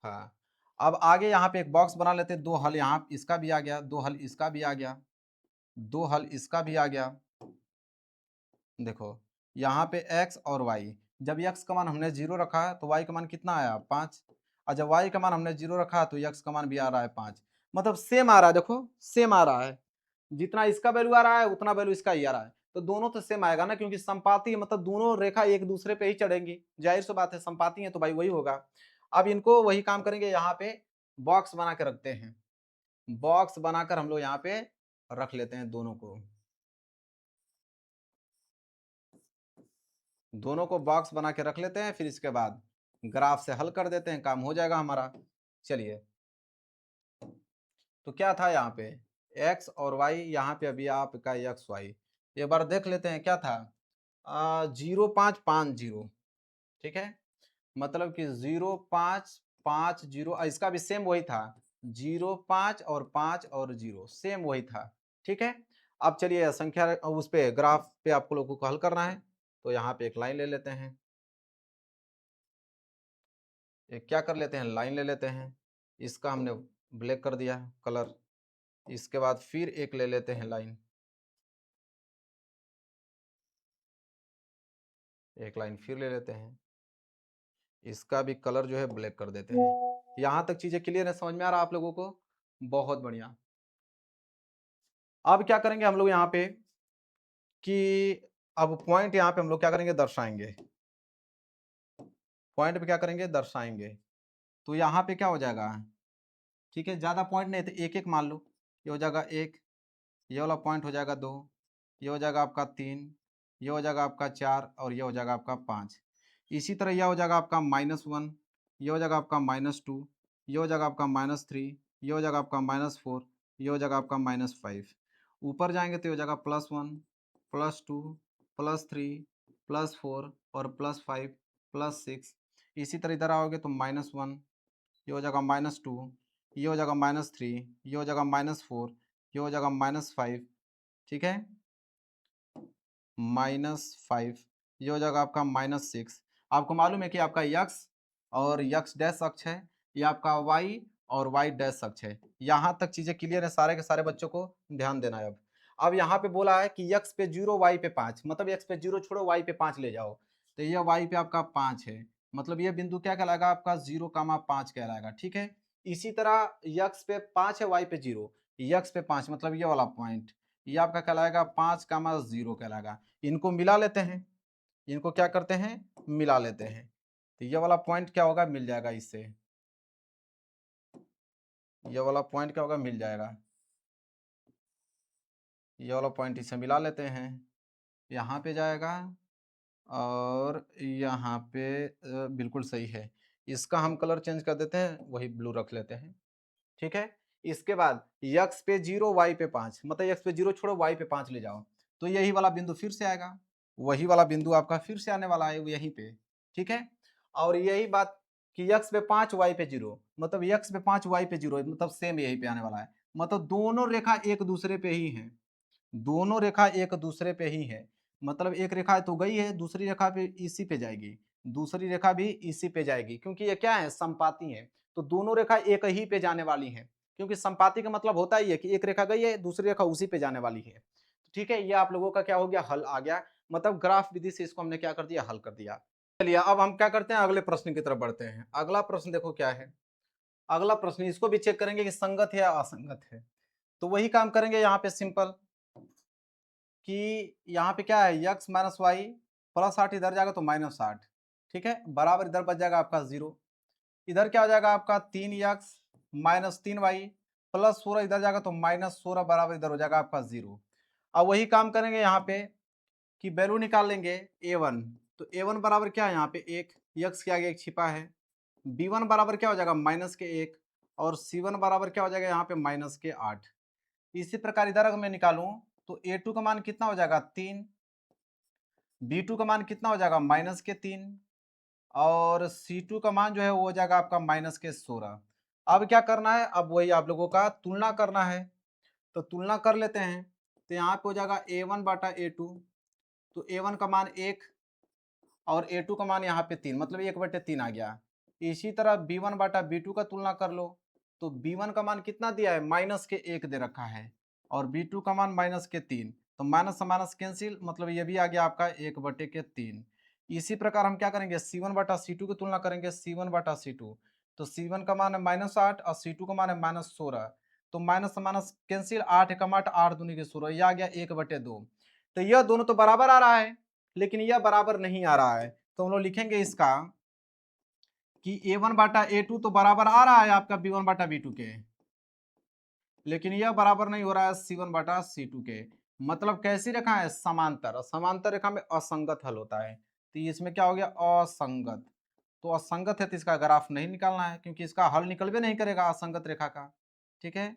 हाँ, अब आगे यहाँ पे एक बॉक्स बना लेते हैं। 2 हल यहाँ इसका भी आ गया, 2 हल इसका भी आ गया, 2 हल इसका भी आ गया। देखो यहाँ पे x और y, जब x का मान हमने 0 रखा है तो y का मान कितना आया 5, और जब y का मान हमने 0 रखा है तो x का मान भी आ रहा है 5। मतलब सेम आ रहा है, देखो सेम आ रहा है, जितना इसका वैल्यू आ रहा है उतना वैल्यू इसका ही आ रहा है, तो दोनों तो सेम आएगा ना, क्योंकि संपाती मतलब दोनों रेखा एक दूसरे पे ही चढ़ेंगी, जाहिर सी बात है संपाती है तो भाई वही होगा। अब इनको वही काम करेंगे, यहाँ पे बॉक्स बना के रखते हैं, बॉक्स बनाकर हम लोग यहाँ पे रख लेते हैं दोनों को बॉक्स बना के रख लेते हैं, फिर इसके बाद ग्राफ से हल कर देते हैं, काम हो जाएगा हमारा। चलिए, तो क्या था यहाँ पे x और y, यहाँ पे अभी आपका एक्स वाई, एक बार देख लेते हैं क्या था 0550, ठीक है, मतलब कि 0550, इसका भी सेम वही था, 05 और 5 और 0 सेम वही था, ठीक है। अब चलिए संख्या उस पे ग्राफ पे आपको लोगों को हल करना है, तो यहाँ पे एक लाइन ले लेते हैं, एक क्या कर लेते हैं लाइन ले लेते हैं, इसका हमने ब्लैक कर दिया कलर, इसके बाद फिर एक ले लेते हैं लाइन, एक लाइन फिर ले लेते हैं, इसका भी कलर जो है ब्लैक कर देते हैं। यहाँ तक चीजें क्लियर है, समझ में आ रहा है आप लोगों को? बहुत बढ़िया। अब क्या करेंगे हम लोग यहाँ पे कि अब पॉइंट यहाँ पे हम लोग क्या करेंगे दर्शाएंगे, पॉइंट पे क्या करेंगे दर्शाएंगे, तो यहाँ पे क्या हो जाएगा, ठीक है, ज्यादा पॉइंट नहीं तो एक एक मान लो, ये हो जाएगा 1, ये वाला पॉइंट हो जाएगा 2, ये हो जाएगा आपका 3, ये हो जाएगा आपका 4 और ये हो जाएगा आपका 5। इसी तरह यह हो जाएगा आपका -1, ये हो जाएगा आपका -2, ये हो जाएगा आपका -3, ये हो जाएगा आपका -4, ये हो जाएगा आपका -5। ऊपर जाएंगे तो ये हो जाएगा +1, +2, +3, +4 और +5, +6। इसी तरह इधर आओगे तो -1, ये हो जाएगा -2, ये हो जाएगा -3, ये हो जाएगा -4, ये हो जाएगा -5, ठीक है, -5, ये हो जाएगा आपका -6। आपको मालूम है कि आपका यक्स और यक्स डैश अक्ष है, ये आपका वाई और वाई डैश अक्ष है। यहाँ तक चीजें क्लियर है सारे के सारे बच्चों को? ध्यान देना है। अब यहाँ पे बोला है कि यक्स पे 0 वाई पे 5, मतलब यक्स पे 0 छोड़ो वाई पे 5 ले जाओ, तो ये वाई पे आपका 5 है, मतलब ये बिंदु क्या कहलाएगा आपका 0,5 कहलाएगा, ठीक है। इसी तरह यक्स पे 5 है वाई पे 0, यक्स पे 5 मतलब ये वाला पॉइंट, ये आपका कहलाएगा 5,0 कहलाएगा। इनको मिला लेते हैं, इनको क्या करते हैं मिला लेते हैं, तो ये वाला पॉइंट क्या होगा मिल जाएगा इससे, ये वाला पॉइंट क्या होगा मिल जाएगा, ये वाला पॉइंट इससे मिला लेते हैं, यहाँ पे जाएगा और यहाँ पे बिल्कुल सही है। इसका हम कलर चेंज कर देते हैं, वही ब्लू रख लेते हैं, ठीक है। इसके बाद यक्स पे 0 वाई पे 5, मतलब यक्स पे 0 छोड़ो वाई पे 5 ले जाओ, तो यही वाला बिंदु फिर से आएगा, वही वाला बिंदु आपका फिर से आने वाला है यहीं पे, ठीक है। और यही बात कि यक्स पे 5 वाई पे 0, मतलब यक्स पे 5 वाई पे 0, मतलब सेम यहीं पे आने वाला है, मतलब दोनों रेखा एक दूसरे पे ही है, दोनों रेखा एक दूसरे पे ही है, मतलब एक रेखा तो गई है, दूसरी रेखा पे इसी पे जाएगी, दूसरी रेखा भी इसी पे जाएगी, क्योंकि ये क्या है संपाती है, तो दोनों रेखा एक ही पे जाने वाली है, क्योंकि संपाती का मतलब होता ही है कि एक रेखा गई है दूसरी रेखा उसी पे जाने वाली है। ठीक है, ये आप लोगों का क्या हो गया हल आ गया, मतलब ग्राफ विधि से इसको हमने क्या कर दिया हल कर दिया। चलिए अब हम क्या करते हैं अगले प्रश्न की तरफ बढ़ते हैं। अगला प्रश्न देखो क्या है, अगला प्रश्न इसको भी चेक करेंगे कि संगत है या असंगत है, तो वही काम करेंगे यहाँ पे सिंपल कि यहाँ पे क्या है यक्स माइनस वाई +60, इधर जाएगा तो -60, ठीक है, बराबर इधर बच जाएगा आपका 0, इधर क्या हो जाएगा आपका 3x -3y +16, इधर जाएगा तो -16 बराबर इधर हो जाएगा आपका 0। अब वही काम करेंगे यहाँ पे कि वैल्यू निकाल लेंगे a1, तो a1 बराबर क्या है यहाँ पे 1, यक्स के आगे एक छिपा है, b1 बराबर क्या हो जाएगा -1 और c1 बराबर क्या हो जाएगा यहाँ पे -8। इसी प्रकार इधर अगर मैं निकालूं तो a2 का मान कितना हो जाएगा 3, b2 का मान कितना हो जाएगा -3 और c2 का मान जो है वो हो जाएगा आपका -16। अब क्या करना है, अब वही आप लोगों का तुलना करना है, तो तुलना कर लेते हैं। तो यहाँ पे हो जाएगा A1 बाटा A2, तो A1 का मान 1 और A2 का मान यहाँ पे 3, मतलब 1/3 आ गया। इसी तरह B1 बाटा B2 का तुलना कर लो, तो B1 का मान कितना दिया है, -1 दे रखा है, और B2 का मान -3, तो माइनस से माइनस कैंसिल, मतलब ये भी आ गया आपका 1/3। इसी प्रकार हम क्या करेंगे, C1 बाटा C2 की तुलना करेंगे, C1 बाटा C2, तो C1 का मान है -8 और C2 का मान है -16, तो माइनस से माइनस कैंसिल, 8 एकम 8, 8 दूनी के 16, ये आ गया 1/2। तो यह दोनों तो बराबर आ रहा है, लेकिन यह बराबर नहीं आ रहा है, तो हम लोग लिखेंगे इसका कि A1 बाटा A2 तो बराबर आ रहा है आपका B1 बाटा B2 के, लेकिन यह बराबर नहीं हो रहा है C1 बाटा C2 के। मतलब कैसी रेखा है, समांतर, और समांतर रेखा में असंगत हल होता है, तो इसमें क्या हो गया, असंगत। तो असंगत है तो इसका ग्राफ नहीं निकालना है, क्योंकि इसका हल निकल भी नहीं करेगा असंगत रेखा का। ठीक है,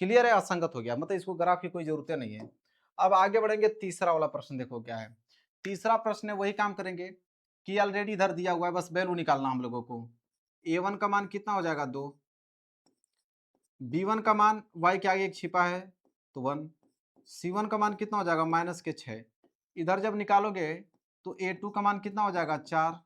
क्लियर है, असंगत हो गया, मतलब इसको ग्राफ की कोई जरूरत नहीं है। अब आगे बढ़ेंगे, तीसरा वाला प्रश्न देखो क्या है। तीसरा प्रश्न है, वही काम करेंगे कि ऑलरेडी इधर दिया हुआ है, बस वैल्यू निकालना हम लोगों को। A1 का मान कितना हो जाएगा, 2, B1 का मान y के आगे एक छिपा है तो 1, C1 का मान कितना हो जाएगा, -6। इधर जब निकालोगे तो A2 का मान कितना हो जाएगा, 4,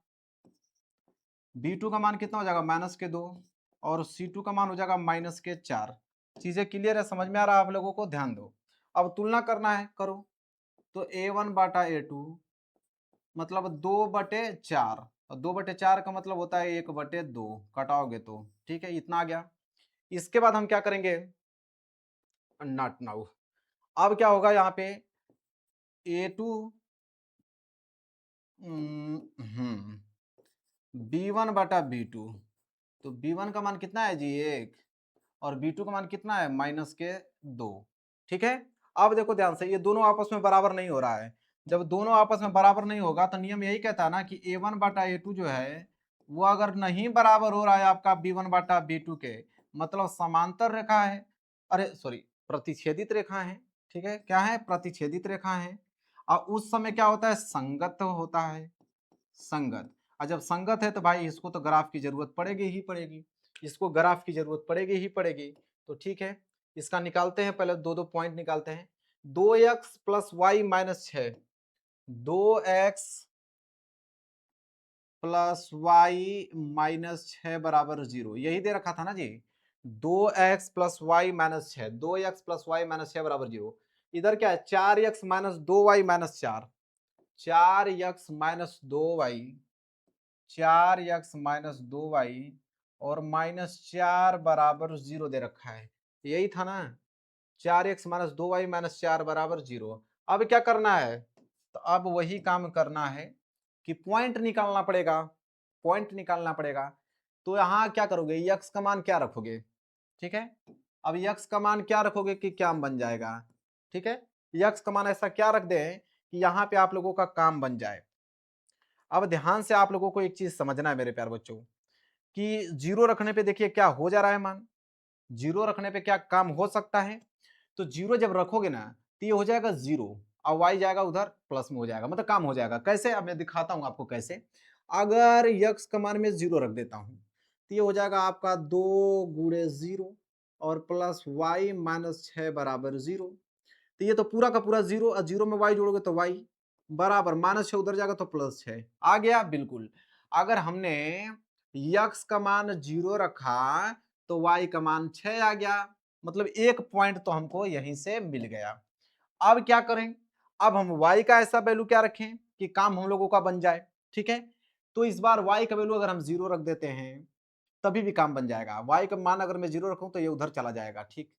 B2 का मान कितना हो जाएगा, -2, और C2 का मान हो जाएगा -4। चीजें क्लियर है, समझ में आ रहा है आप लोगों को, ध्यान दो। अब तुलना करना है, करो। तो A1 बाटा A2 मतलब 2/4, और 2/4 का मतलब होता है 1/2, कटाओगे तो, ठीक है, इतना आ गया। इसके बाद हम क्या करेंगे, नॉट नाउ। अब क्या होगा यहाँ पे, A2 B1 बाटा B2, तो B1 का मान कितना है जी, 1, और B2 का मान कितना है, -2। ठीक है, अब देखो ध्यान से, ये दोनों आपस में बराबर नहीं हो रहा है। जब दोनों आपस में बराबर नहीं होगा तो नियम यही कहता है ना कि A1 बाटा A2 जो है वो अगर नहीं बराबर हो रहा है आपका B1 बाटा B2 के, मतलब समांतर रेखा है, अरे सॉरी, प्रतिच्छेदित रेखा है। ठीक है, क्या है, प्रतिच्छेदित रेखा है, और उस समय क्या होता है, संगत होता है, संगत। और जब संगत है तो भाई इसको तो ग्राफ की जरूरत पड़ेगी ही पड़ेगी, इसको ग्राफ की जरूरत पड़ेगी ही पड़ेगी। तो ठीक है, इसका निकालते हैं, पहले दो दो पॉइंट निकालते हैं। 2x plus Y minus 6, 2x plus Y -6 बराबर 0, यही दे रखा था ना जी। 2x plus Y minus 6, 2x plus Y minus 6 बराबर 0। इधर क्या है, 4x minus 2y minus 4, 4x minus 2y, 4x minus 2y और -4 बराबर 0 दे रखा है, यही था ना, 4x माइनस 2y माइनस 4 बराबर 0। अब क्या करना है, तो अब वही काम करना है कि पॉइंट निकालना पड़ेगा, पॉइंट निकालना पड़ेगा। तो यहाँ क्या करोगे, x का मान क्या रखोगे, ठीक है। अब x का मान क्या रखोगे कि क्या बन जाएगा, ठीक है, x का मान ऐसा क्या रख दें कि यहाँ पे आप लोगों का काम बन जाए। अब ध्यान से आप लोगों को एक चीज समझना है मेरे प्यार बच्चों, कि जीरो रखने पे देखिए क्या हो जा रहा है मान, जीरो रखने पे क्या काम हो सकता है। तो जीरो जब रखोगे ना तो ये हो जाएगा जीरो, और वाई जाएगा उधर प्लस में हो जाएगा, मतलब काम हो जाएगा। कैसे, अब मैं दिखाता हूं आपको कैसे। अगर यक्स का मान में जीरो रख देता हूं तो ये हो जाएगा आपका 2 × 0 और प्लस वाई -6 बराबर 0। तो ये तो पूरा का पूरा जीरो, और जीरो में वाई जोड़ोगे तो वाई बराबर -6 उधर जाएगा तो +6 आ गया, बिल्कुल। अगर हमने यक्स का मान 0 रखा तो वाई का मान 6 आ गया, मतलब एक पॉइंट तो हमको यहीं से मिल गया। अब क्या करें, अब हम y का ऐसा वैल्यू क्या रखें कि काम हम लोगों का बन जाए, ठीक है। तो इस बार y का वैल्यू अगर हम 0 रख देते हैं तभी भी काम बन जाएगा। y का मान अगर मैं 0 रखूं तो ये उधर चला जाएगा, ठीक।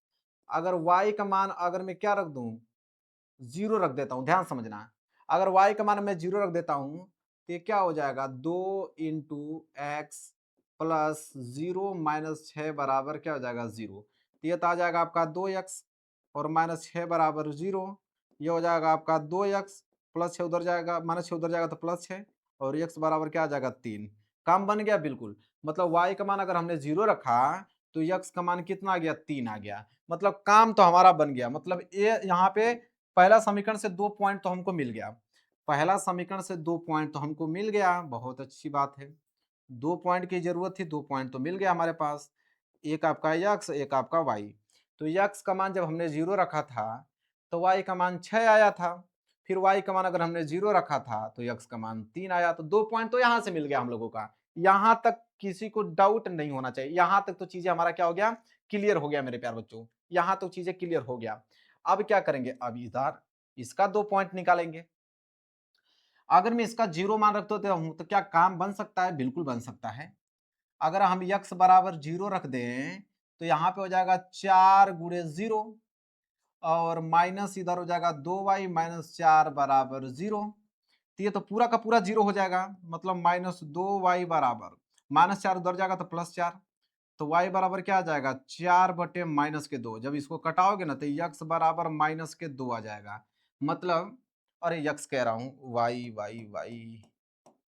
अगर y का मान अगर मैं क्या रख दूं, 0 रख देता हूं, ध्यान समझना। अगर y का मान मैं 0 रख देता हूं तो ये क्या हो जाएगा, 2 × x प्लस 0 -6 बराबर क्या हो जाएगा, 0। तो ये तो आ जाएगा आपका 2x और -6 बराबर 0। ये हो जाएगा आपका 2x प्लस 6 उधर जाएगा, -6 उधर जाएगा तो +6, और x बराबर क्या आ जाएगा, 3। काम बन गया, बिल्कुल। मतलब y का मान अगर हमने 0 रखा तो x का मान कितना आ गया, 3 आ गया। मतलब काम तो हमारा बन गया, मतलब ये यहाँ पे पहला समीकरण से 2 पॉइंट तो हमको मिल गया, पहला समीकरण से 2 पॉइंट तो हमको मिल गया, बहुत अच्छी बात है। 2 पॉइंट की जरूरत थी, 2 पॉइंट तो मिल गया हमारे पास, एक आपका यक्स एक आपका वाई। तो यक्स का मान जब हमने 0 रखा था तो y का मान 6 आया था। फिर y का मान अगर हमने 0 रखा था तो x का मान 3 आया। तो 2 पॉइंट तो यहाँ से मिल गया हम लोगों का। यहाँ तक किसी को डाउट नहीं होना चाहिए। यहाँ तक तो चीजें हमारा क्या हो गया, क्लियर हो गया मेरे प्यार बच्चों। यहाँ तो चीजें क्लियर हो गया। अब क्या करेंगे, अब इधर इसका 2 पॉइंट निकालेंगे। अगर मैं इसका 0 मान रखता हूं तो क्या काम बन सकता है? बिल्कुल बन सकता है। अगर हम x बराबर 0 रख दें तो यहाँ पे हो जाएगा 4 गुणे 0 और माइनस इधर हो जाएगा 2y माइनस 4 बराबर 0। तो ये तो पूरा का पूरा 0 हो जाएगा, मतलब माइनस 2y बराबर माइनस 4 उधर जाएगा तो प्लस 4। तो y बराबर क्या आ जाएगा, 4 बटे माइनस के 2। जब इसको कटाओगे ना तो x बराबर माइनस के 2 आ जाएगा। मतलब अरे x कह रहा हूँ y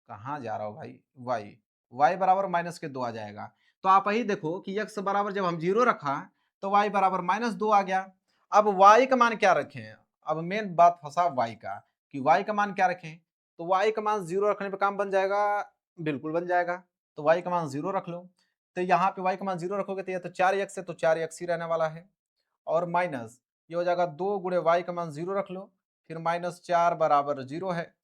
कहाँ जा रहा हो भाई, y बराबर माइनस के 2 आ जाएगा। तो आप यही देखो कि x बराबर जब हम 0 रखा तो y बराबर माइनस 2 आ गया। अब y का मान क्या रखें? अब मेन बात फंसा y का, कि y का मान क्या रखें? तो y का मान 0 रखने पे काम बन जाएगा, बिल्कुल बन जाएगा। तो y का मान 0 रख लो। तो यहाँ पे y का मान 0 रखोगे तो ये तो 4x है, तो 4x ही रहने वाला है। और माइनस ये हो जाएगा 2 गुणे y का मान 0 रख लो, फिर माइनस 4 बराबर 0 है।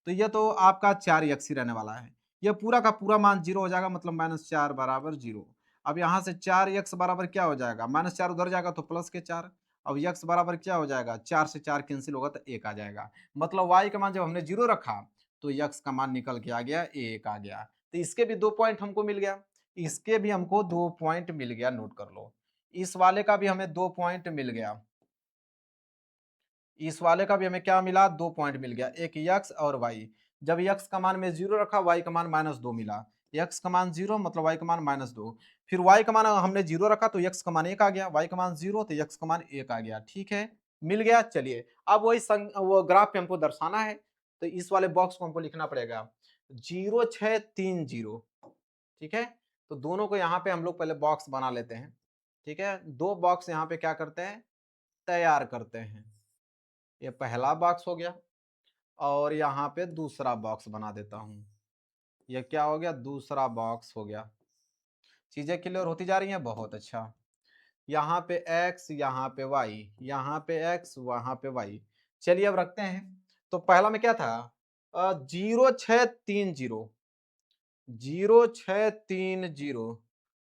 तो ये तो आपका 4x ही रहने वाला है। ये पूरा का पूरा मान 0 हो जाएगा, मतलब माइनस 4 बराबर 0। अब यहाँ से 4x बराबर क्या हो जाएगा, माइनस 4 उधर जाएगा तो प्लस के 4। अब x बराबर क्या हो जाएगा, 4 से 4 कैंसिल होगा तो 1 आ जाएगा। मतलब y का मान जब हमने 0 रखा तो x का मान निकल के आ गया 1 आ गया। तो इसके भी 2 पॉइंट हमको मिल गया, इसके भी हमको 2 पॉइंट मिल गया, नोट कर लो। इस वाले का भी हमें 2 पॉइंट मिल गया, इस वाले का भी हमें क्या मिला, 2 पॉइंट मिल गया, एक x और y। जब x का मान में 0 रखा y का मान माइनस 2 मिला। x का मान 0 मतलब y का मान माइनस 2। फिर y का मान हमने 0 रखा तो x का मान 1 आ गया, y का मान 0 तो x का मान 1 आ गया। ठीक है, मिल गया। चलिए अब वही वो ग्राफ पे हमको दर्शाना है, तो इस वाले बॉक्स को हमको लिखना पड़ेगा 0630। ठीक है, तो दोनों को यहाँ पे हम लोग पहले बॉक्स बना लेते हैं। ठीक है, 2 बॉक्स यहाँ पे क्या करते हैं, तैयार करते हैं। ये पहला बॉक्स हो गया और यहाँ पे दूसरा बॉक्स बना देता हूँ। ये क्या हो गया, दूसरा बॉक्स हो गया। चीजें क्लियर होती जा रही हैं, बहुत अच्छा। यहाँ पे x, यहाँ पे y, यहाँ पे x, वहां पे y। चलिए अब रखते हैं। तो पहला में क्या था, 0630, 0630,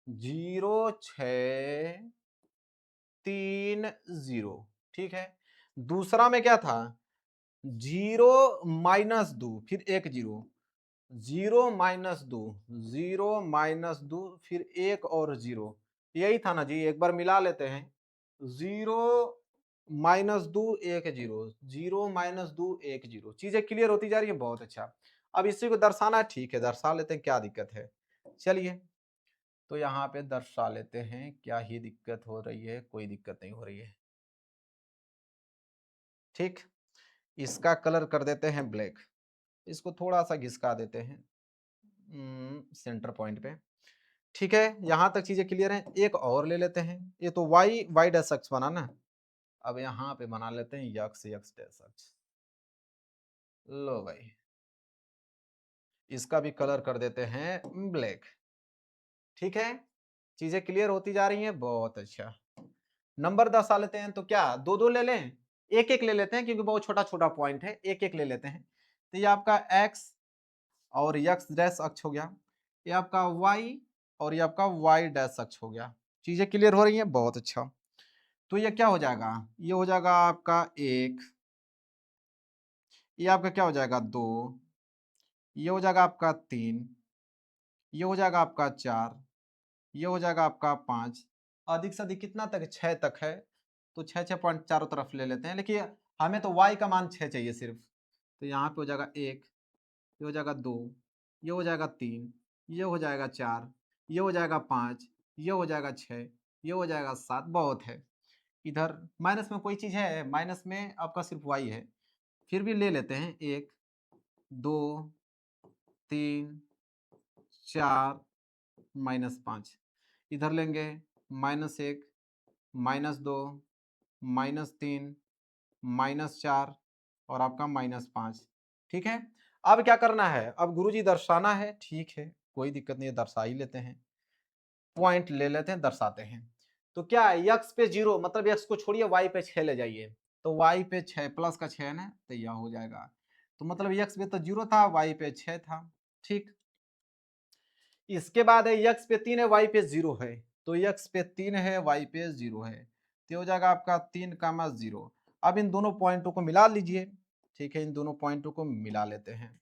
0630। ठीक है, दूसरा में क्या था, 0 - 2 फिर एक 0, 0 - 2, 0 - 2 फिर एक और 0। यही था ना जी, एक बार मिला लेते हैं। 0 - 2 एक 0, 0 - 2 एक 0। चीजें क्लियर होती जा रही है, बहुत अच्छा। अब इसी को दर्शाना है, ठीक है दर्शा लेते हैं, क्या दिक्कत है। चलिए तो यहाँ पे दर्शा लेते हैं, क्या ही दिक्कत हो रही है, कोई दिक्कत नहीं हो रही है। ठीक, इसका कलर कर देते हैं ब्लैक, इसको थोड़ा सा घिसका देते हैं सेंटर पॉइंट पे। ठीक है, यहां तक चीजें क्लियर हैं। एक और ले लेते हैं, ये तो y डैश अक्ष बना ना, अब यहाँ पे बना लेते हैं यक्स डैश अक्ष। लो भाई, इसका भी कलर कर देते हैं ब्लैक। ठीक है, चीजें क्लियर होती जा रही हैं, बहुत अच्छा। नंबर दर्शा लेते हैं, तो क्या दो दो ले लें, एक एक ले लेते हैं, क्योंकि बहुत छोटा छोटा पॉइंट है, एक एक ले लेते हैं। तो ये आपका x और यक्स डैश अक्ष हो गया, ये आपका y और ये आपका y डैश अक्ष हो गया। चीजें क्लियर हो रही हैं, बहुत अच्छा। तो ये क्या हो जाएगा, ये हो जाएगा आपका 1, ये आपका क्या हो जाएगा 2, ये हो जाएगा आपका 3, ये हो जाएगा आपका 4, ये हो जाएगा आपका 5। अधिक से अधिक कितना तक, 6 तक है। तो 6 पॉइंट चारों तरफ ले लेते हैं, लेकिन हमें तो y का मान 6 चाहिए सिर्फ। तो यहाँ पे हो जाएगा 1, ये हो जाएगा 2, ये हो जाएगा 3, ये हो जाएगा 4, ये हो जाएगा 5, ये हो जाएगा 6, ये हो जाएगा 7। बहुत है। इधर माइनस में कोई चीज़ है, माइनस में आपका सिर्फ y है। फिर भी ले लेते हैं, 1, 2, 3, 4, -5। इधर लेंगे -1, -2, -3, -4 और आपका -5। ठीक है, अब क्या करना है, अब गुरुजी दर्शाना है। ठीक है, कोई दिक्कत नहीं है, दर्शा ही लेते हैं, पॉइंट ले लेते हैं, दर्शाते हैं। तो क्या है, यक्स पे 0 मतलब यक्स को छोड़िए, वाई पे 6 ले जाइए। तो y पे 6 प्लस का 6 है ना, तो यह हो जाएगा। तो मतलब x पे तो 0 था, y पे 6 था। ठीक, इसके बाद है x पे 3 है, y पे 0 है। तो x पे 3 है, y पे 0 है, तो हो जाएगा आपका 3 कामा 0। अब इन दोनों पॉइंटों को मिला लीजिए। ठीक है, इन दोनों पॉइंटों को मिला लेते हैं।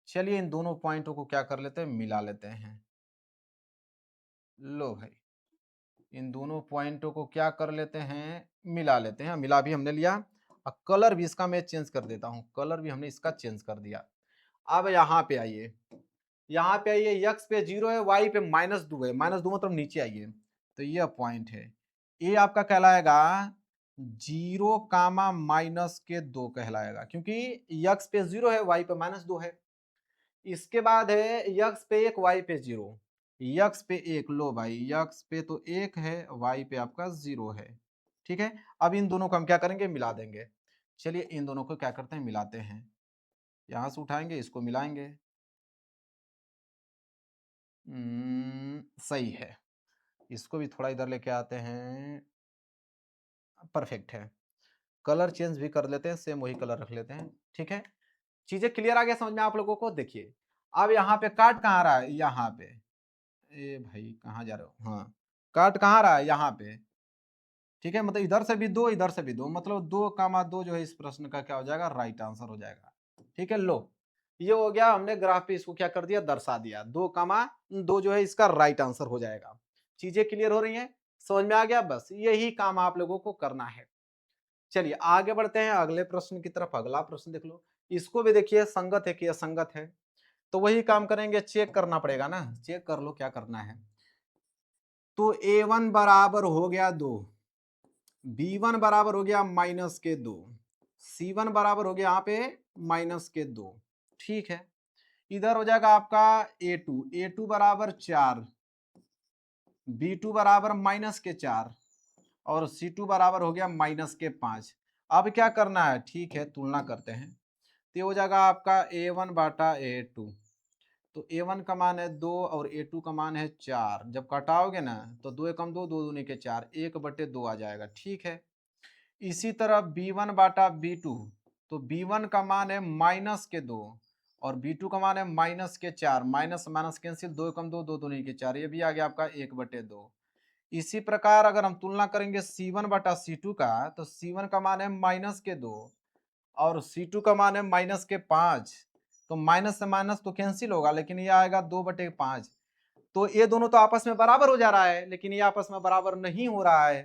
चलिए इन दोनों पॉइंटों को क्या कर लेते हैं, मिला लेते हैं। लो भाई, इन दोनों पॉइंटों को क्या कर लेते हैं, मिला लेते हैं। मिला भी हमने लिया, और कलर भी इसका मैं चेंज कर देता हूं, कलर भी हमने इसका चेंज कर दिया। अब यहाँ पे आइए, यहाँ पे आइए, x पे 0 है, y पे -2 है, -2 मतलब नीचे आइए, तो यह पॉइंट है। ये आपका कहलाएगा 0 कामा -2 कहलाएगा, क्योंकि x पे 0 है, y पे -2 है। इसके बाद है x पे 1, y पे 0। x पे 1, लो भाई, x पे तो 1 है, y पे आपका 0 है। ठीक है, अब इन दोनों को हम क्या करेंगे, मिला देंगे। चलिए इन दोनों को क्या करते हैं, मिलाते हैं। यहां से उठाएंगे, इसको मिलाएंगे। सही है, इसको भी थोड़ा इधर लेके आते हैं। परफेक्ट है, कलर चेंज भी कर लेते हैं, सेम वही कलर रख लेते हैं। ठीक है, चीजें क्लियर आ गया समझ में आप लोगों को। देखिए अब यहाँ पे काट कहाँ रहा है, यहाँ पे, ए भाई कहाँ जा रहे हो, हाँ, काट कहाँ रहा है, यहाँ पे। ठीक है, मतलब इधर से भी दो, इधर से भी दो, मतलब 2 कामा 2 जो है इस प्रश्न का क्या हो जाएगा, राइट आंसर हो जाएगा। ठीक है, लो ये हो गया, हमने ग्राफ पे इसको क्या कर दिया, दर्शा दिया। 2 कामा 2 जो है इसका राइट आंसर हो जाएगा। चीजें क्लियर हो रही हैं, समझ में आ गया, बस यही काम आप लोगों को करना है। चलिए आगे बढ़ते हैं अगले प्रश्न की तरफ। अगला प्रश्न देख लो, इसको भी देखिए, संगत है कि असंगत है, तो वही काम करेंगे, चेक करना पड़ेगा ना, चेक कर लो क्या करना है। तो a1 बराबर हो गया 2, b1 बराबर हो गया -2, c1 बराबर हो गया यहाँ पे -2। ठीक है, इधर हो जाएगा आपका a2 बराबर 4, b2 बराबर -4, और c2 बराबर हो गया -5। अब क्या करना है, ठीक है तुलना करते हैं, तो हो जाएगा आपका a1 बाटा a2। तो a1 का मान है 2 और a2 का मान है 4। जब घटाओगे ना तो 2 एकम 2, 2 दूनी के 4, 1/2 आ जाएगा। ठीक है, इसी तरह b1 बाटा b2, तो b1 का मान है -2 और b2 का मान है -4, माइनस माइनस कैंसिल, 2 एकम 2, 2 दूनी के 4, ये भी आ गया आपका 1/2। इसी प्रकार अगर हम तुलना करेंगे c1 बटा c2 का, तो c1 का मान है -2 और c2 का मान है -5। तो माइनस से माइनस तो कैंसिल होगा, लेकिन ये आएगा 2/5। तो ये दोनों तो आपस में बराबर हो जा रहा है, लेकिन ये आपस में बराबर नहीं हो रहा है।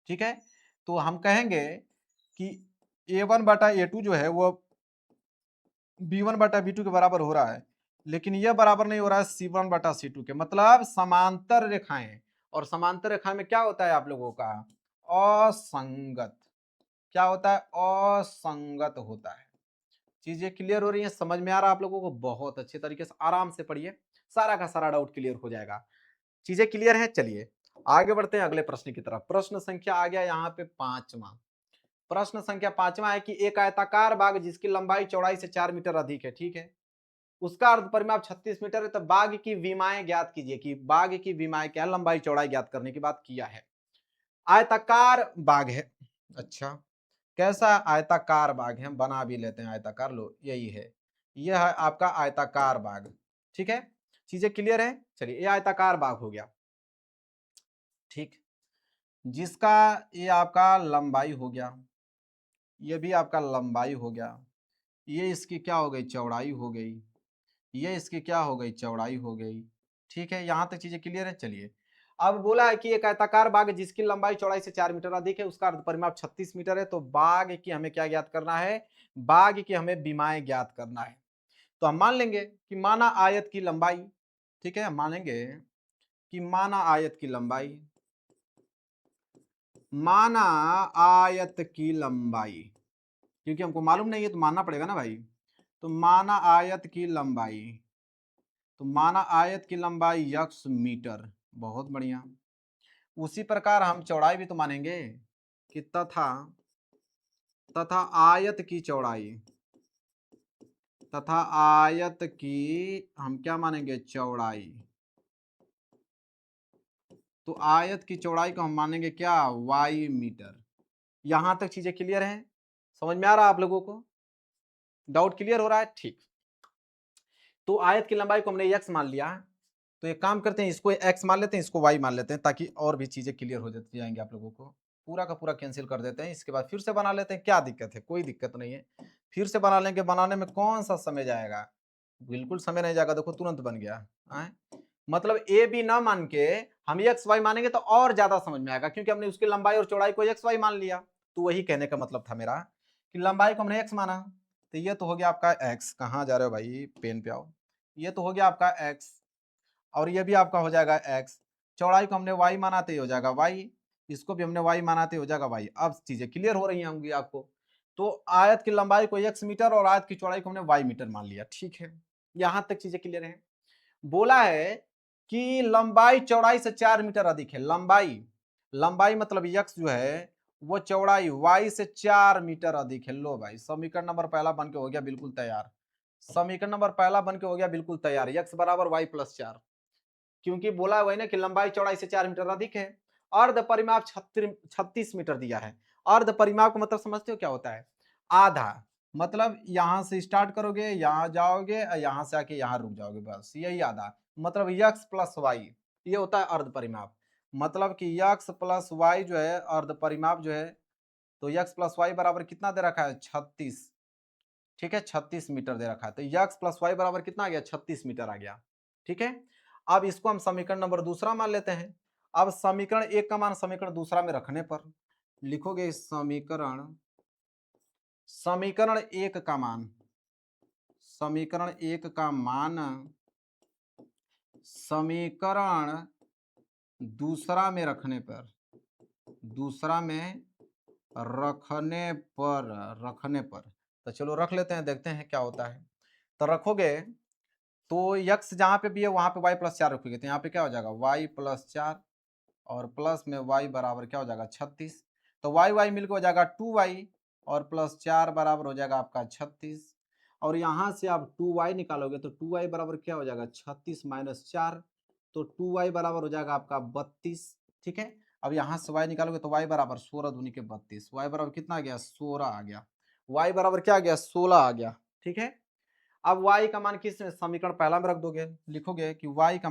ठीक है, तो हम कहेंगे कि a1 बटा a2 जो है वो b1 बटा b2 के बराबर हो रहा है, लेकिन यह बराबर नहीं हो रहा है c1 बटा c2 के। मतलब समांतर रेखाएं, और समांतर रेखा में क्या होता है आप लोगों का, असंगत। क्या होता है, असंगत होता है। चीजें क्लियर हो रही हैं, समझ में आ रहा है आप लोगों को, बहुत अच्छे तरीके से आराम से पढ़िए, सारा का सारा डाउट क्लियर हो जाएगा। चीजें क्लियर हैं, चलिए आगे बढ़ते हैं अगले प्रश्न की तरफ। प्रश्न संख्या आ गया यहाँ पे 5वां। प्रश्न संख्या 5वां है कि एक आयताकार बाग जिसकी लंबाई चौड़ाई से 4 मीटर अधिक है, ठीक है, उसका अर्ध परिमाप 36 मीटर है, तो बाग की विमाएं ज्ञात कीजिए, कि बाग की विमाएं क्या, लंबाई चौड़ाई ज्ञात करने की बात किया है। आयताकार बाग है, अच्छा कैसा आयताकार बाग है, हम बना भी लेते हैं आयताकार, लो यही है, यह है आपका आयताकार बाग। ठीक है, चीजें क्लियर है, चलिए ये आयताकार बाग हो गया। ठीक, जिसका ये आपका लंबाई हो गया, ये भी आपका लंबाई हो गया, ये इसकी क्या हो गई, चौड़ाई हो गई, ये इसकी क्या हो गई, चौड़ाई हो गई। ठीक है, यहां तक चीजें क्लियर है। चलिए अब बोला है कि एक आयताकार बाग जिसकी लंबाई चौड़ाई से 4 मीटर अधिक है, उसका अर्ध परिमाप 36 मीटर है, तो बाग की हमें क्या ज्ञात करना है, बाग की हमें विमाएं ज्ञात करना है। तो हम मान लेंगे कि माना आयत की लंबाई, ठीक है, हम मानेंगे कि माना आयत की लंबाई, माना आयत की लंबाई, क्योंकि हमको मालूम नहीं है तो मानना पड़ेगा ना भाई। तो माना आयत की लंबाई, तो माना आयत की लंबाई x मीटर, बहुत बढ़िया। उसी प्रकार हम चौड़ाई भी तो मानेंगे कि तथा, तथा आयत की चौड़ाई, तथा आयत की हम क्या मानेंगे, चौड़ाई। तो आयत की चौड़ाई को हम मानेंगे क्या, y मीटर। यहां तक चीजें क्लियर हैं? समझ में आ रहा है आप लोगों को? डाउट क्लियर हो रहा है? ठीक। तो आयत की लंबाई को हमने x मान लिया। तो एक काम करते हैं, इसको x मान लेते हैं, इसको y मान लेते हैं, ताकि और भी चीजें क्लियर हो जाती जाएंगे आप लोगों को। पूरा का पूरा कैंसिल कर देते हैं, इसके बाद फिर से बना लेते हैं। क्या दिक्कत है? कोई दिक्कत नहीं है, फिर से बना लेंगे। बनाने में कौन सा समय जाएगा? बिल्कुल समय नहीं जाएगा। देखो तुरंत बन गया। मतलब ए बी ना मान के हम एक्स वाई मानेंगे तो और ज्यादा समझ में आएगा, क्योंकि हमने उसकी लंबाई और चौड़ाई को एक्स वाई मान लिया। तो वही कहने का मतलब था मेरा कि लंबाई को हमने एक्स माना। तो ये तो हो गया आपका एक्स। कहाँ जा रहे हो भाई? पेन पे आओ। ये तो हो गया आपका एक्स, और ये भी आपका हो जाएगा एक्स। चौड़ाई को हमने वाई माना तो ये हो जाएगा वाई, इसको भी हमने वाई माना तो हो जाएगा वाई। अब चीजें क्लियर हो रही होंगी आपको। तो आयत की लंबाई को एक्स मीटर और आयत की चौड़ाई को हमने वाई मीटर मान लिया। ठीक है, यहां तक चीजें क्लियर है। बोला है कि लंबाई चौड़ाई से 4 मीटर अधिक है। लंबाई लंबाई मतलब यक्स जो है वो चौड़ाई वाई से 4 मीटर अधिक है। लो भाई, समीकरण नंबर पहला बन के हो गया बिल्कुल तैयार। समीकरण नंबर पहला बन के हो गया बिल्कुल तैयार। यक्स बराबर वाई प्लस 4, क्योंकि बोला हुआ है ना कि लंबाई चौड़ाई से 4 मीटर अधिक है। अर्ध परिमाप 36 मीटर दिया है। अर्ध परिमाप का मतलब समझते हो क्या होता है? आधा। मतलब यहां से स्टार्ट करोगे, यहां जाओगे, यहां से आके यहां रुक जाओगे, बस यही आधा। मतलब यक्स प्लस वाई, ये होता है अर्ध परिमाप। मतलब कि यक्स प्लस वाई जो है अर्ध परिमाप जो है, तो यक्स प्लस वाई बराबर कितना दे रखा है? 36। ठीक है, 36 मीटर दे रखा है। तो यक्स प्लस वाई बराबर कितना आ गया? 36 मीटर आ गया। ठीक है, अब इसको हम समीकरण नंबर दूसरा मान लेते हैं। अब समीकरण एक का मान समीकरण दूसरा में रखने पर लिखोगे समीकरण समीकरण एक का मान समीकरण एक का मान समीकरण दूसरा में रखने पर रखने पर तो चलो रख लेते हैं, देखते हैं क्या होता है। तो रखोगे तो यक्स जहां पे भी है वहां पे वाई प्लस 4 रखोगे, तो यहाँ पे क्या हो जाएगा? वाई प्लस 4 और प्लस में वाई बराबर क्या हो जाएगा? 36। तो वाई वाई मिलकर हो जाएगा 2y और प्लस 4 बराबर हो जाएगा आपका 36। और यहाँ से आप 2y निकालोगे तो 2y बराबर क्या हो जाएगा? 36 माइनस 4, तो 2y बराबर हो जाएगा आपका 32। ठीक है, अब यहाँ से y निकालोगे तो y बराबर 16 दूनी के 32। y बराबर कितना आ गया? 16 आ गया। y बराबर क्या आ गया? 16 आ गया। ठीक है, अब y का मान किस समीकरण पहला में रख दोगे? लिखोगे कि y का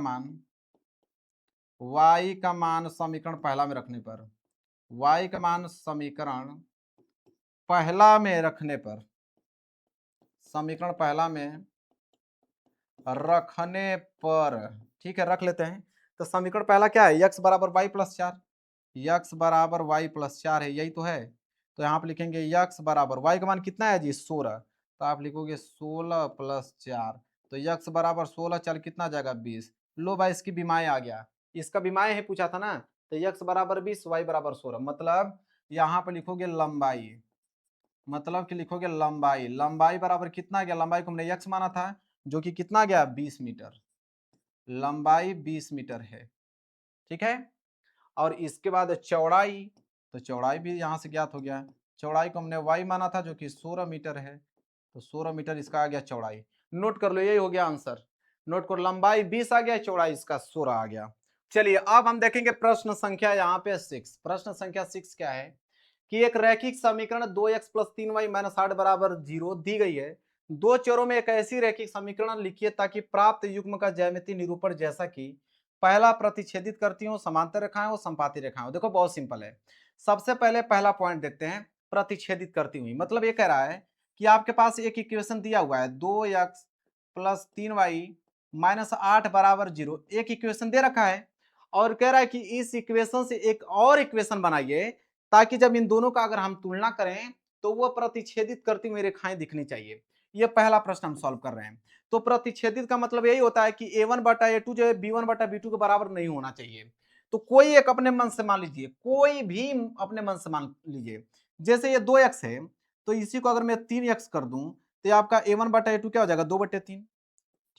मान समीकरण पहला में रखने पर y का मान समीकरण पहला में रखने पर समीकरण पहला में रखने पर ठीक है, रख लेते हैं। तो समीकरण पहला क्या है? x बराबर वाई प्लस 4। यक्स बराबर वाई प्लस 4 है, यही तो है। तो यहाँ पे लिखेंगे यक्स बराबर वाई का मान कितना है जी? 16। तो आप लिखोगे 16 प्लस 4, तो यक्स बराबर 16 4 कितना आ जाएगा? 20। लो भाई, इसकी विमाएँ आ गया। इसका विमाएँ है पूछा था ना, तो यक्स बराबर 20 वाई बराबर 16। मतलब यहाँ पे लिखोगे लंबाई, मतलब कि लिखोगे लंबाई। लंबाई बराबर कितना गया? लंबाई को हमने यक्स माना था, जो कि कितना गया? 20 मीटर। लंबाई 20 मीटर है। ठीक है, और इसके बाद चौड़ाई, तो चौड़ाई भी यहाँ से ज्ञात हो गया। चौड़ाई को हमने वाई माना था, जो कि 16 मीटर है। तो 16 मीटर इसका आ गया चौड़ाई। नोट कर लो, यही हो गया आंसर। नोट करो, लंबाई 20 आ गया, चौड़ाई इसका 16 आ गया। चलिए अब हम देखेंगे प्रश्न संख्या यहाँ पे 6। प्रश्न संख्या 6 क्या है कि एक रैखिक समीकरण 2x प्लस 3y माइनस 8 बराबर 0 दी गई है। दो चरों में एक ऐसी रैखिक समीकरण लिखिए ताकि प्राप्त युग्म का ज्यामितीय निरूपण जैसा कि पहला प्रतिच्छेदित करती हो, समांतर रेखाएं हो, संपाती रेखाएं हो। देखो बहुत सिंपल है। सबसे पहले पहला पॉइंट देखते हैं, प्रतिच्छेदित करती हुई। मतलब ये कह रहा है कि आपके पास एक इक्वेशन दिया हुआ है 2x प्लस 3y माइनस 8 बराबर 0, एक इक्वेशन दे रखा है और कह रहा है कि इस इक्वेशन से एक और इक्वेशन बनाइए ताकि जब इन दोनों का अगर हम तुलना करें तो वो प्रतिच्छेदित करती हुई रेखाएं दिखनी चाहिए। ये पहला प्रश्न हम सॉल्व कर रहे हैं। तो प्रतिच्छेदित का मतलब यही होता है कि a1 बटा a2 जो है b1 बटा b2 के बराबर नहीं होना चाहिए। तो कोई एक अपने मन से मान लीजिए, कोई भी अपने मन से मान लीजिए। जैसे ये 2x है, तो इसी को अगर मैं 3x कर दूं तो ये आपका a1 बटा a2 क्या हो जाएगा? 2/3।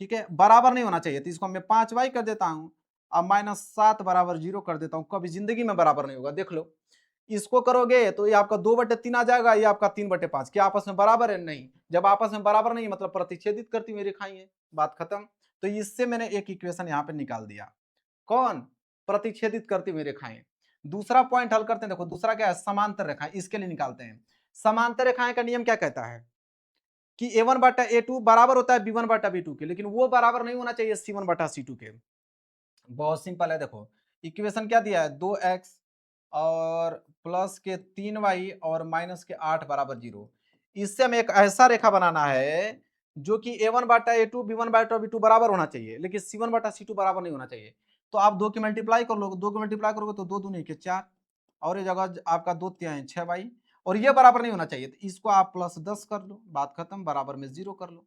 ठीक है, बराबर नहीं होना चाहिए, तो इसको मैं 5y कर देता हूं। अब माइनस 7 बराबर 0 कर देता हूं। कभी जिंदगी में बराबर नहीं होगा, देख लो। इसको करोगे तो ये आपका 2/3 आ जाएगा, ये आपका 3/5। क्या आपस में बराबर है? नहीं। जब आपस में बराबर नहीं मतलब प्रतिच्छेदित करती हुई रेखाएं हैं, बात खत्म। तो इससे मैंने एक इक्वेशन यहाँ पे निकाल दिया। कौन? प्रतिच्छेदित करती हुई रेखाएं। दूसरा पॉइंट हल करते हैं। देखो दूसरा क्या है, समांतर रेखा, इसके लिए निकालते हैं। समांतर रेखाएं का नियम क्या कहता है कि a1 बटा a2 बराबर होता है b1 बटा b2 के, लेकिन वो बराबर नहीं होना चाहिए c1 बटा c2 के। बहुत सिंपल है, देखो इक्वेशन क्या दिया है, 2x और प्लस के 3y और माइनस के 8 बराबर 0। इससे हमें एक ऐसा रेखा बनाना है जो कि a1 बटा a2 b1 बटा b2 बराबर होना चाहिए, लेकिन c1 बटा c2 बराबर नहीं होना चाहिए। तो आप 2 की मल्टीप्लाई कर लो, 2 की मल्टीप्लाई करोगे तो 2 दूनी के 4 और ये जगह आपका 2 तिहाई 6y, और ये बराबर नहीं होना चाहिए, तो इसको आप प्लस 10 कर लो, बात खत्म, बराबर में 0 कर लो।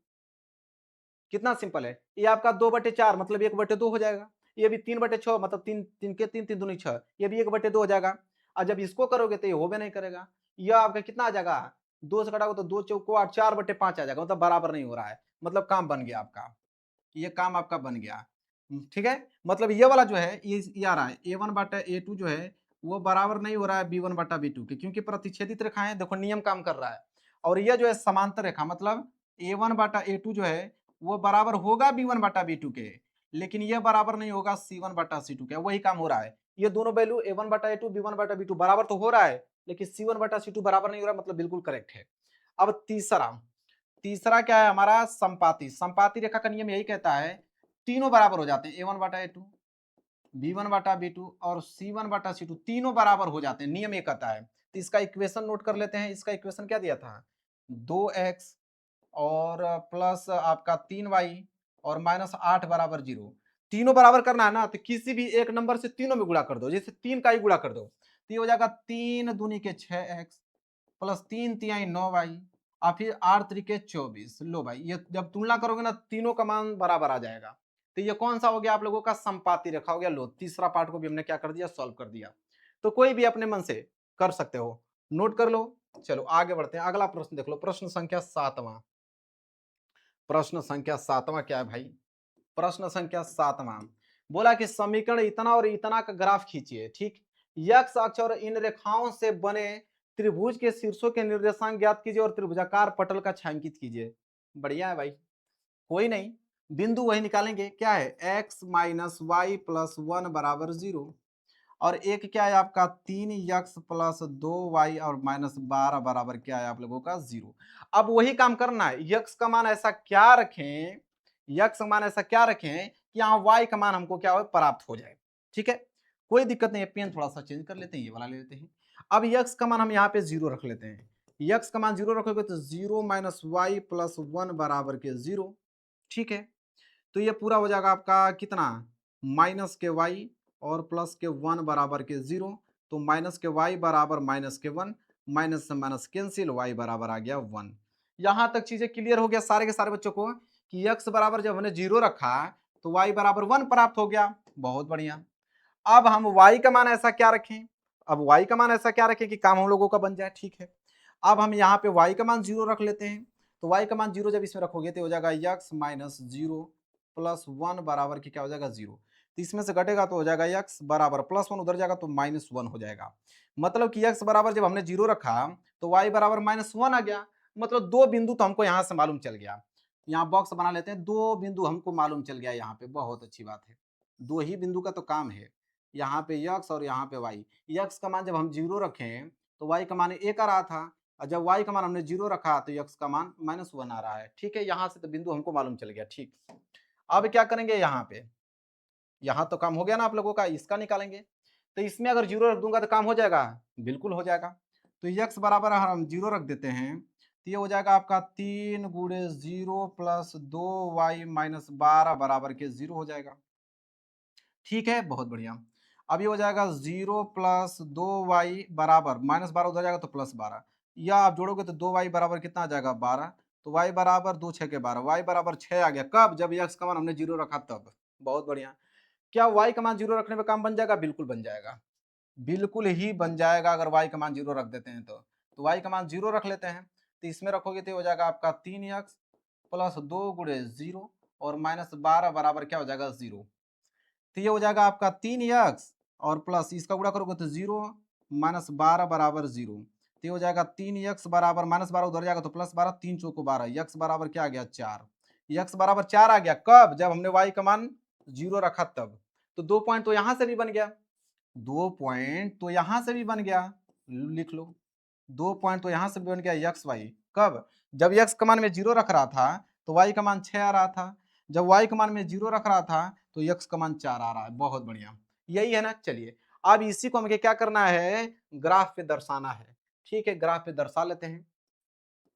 कितना सिंपल है, ये आपका 2/4 मतलब 1/2 हो जाएगा, ये भी 3/6 मतलब 3 3 के 3 3 दूनी 6, ये भी 1/2 हो जाएगा। और जब इसको करोगे तो ये होबे नहीं करेगा, यह आपका कितना आ जाएगा, 2 से कटाओगे तो 2 चौको 8, 4/5 आ जाएगा, मतलब बराबर नहीं हो रहा है, मतलब काम बन गया आपका, ये काम आपका बन गया। ठीक है, मतलब ये वाला जो है ये आ रहा है a1 बटा a2 जो है वो बराबर नहीं हो रहा है b1 बटा b2 के, क्योंकि प्रतिच्छेदित रेखाएं, देखो नियम काम कर रहा है। और ये जो है समांतर रेखा, मतलब a1 बटा a2 जो है वो बराबर होगा b1 बटा b2 के, लेकिन ये बराबर नहीं होगा c1 बटा c2 के, वही काम हो रहा है। ये दोनों वैल्यू a1 बटा a2 b1 बटा b2 बराबर तो हो रहा है, लेकिन c1 बटा c2 बराबर नहीं हो रहा, मतलब बिल्कुल करेक्ट है। अब तीसरा, तीसरा क्या है हमारा, संपाती। संपाती रेखा का नियम यही कहता है तीनों बराबर हो जाते हैं, a1 बटा a2 b1 बटा b2 और c1 बटा c2 तीनों बराबर हो जाते हैं, नियम ये कहता है। तो इसका इक्वेशन नोट कर लेते हैं। इसका इक्वेशन क्या दिया था, 2x और प्लस आपका 3y और माइनस 8 बराबर 0। तीनों बराबर करना है ना, तो किसी भी एक नंबर से तीनों में गुणा कर दो, जैसे 3 का ही गुणा कर दो, तो ये हो जाएगा 3 दूनी के 6x प्लस 3 तिहाई 9y और फिर 8 त्रिके 24। लो भाई, ये जब तुलना करोगे ना तीनों का मान बराबर आ जाएगा। तो ये कौन सा हो गया आप लोगों का, संपाती रेखा हो गया। लो तीसरा पार्ट को भी हमने क्या कर दिया, सॉल्व कर दिया। तो कोई भी अपने मन से कर सकते हो, नोट कर लो। चलो आगे बढ़ते हैं, अगला प्रश्न देख लो, प्रश्न संख्या 7वां। प्रश्न संख्या 7वां क्या है भाई, प्रश्न संख्या 7वां बोला कि समीकरण इतना और इतना का ग्राफ खींचिए। ठीक, यक्स अक्ष और इन रेखाओं से बने त्रिभुज के शीर्षों के निर्देशांक ज्ञात कीजिए और त्रिभुजाकार पटल का छायांकित कीजिए। बढ़िया है भाई, कोई नहीं, बिंदु वही निकालेंगे, क्या है x माइनस वाई प्लस 1 बराबर 0, और एक क्या है आपका 3x प्लस 2y और माइनस 12 बराबर क्या है आप लोगों का 0। अब वही काम करना है, यक्स का मान ऐसा क्या रखें, यक्स का मान ऐसा क्या रखें कि यहाँ y का मान हमको क्या हो प्राप्त हो जाए। ठीक है, कोई दिक्कत नहीं है, पेन थोड़ा सा चेंज कर लेते हैं, ये वाला ले लेते हैं। अब यक्स का मान हम यहाँ पे 0 रख लेते हैं, यक्स का मान 0 रखोगे तो 0 माइनस वाई प्लस 1 बराबर के 0। ठीक है, तो ये पूरा हो जाएगा आपका कितना, माइनस के वाई और प्लस के 1 बराबर के 0, तो माइनस के वाई बराबर माइनस के 1, माइनस से माइनस कैंसिल, वाई बराबर आ गया 1। यहां तक चीजें क्लियर हो गया सारे के सारे बच्चों को कि x बराबर जब हमने 0 रखा तो y बराबर 1 प्राप्त हो गया। बहुत बढ़िया। अब हम y का मान ऐसा क्या रखें, अब y का मान ऐसा क्या रखें कि काम हम लोगों का बन जाए। ठीक है, अब हम यहाँ पे y का मान 0 रख लेते हैं, तो y का मान 0 जब इसमें रखोगे तो हो जाएगा x माइनस 0 प्लस 1 बराबर की क्या हो जाएगा 0। तो इसमें से घटेगा तो हो जाएगा x बराबर प्लस 1 उधर जाएगा तो माइनस 1 हो जाएगा। मतलब कि x बराबर जब हमने 0 रखा तो y बराबर माइनस 1 आ गया। मतलब दो बिंदु तो हमको यहाँ से मालूम चल गया। यहाँ बॉक्स बना लेते हैं, दो बिंदु हमको मालूम चल गया यहाँ पे, बहुत अच्छी बात है। दो ही बिंदु का तो काम है, यहाँ पे x और यहाँ पे y। x का मान जब हम 0 रखें तो y का मान 1 आ रहा था, और जब y का मान हमने 0 रखा तो x का मान माइनस 1 आ रहा है। ठीक है, यहाँ से तो बिंदु हमको मालूम चल गया। ठीक, अब क्या करेंगे, यहाँ पे, यहाँ तो काम हो गया ना आप लोगों का, इसका निकालेंगे। तो इसमें अगर 0 रख दूंगा तो काम हो जाएगा, बिल्कुल हो जाएगा। तो x बराबर हम 0 रख देते हैं, तो ये हो जाएगा आपका 3 गुणे 0 प्लस 2y माइनस 12 बराबर के 0 हो जाएगा। ठीक है, बहुत बढ़िया। अब ये हो जाएगा 0 प्लस 2y बराबर माइनस 12 उधर जाएगा तो प्लस 12, या आप जोड़ोगे तो 2y बराबर कितना आ जाएगा 12, तो y बराबर 2 6 के 12, y बराबर 6 आ गया। कब, जब x का मान हमने 0 रखा तब। बहुत बढ़िया। क्या y का मान 0 रखने पे काम बन जाएगा, बिल्कुल बन जाएगा, बिल्कुल ही बन जाएगा। अगर y का मान 0 रख देते हैं तो y का मान 0 रख लेते हैं, तो इसमें रखोगे तो हो जाएगा आपका 3x प्लस 2 गुणे 0 और माइनस 12 बराबर क्या हो जाएगा 0। तो ये हो जाएगा आपका 3x और प्लस इसका गुणा करोगे तो 0 माइनस 12 बराबर 0। तो ये हो जाएगा 3x बराबर माइनस 12 उधर जाएगा तो प्लस 12, 3 चौको 12, x बराबर क्या आ गया 4। x बराबर 4 आ गया कब, जब हमने y का मान 0 रखा तब। तो 2 पॉइंट तो यहाँ से भी बन गया। 2 पॉइंट तो यहां से भी बन गया, लिख लो 2 पॉइंट तो यहां से भी बन गया एक्स वाई। कब? जब एक्स का मान में 0 रख रहा था तो वाई का मान 6 आ रहा था, जब वाई का मान में 0 रख रहा था तो एक्स का मान 4 आ रहा है। बहुत बढ़िया, यही है ना। चलिए अब इसी को हमें क्या करना है, ग्राफ पे दर्शाना है। ठीक है, ग्राफ पे दर्शा लेते हैं।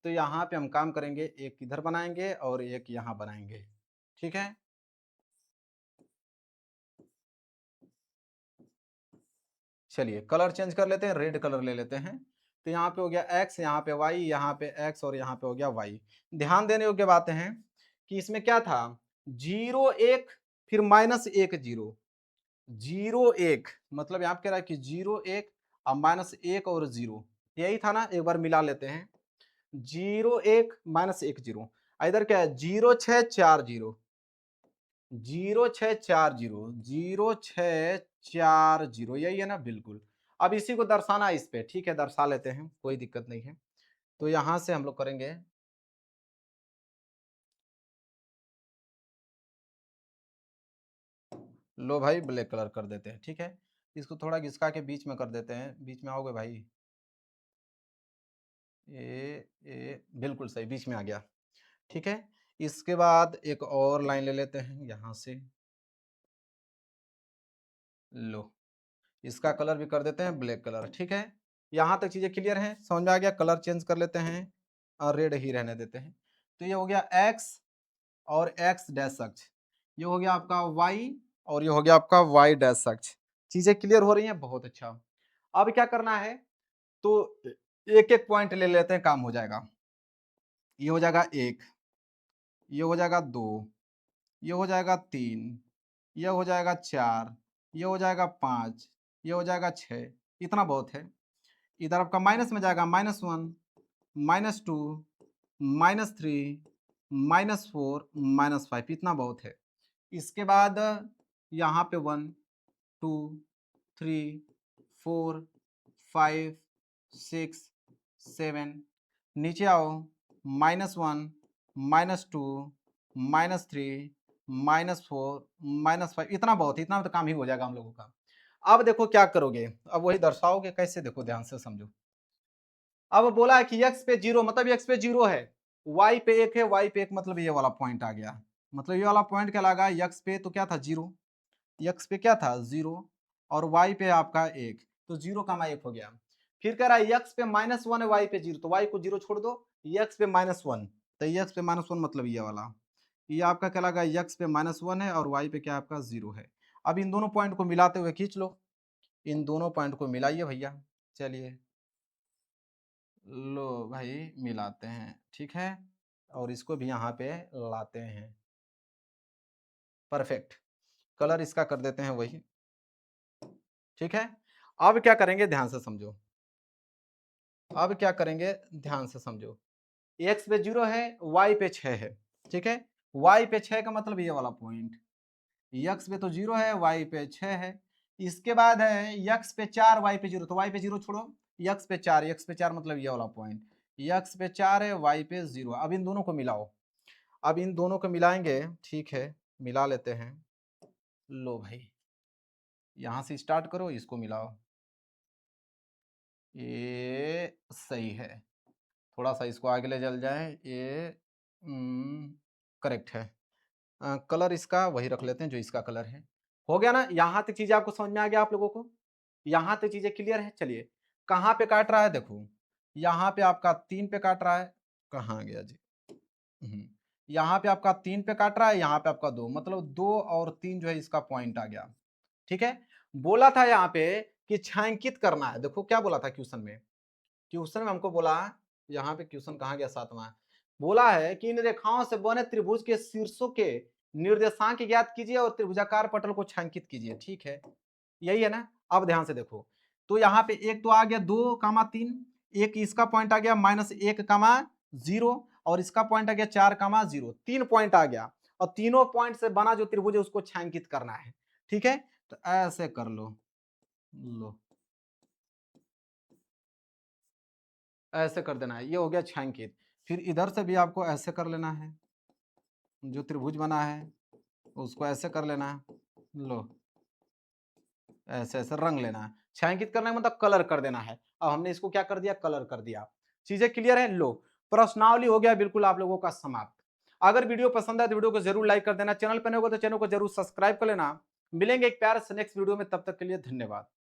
तो यहाँ पे हम काम करेंगे, एक इधर बनाएंगे और एक यहाँ बनाएंगे। ठीक है, चलिए कलर चेंज कर लेते हैं, रेड कलर ले लेते हैं। तो यहाँ पे हो गया एक्स, यहाँ पे वाई, यहाँ पे एक्स और यहाँ पे हो गया वाई। ध्यान देने योग्य बातें हैं कि इसमें क्या था, 0 1 फिर -1 0, 0 1 मतलब यहाँ पे कह रहा है कि 0 1 और -1 और 0, यही था ना। एक बार मिला लेते हैं, 0 1 -1 0, इधर क्या है 0 6 4 0, 0 6 4 0, 0 6 4 0, यही है ना, बिल्कुल। अब इसी को दर्शाना है इस पे, ठीक है दर्शा लेते हैं, कोई दिक्कत नहीं है। तो यहां से हम लोग करेंगे, लो भाई ब्लैक कलर कर देते हैं। ठीक है, इसको थोड़ा घिसका के बीच में कर देते हैं, बीच में आओगे भाई, ए बिल्कुल सही, बीच में आ गया। ठीक है, इसके बाद एक और लाइन ले लेते हैं यहां से, लो इसका कलर भी कर देते हैं ब्लैक कलर। ठीक है, यहाँ तक चीज़ें क्लियर हैं, समझ में आ गया। कलर चेंज कर लेते हैं और रेड ही रहने देते हैं। तो ये हो गया एक्स और एक्स डैश अक्ष, ये हो गया आपका वाई और ये हो गया आपका वाई डैश अक्ष। चीज़ें क्लियर हो रही हैं, बहुत अच्छा। अब क्या करना है, तो एक एक पॉइंट ले लेते हैं, काम हो जाएगा। ये हो जाएगा 1, ये हो जाएगा 2, ये हो जाएगा 3, ये हो जाएगा 4, ये हो जाएगा 5, ये हो जाएगा 6, इतना बहुत है। इधर आपका माइनस में जाएगा -1, -2, -3, -4, -5, इतना बहुत है। इसके बाद यहाँ पे 1 2 3 4 5 6 7, नीचे आओ, -1, -2, -3, -4, -5, इतना बहुत है, इतना तो काम ही हो जाएगा हम लोगों का। अब देखो क्या करोगे, अब वही दर्शाओगे कैसे, देखो ध्यान से समझो। अब बोला है कि x पे 0 मतलब x पे 0 है, y पे 1 है, y पे 1 मतलब ये वाला पॉइंट आ गया। मतलब ये वाला पॉइंट क्या लगा, x पे तो क्या था 0, x पे क्या था 0 और y पे आपका 1, तो 0 का 1 हो गया। फिर कह रहा है x पे -1 है, y पे 0, तो y को 0 छोड़ दो, x पे -1, तो x पे -1 मतलब ये वाला, ये आपका क्या लगा, x पे -1 है और y पे क्या आपका 0 है। अब इन दोनों पॉइंट को मिलाते हुए खींच लो, इन दोनों पॉइंट को मिलाइए भैया। चलिए लो भाई मिलाते हैं, ठीक है, और इसको भी यहाँ पे लाते हैं। परफेक्ट, कलर इसका कर देते हैं वही। ठीक है, अब क्या करेंगे ध्यान से समझो, अब क्या करेंगे ध्यान से समझो। x पे 0 है, y पे 6 है। ठीक है, y पे 6 का मतलब ये वाला पॉइंट, x पे तो 0 है, y पे 6 है। इसके बाद है x पे 4, y पे 0, तो y पे 0 छोड़ो, x पे 4, x पे 4 मतलब ये वाला पॉइंट, x पे 4 है, y पे 0। अब इन दोनों को मिलाओ, अब इन दोनों को मिलाएंगे, ठीक है मिला लेते हैं। लो भाई यहां से स्टार्ट करो, इसको मिलाओ, ये सही है। थोड़ा सा इसको आगे ले चल जाए, ये करेक्ट है। कलर इसका वही रख लेते हैं जो इसका कलर है। हो गया ना, यहाँ तक चीजें आपको समझ में आ गया आप लोगों को, यहाँ तक चीजें क्लियर है। चलिए कहाँ पे काट रहा है, देखो यहाँ पे आपका 3 पे काट रहा है, कहाँ गया जी, यहाँ पे आपका 3 पे काट रहा है, यहाँ पे आपका 2, मतलब 2 और 3 जो है इसका पॉइंट आ गया। ठीक है, बोला था यहाँ पे कि छायांकित करना है। देखो क्या बोला था क्वेश्चन में, क्वेश्चन में हमको बोला, यहाँ पे क्वेश्चन कहाँ गया, 7वां, बोला है कि इन रेखाओं से बने त्रिभुज के शीर्षों के निर्देशांक ज्ञात कीजिए और त्रिभुजाकार पटल को छायांकित कीजिए। ठीक है, यही है ना। अब ध्यान से देखो, तो यहाँ पे एक तो आ गया 2, 3, एक इसका पॉइंट आ गया -1, 0 और इसका पॉइंट आ गया 4, 0, 3 पॉइंट आ गया, और तीनों पॉइंट से बना जो त्रिभुज है उसको छायांकित करना है। ठीक है, तो ऐसे कर लो, लो ऐसे कर देना है, ये हो गया छायांकित। फिर इधर से भी आपको ऐसे कर लेना है, जो त्रिभुज बना है उसको ऐसे कर लेना है, लो ऐसे ऐसे रंग लेना है। छायांकित करना है मतलब कलर कर देना है। अब हमने इसको क्या कर दिया, कलर कर दिया। चीजें क्लियर है? लो, प्रश्नावली हो गया बिल्कुल आप लोगों का समाप्त। अगर वीडियो पसंद आए तो वीडियो को जरूर लाइक कर देना, चैनल पर नए हो तो चैनल को जरूर सब्सक्राइब कर लेना। मिलेंगे एक प्यार से नेक्स्ट वीडियो में, तब तक के लिए धन्यवाद।